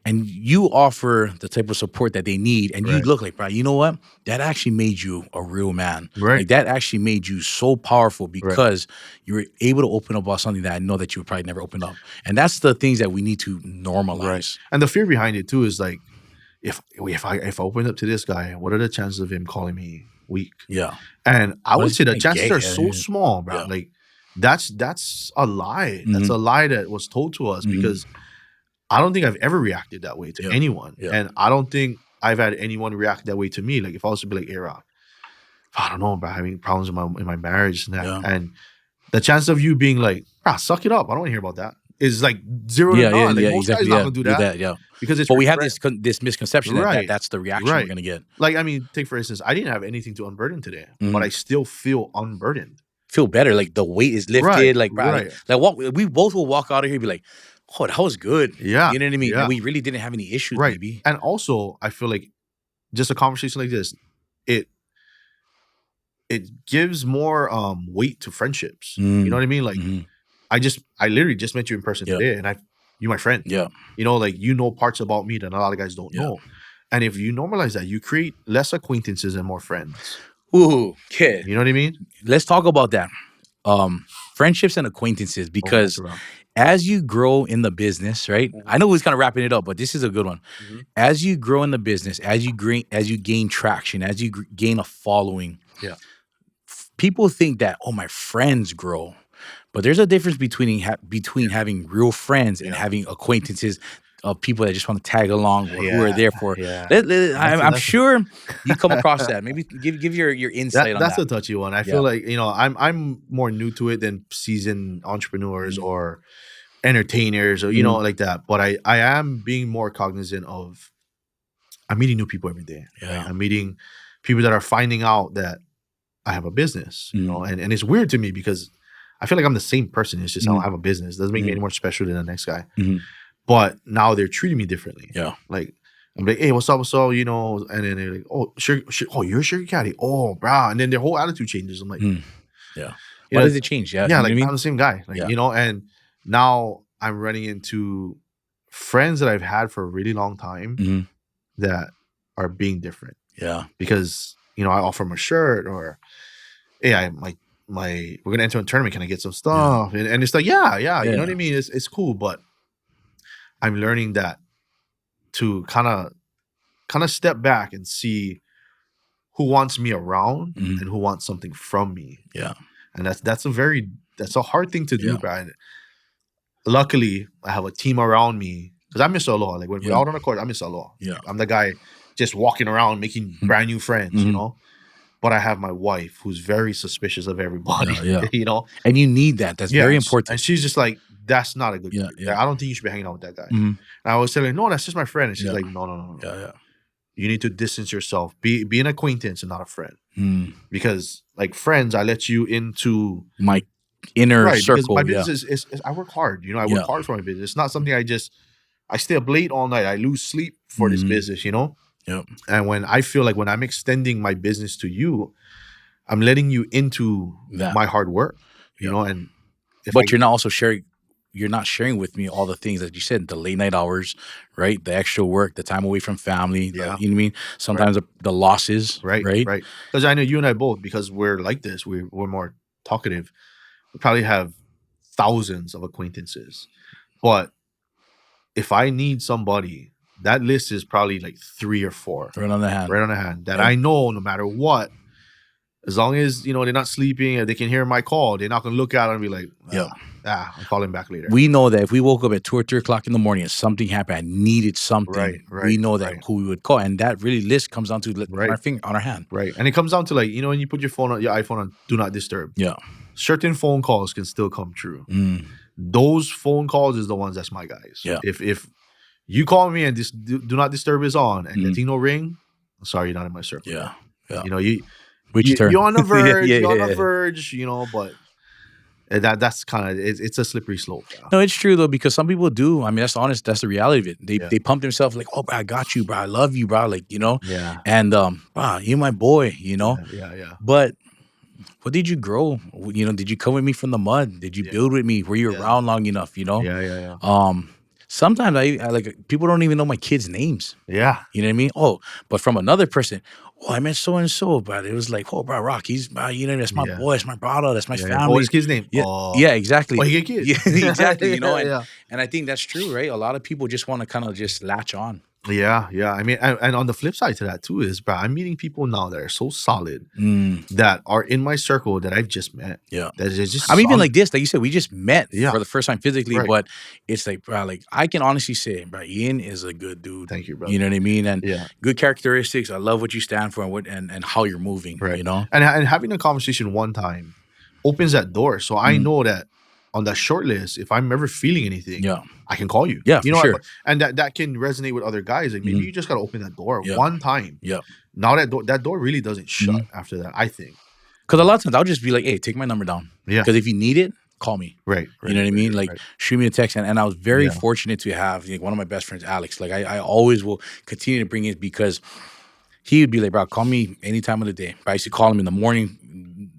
S1: and you offer the type of support that they need, and you
S2: Right,
S1: look like, bro, you know what? That actually made you a real man.
S2: right,
S1: Like that actually made you so powerful
S2: right,
S1: because you were able to open up about something that I know that you would probably never open up. And that's the things that we need to
S2: right.
S1: normalize.
S2: And the fear behind it too is like, if I open up to this guy, what are the chances of him calling me weak?
S1: Yeah.
S2: And I
S1: What
S2: would
S1: is
S2: say the
S1: it?
S2: chances
S1: Gay?
S2: are so small, bro.
S1: Yeah.
S2: Like that's a lie. That's
S1: Mhm.
S2: a lie that was told to us
S1: Mhm.
S2: because I don't think I've ever reacted that way to
S1: Yeah.
S2: anyone.
S1: Yeah.
S2: And I don't think I've had anyone react that way to me. Like if I was to be like, hey, Rock, I don't know about having problems in my marriage and that.
S1: Yeah.
S2: And the chance of you being like, suck it up. I don't want to hear about that. Is like zero to
S1: Yeah, yeah,
S2: none. Like
S1: yeah,
S2: most guys
S1: exactly.
S2: not
S1: Yeah,
S2: gonna do
S1: do
S2: that
S1: that. Yeah,
S2: because it's
S1: but
S2: your
S1: we have
S2: friend.
S1: this misconception that
S2: Right.
S1: that's the reaction we're
S2: Right.
S1: gonna get.
S2: Like, I mean, take for instance, I didn't have anything to unburden today, but I
S1: Mhm.
S2: still feel unburdened.
S1: Feel better, like the weight is
S2: Right.
S1: lifted. Like, bro,
S2: Right.
S1: like what we both will walk out of here and be like, "Oh, that was good."
S2: Yeah.
S1: You know what I mean? And
S2: Yeah.
S1: we really didn't have any issues,
S2: Right.
S1: maybe.
S2: And also, I feel like just a conversation like this, it gives more weight to friendships. You know what I mean? Like
S1: Mhm.
S2: I literally just met you in person
S1: Yeah.
S2: today, and you're my friend.
S1: Yeah,
S2: You know, like you know parts about me that a lot of guys don't
S1: yeah.
S2: know. And if you normalize that, you create less acquaintances and more friends.
S1: Ooh, kid.
S2: You know what I mean?
S1: Let's talk about that. Friendships and acquaintances,
S2: Oh, that's
S1: because
S2: around.
S1: as you grow in the business, right? I know he's kind of wrapping it up, but this is a good one.
S2: Mhm.
S1: As you grow in the business, as you gain traction, as you gain a following,
S2: Yeah.
S1: people think that, oh, my friends grow, but there's a difference between having real friends and
S2: Yeah.
S1: having acquaintances of people that just want to tag along or who are
S2: Yeah.
S1: there for.
S2: Yeah.
S1: I'm sure you come across that. Maybe give your insight on
S2: That's
S1: that.
S2: a touchy one. I
S1: Yeah.
S2: feel like, you know, I'm more new to it than seasoned entrepreneurs
S1: Mhm.
S2: or entertainers or, you know,
S1: Mhm.
S2: like that. But I am being more cognizant of I'm meeting new people every day. Right?
S1: Yeah.
S2: I'm meeting people that are finding out that I have a business, you know,
S1: Mhm.
S2: and it's weird to me because I feel like I'm the same person. It's just I don't
S1: Mhm.
S2: have a business. Doesn't make me
S1: Mhm.
S2: any more special than the next guy.
S1: Mhm.
S2: But now they're treating me differently.
S1: Yeah.
S2: Like I'm like, hey, what's up? What's up? You know, and then they're like, oh, oh, you're a Sugar Caddy. Oh, bro. And then their whole attitude changes. I'm like,
S1: Mm. Yeah.
S2: you
S1: Why
S2: know,
S1: does it change? Yeah.
S2: yeah,
S1: You know
S2: like
S1: what I
S2: now
S1: mean?
S2: I'm the same guy. Like,
S1: Yeah.
S2: you know, and now I'm running into friends that I've had for a really long time
S1: Mhm.
S2: that are being different
S1: Yeah.
S2: because, you know, I offer them a shirt or, hey, we're gonna enter a tournament. Can I get some stuff? And it's like, yeah, you know what I mean? It's cool, but I'm learning that to kind of step back and see who wants me around
S1: Mhm.
S2: and who wants something from me.
S1: Yeah.
S2: And that's a hard thing to do,
S1: Yeah.
S2: Brian. Luckily, I have a team around me because I'm Mr. Aloha. Like when we're
S1: Yeah.
S2: out on the court, I'm Mr. Aloha.
S1: Yeah.
S2: I'm the guy just walking around making brand new friends, you
S1: Mhm.
S2: know. But I have my wife who's very suspicious of everybody,
S1: Yeah.
S2: you know.
S1: And you need that. That's very
S2: Yes.
S1: important.
S2: And she's just like, that's not a good
S1: Yeah,
S2: guy.
S1: yeah.
S2: I don't think you should be hanging out with that guy.
S1: Mhm.
S2: And I was telling her, no, that's just my friend. And she's
S1: Yeah.
S2: like, no.
S1: Yeah. Yeah.
S2: You need to distance yourself. Be an acquaintance and not a friend.
S1: Mm.
S2: Because like friends, I let you into
S1: My inner
S2: right because my
S1: circle. Yeah.
S2: business is I work hard. You know, I work
S1: Yeah.
S2: hard for my business. It's not something I stay up late all night. I lose sleep for this
S1: Mhm.
S2: business, you know?
S1: Yep.
S2: And when I feel like when I'm extending my business to you, I'm letting you into
S1: That.
S2: my hard work. You
S1: Yeah.
S2: know, and if
S1: But you're not also sharing. You're not sharing with me all the things that you said, the late night hours, right? The extra work, the time away from family.
S2: Yeah.
S1: You know what I mean? Sometimes the losses,
S2: right.
S1: right?
S2: Because I know you and I both, because we're like this, we're more talkative. We probably have thousands of acquaintances. But if I need somebody, that list is probably like 3 or 4
S1: Right on the hand.
S2: right on the hand that
S1: Yeah.
S2: I know no matter what, as long as they're not sleeping and they can hear my call, they're not gonna look at it and be like,
S1: Yeah.
S2: I'm calling back later.
S1: We know that if we woke up at 2 or 3 o'clock in the morning and something happened, I needed something,
S2: Right,
S1: we know that
S2: right.
S1: who we would call. And that really list comes down to
S2: Right.
S1: on our hand.
S2: Right. And it comes down to like, when you put your iPhone on do not disturb.
S1: Yeah.
S2: Certain phone calls can still come true.
S1: Mm.
S2: Those phone calls is the ones that's my guys.
S1: Yeah.
S2: If you call me and this do not disturb is on and the
S1: Mhm.
S2: thing no ring, I'm sorry, you're not in my circle.
S1: Yeah. Yeah.
S2: You
S1: turn?
S2: you're on the verge,
S1: Yeah,
S2: you're on
S1: yeah.
S2: the verge, but that's kind of it's a slippery slope. Yeah.
S1: No, it's true though, because some people do. I mean, that's honest. That's the reality of it.
S2: Yeah.
S1: They pump themselves like, "Oh, bro, I got you, bro. I love you, bro." Like,
S2: Yeah.
S1: and wow, you're my boy,
S2: Yeah.
S1: But what did you grow? Did you come with me from the mud? Did you build with me? Were you
S2: Yeah.
S1: around long enough?
S2: Yeah.
S1: Sometimes I like people don't even know my kids' names.
S2: Yeah.
S1: You know what I mean? Oh, but from another person, I met so and so, but it was like, oh, bro, Rock, he's, that's my
S2: Yeah.
S1: boy, that's my brother, that's my
S2: Yeah.
S1: family.
S2: What's his kid's name?
S1: Yeah,
S2: Oh.
S1: yeah, exactly.
S2: Oh, he get kids.
S1: Yeah, exactly.
S2: Yeah.
S1: And I think that's true, right? A lot of people just want to kind of just latch on.
S2: Yeah. I mean, and on the flip side to that too is, bro, I'm meeting people now that are so solid
S1: Mm,
S2: that are in my circle that I've just met.
S1: yeah.
S2: That is just
S1: I'm even
S2: solid.
S1: like this, like you said, we just met
S2: Yeah.
S1: for the first time physically,
S2: Right.
S1: but it's like, bro, like I can honestly say, bro, Ian is a good dude.
S2: Thank you, brother.
S1: You know what I mean? And
S2: Yeah.
S1: good characteristics. I love what you stand for and how you're moving.
S2: Right.
S1: You know?
S2: And having a conversation one time opens that door. So I know that on that short list, if I'm ever feeling anything,
S1: Yeah.
S2: I can call you.
S1: Yeah, for sure.
S2: And that can resonate with other guys. Like maybe you just gotta open that door
S1: Yeah.
S2: one time.
S1: Yeah.
S2: Now that door really doesn't shut after that, I think.
S1: Because a lot of times I'll just be like, hey, take my number down.
S2: Yeah.
S1: Because if you need it, call me.
S2: Right.
S1: You know what I mean? Like, shoot me a text. And I was very
S2: Yeah.
S1: fortunate to have one of my best friends, Alex. Like, I always will continue to bring it because he would be like, bro, call me any time of the day. I used to call him in the morning,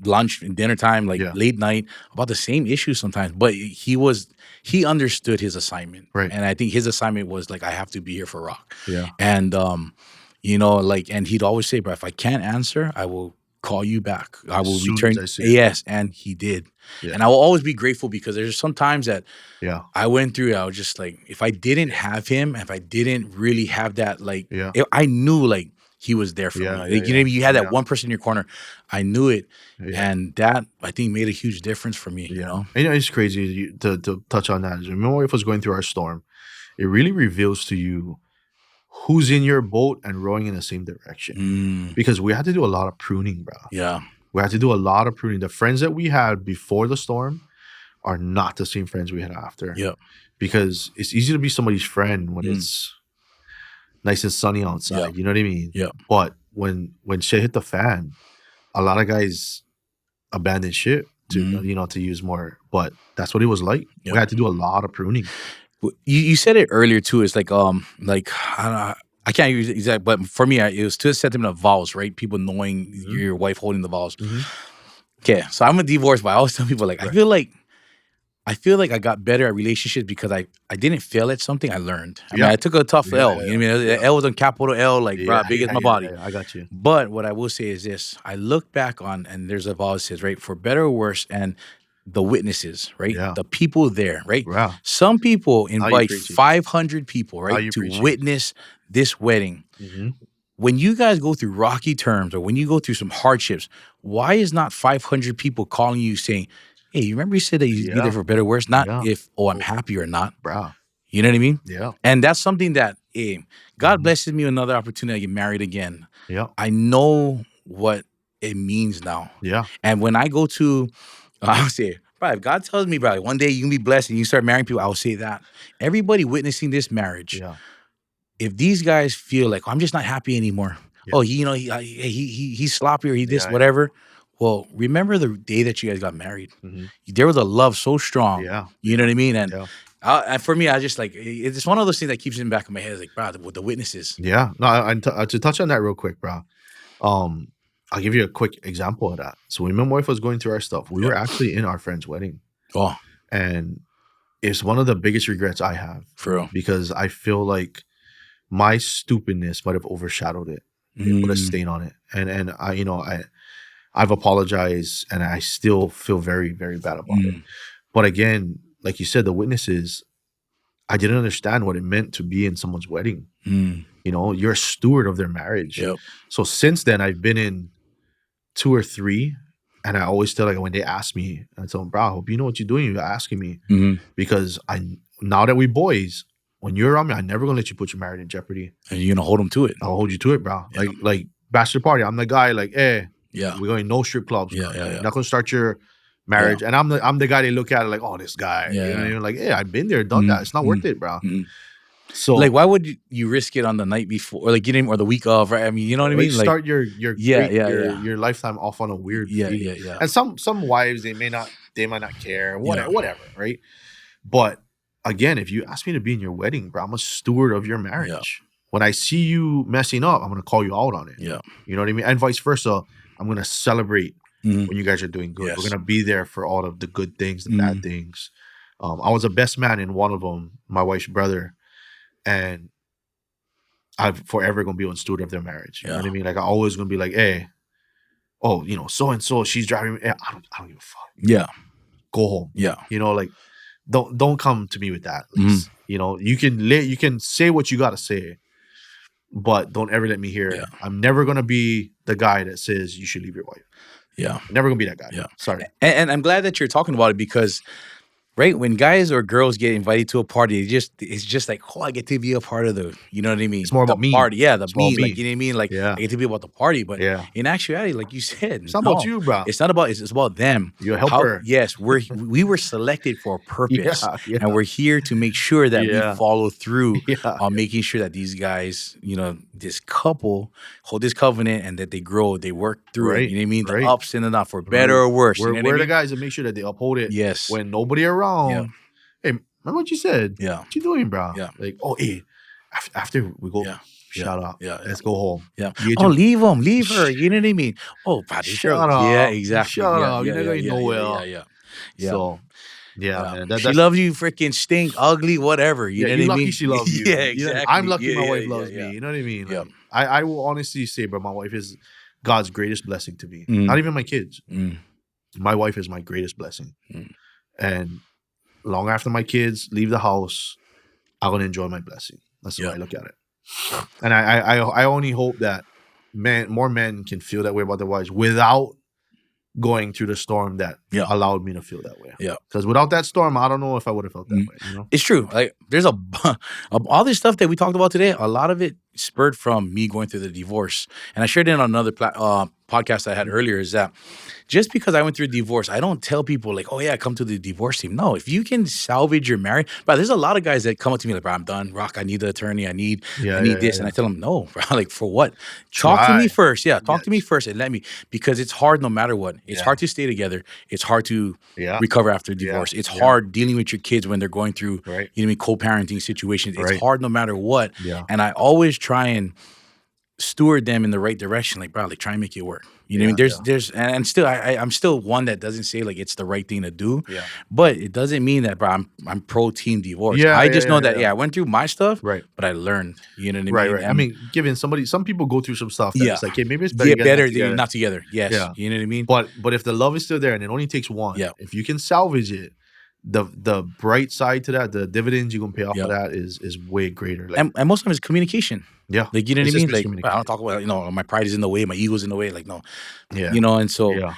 S1: lunch, and dinner time, like late night, about the same issues sometimes. But he understood his assignment.
S2: Right.
S1: And I think his assignment was like, I have to be here for Rock.
S2: Yeah.
S1: And, and he'd always say, bro, if I can't answer, I will call you back. I will
S2: Soon
S1: return.
S2: as I see it.
S1: Yes, and he did.
S2: Yeah.
S1: And I will always be grateful because there's some times that
S2: Yeah.
S1: I went through, I was just like, if I didn't have him, if I didn't really have that, like,
S2: Yeah.
S1: I knew like he was there for me.
S2: Yeah,
S1: Like,
S2: yeah,
S1: you know what I mean? You had that
S2: yeah.
S1: one person in your corner. I knew it.
S2: Yeah.
S1: And that, I think, made a huge difference for me, you know?
S2: And, it's crazy to touch on that. Remember if I was going through our storm, it really reveals to you who's in your boat and rowing in the same direction.
S1: Mm,
S2: Because we had to do a lot of pruning, bro.
S1: yeah.
S2: We had to do a lot of pruning. The friends that we had before the storm are not the same friends we had after.
S1: Yep.
S2: Because it's easy to be somebody's friend when
S1: Mm.
S2: it's nice and sunny outside.
S1: Yep.
S2: You know what I mean?
S1: Yep.
S2: But when shit hit the fan, a lot of guys abandon shit to to use more. But that's what it was like.
S1: Yep.
S2: We had to do a lot of pruning.
S1: You said it earlier too. It's like I can't use it exact, but for me, it was to the sentiment of vows, right? People knowing your wife holding the vows. Okay, so I'm a divorced, but I always tell people like I feel like I got better at relationships because I didn't fail at something. I learned. I mean, I took a tough L. You know what I mean? The L was on capital L, like bro, big as my body.
S2: I got you.
S1: But what I will say is this: I look back on, and there's a vow that says, right, for better or worse, and the witnesses, right,
S2: Yeah.
S1: the people there, right.
S2: Wow.
S1: Some people invite
S2: preaching.
S1: 500 people, right,
S2: you
S1: to
S2: preaching.
S1: witness this wedding. When you guys go through rocky terms or when you go through some hardships, why is not 500 people calling you saying, hey, you remember you said that you'd be there for better or worse? Not if, I'm happy or not.
S2: Bro.
S1: You know what I mean?
S2: Yeah.
S1: And that's something that, God blesses me with another opportunity to get married again.
S2: Yeah.
S1: I know what it means now.
S2: Yeah.
S1: And when I go to, I'll say, bro, if God tells me, bro, one day you can be blessed and you start marrying people, I will say that. Everybody witnessing this marriage,
S2: Yeah.
S1: if these guys feel like, I'm just not happy anymore.
S2: Yeah.
S1: Oh, he's sloppy or he this,
S2: Yeah,
S1: whatever. Well, remember the day that you guys got married.
S2: Mhm.
S1: There was a love so strong.
S2: Yeah.
S1: You know what I mean? And,
S2: Yeah.
S1: and for me, I just like, it's one of those things that keeps in the back of my head. It's like, bro, with the witnesses.
S2: Yeah. No, to touch on that real quick, bro. I'll give you a quick example of that. So when my wife was going through our stuff, we were actually in our friend's wedding.
S1: Oh,
S2: And it's one of the biggest regrets I have
S1: for real.
S2: because I feel like my stupidness might have overshadowed it. It put a stain on it. And I've apologized and I still feel very, very bad about it. But again, like you said, the witnesses, I didn't understand what it meant to be in someone's wedding.
S1: Mm.
S2: You know, you're a steward of their marriage.
S1: Yep.
S2: So since then, I've been in 2 or 3, and I always tell, like, when they ask me, I tell them, bro, I hope you know what you're doing. You're asking me because now that we boys, when you're around me, I'm never gonna let you put your marriage in jeopardy.
S1: And you're gonna hold them to it.
S2: I'll hold you to it, bro. Like bachelor party. I'm the guy. Like, hey,
S1: Yeah.
S2: we're going no strip clubs.
S1: Yeah,
S2: bro.
S1: yeah, yeah.
S2: You're not gonna start your marriage. And I'm the guy they look at like, oh, this guy.
S1: Yeah,
S2: you know
S1: yeah.
S2: what I mean? Like, hey, I've been there, done that. It's not worth it, bro. So
S1: Like, why would you risk it on the night before, or like getting, or the week of, right? I mean, you know what I mean? Like,
S2: start your
S1: Yeah.
S2: your lifetime off on a weird feeling.
S1: Yeah.
S2: And some wives, they might not care, whatever, right? But again, if you ask me to be in your wedding, bro, I'm a steward of your marriage.
S1: Yeah.
S2: When I see you messing up, I'm gonna call you out on it.
S1: Yeah.
S2: You know what I mean? And vice versa. I'm gonna celebrate
S1: Mhm.
S2: when you guys are doing good.
S1: Yes.
S2: We're gonna be there for all of the good things, the bad things. I was a best man in one of them, my wife's brother, and I'm forever gonna be on steward of their marriage. You know what I mean? Like, I always gonna be like, hey, oh, you know, so and so, she's driving me. I don't give a fuck.
S1: Yeah.
S2: Go home.
S1: Yeah.
S2: You know, like, don't come to me with that. Like, you know, you can say what you gotta say, but don't ever let me hear.
S1: Yeah.
S2: I'm never gonna be the guy that says you should leave your wife.
S1: Yeah.
S2: Never gonna be that guy.
S1: Yeah.
S2: Sorry.
S1: And I'm glad that you're talking about it, because right, when guys or girls get invited to a party, it's just like, oh, I get to be a part of the, you know what I mean?
S2: It's more about
S1: the
S2: me.
S1: party. Yeah, the
S2: It's all
S1: me.
S2: me.
S1: Like, you know what I mean? Like,
S2: Yeah.
S1: I get to be about the party, but
S2: Yeah.
S1: in actuality, like you said,
S2: It's not about you, bro.
S1: It's not about, it's about them.
S2: You're a helper.
S1: Yes, we were selected for a purpose,
S2: Yeah.
S1: and we're here to make sure that
S2: Yeah.
S1: we follow through
S2: Yeah.
S1: on making sure that these guys, you know, this couple hold this covenant, and that they grow, they work through it. You know what I mean? The
S2: Right.
S1: ups and the downs, for better or worse.
S2: We're,
S1: you know what
S2: we're
S1: I
S2: the
S1: mean?
S2: guys that make sure that they uphold it.
S1: Yes.
S2: When nobody around.
S1: Yeah.
S2: Hey, remember what you said?
S1: Yeah.
S2: What you doing, bro?
S1: Yeah.
S2: Like, oh, hey, after we go,
S1: Yeah.
S2: shout out.
S1: Yeah.
S2: Let's go home.
S1: Yeah.
S2: You
S1: Oh,
S2: just-
S1: leave her. You know what I mean? Oh, buddy,
S2: Shut up.
S1: Yeah, exactly.
S2: Shut
S1: yeah,
S2: up. You're not going nowhere.
S1: Yeah.
S2: So, man.
S1: She loves you, freaking stink, ugly, whatever. You know
S2: you're
S1: what I
S2: lucky
S1: mean?
S2: she loves you.
S1: Yeah,
S2: You know,
S1: exactly.
S2: I'm lucky
S1: Yeah,
S2: my wife
S1: yeah,
S2: loves
S1: yeah.
S2: me. You know what I mean?
S1: Yeah.
S2: Like, I will honestly say, bro, my wife is God's greatest blessing to me.
S1: Mm.
S2: Not even my kids.
S1: Mm.
S2: My wife is my greatest blessing.
S1: Mm.
S2: And long after my kids leave the house, I'm gonna enjoy my blessing. That's the way
S1: Yeah.
S2: I look at it. And I only hope that more men can feel that way about their wives without going through the storm that
S1: Yeah.
S2: allowed me to feel that way.
S1: Yeah.
S2: Because without that storm, I don't know if I would have felt that way. You know?
S1: It's true. Like, there's all this stuff that we talked about today, a lot of it spurred from me going through the divorce. And I shared it on another podcast I had earlier, is that just because I went through a divorce, I don't tell people like, oh yeah, come to the divorce team. No, if you can salvage your marriage, but there's a lot of guys that come up to me like, bro, I'm done. Rock, I need the attorney. I need this. And I tell them, no, bro, like, for what? Talk to me first. Yeah, talk to me first and let me, because it's hard no matter what. It's hard to stay together. It's hard to recover after divorce. It's hard dealing with your kids when they're going through, you know what I mean, co-parenting situations. It's hard no matter what.
S2: Yeah.
S1: And I always try and steward them in the right direction. Like, bro, like, try and make it work. You know what I mean? There's, and still, I'm still one that doesn't say like it's the right thing to do.
S2: Yeah.
S1: But it doesn't mean that, bro, I'm pro team divorce.
S2: Yeah,
S1: I just know that,
S2: yeah.
S1: I went through my stuff,
S2: Right.
S1: but I learned. You know what I mean?
S2: Right.
S1: And
S2: I mean, given some people go through some stuff that it's like, hey, maybe it's better.
S1: get better
S2: together.
S1: than not together. Yes.
S2: Yeah.
S1: You know what I mean?
S2: But if the love is still there and it only takes one, if you can salvage it, the bright side to that, the dividends you're gonna pay off of that is way greater. Like,
S1: and most of it is communication.
S2: Yeah.
S1: Like, you know what
S2: It's
S1: I mean?
S2: just
S1: Like, I don't talk about, you know, my pride is in the way, my ego's in the way. Like, no.
S2: Yeah.
S1: You know, and so,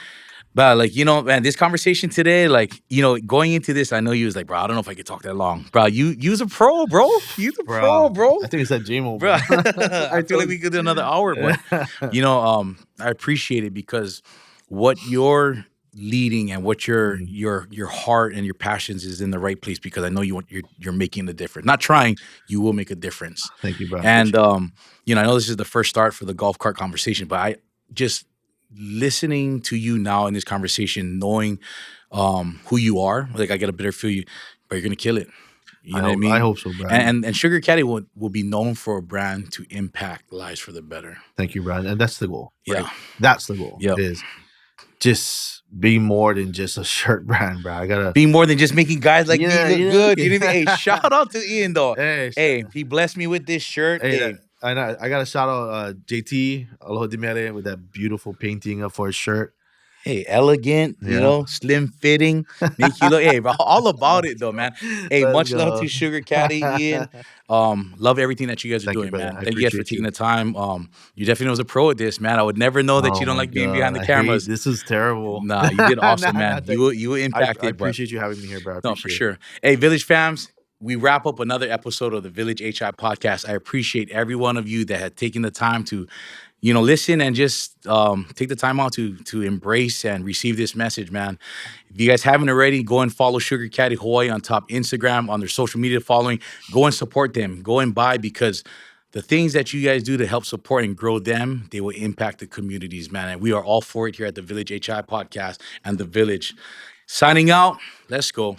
S1: but like, you know, man, this conversation today, like, you know, going into this, I know you was like, bro, I don't know if I could talk that long. Bro, you's a pro, bro. You's a pro, bro.
S2: I think it's that JMO,
S1: Bro, I feel like we could do another hour, but you know, I appreciate it because what you're leading and what your heart and your passions is in the right place, because I know you're making the difference. Not trying, you will make a difference.
S2: Thank you, bro.
S1: And you know, I know this is the first start for the golf cart conversation, but I just listening to you now in this conversation, knowing who you are, like, I get a better feel you, but you're gonna kill it. You know what I mean?
S2: I hope so, bro.
S1: And Sugar Caddy will be known for a brand to impact lives for the better.
S2: Thank you, bro. And that's the goal.
S1: Yeah.
S2: Right? That's the goal.
S1: Yeah.
S2: Is just be more than just a shirt brand, bro. I gotta
S1: be more than just making guys like me look good. You know what I mean? Hey, shout out to Ian though. Hey, he blessed me with this shirt. Hey.
S2: I got to shout out JT Aloha Dimere with that beautiful painting for his shirt.
S1: Hey, elegant,
S2: Yeah.
S1: slim fitting, make you look. Hey, bro, all about it though, man. Hey,
S2: Let's
S1: much love
S2: go.
S1: to Sugar Caddy, Ian. Love everything that you guys are
S2: Thank you,
S1: doing,
S2: brother.
S1: man.
S2: I
S1: Thank you guys for
S2: appreciate
S1: taking
S2: you.
S1: the time. You definitely was a pro at this, man. I would never know that you
S2: Oh
S1: don't
S2: my
S1: like being
S2: god,
S1: behind the
S2: I hate
S1: cameras.
S2: this. Is terrible.
S1: Nah, you did
S2: Nah,
S1: awesome,
S2: nah,
S1: man.
S2: thank you.
S1: You were
S2: I
S1: impacted, but
S2: appreciate you having me here, bro. I
S1: no, for
S2: appreciate it.
S1: sure. Hey, Village fams, we wrap up another episode of the Village HI podcast. I appreciate every one of you that had taken the time to, listen and just take the time out to embrace and receive this message, man. If you guys haven't already, go and follow Sugar Caddy Hawaii on top Instagram, on their social media following. Go and support them. Go and buy because the things that you guys do to help support and grow them, they will impact the communities, man. And we are all for it here at the Village HI podcast and the Village. Signing out. Let's go.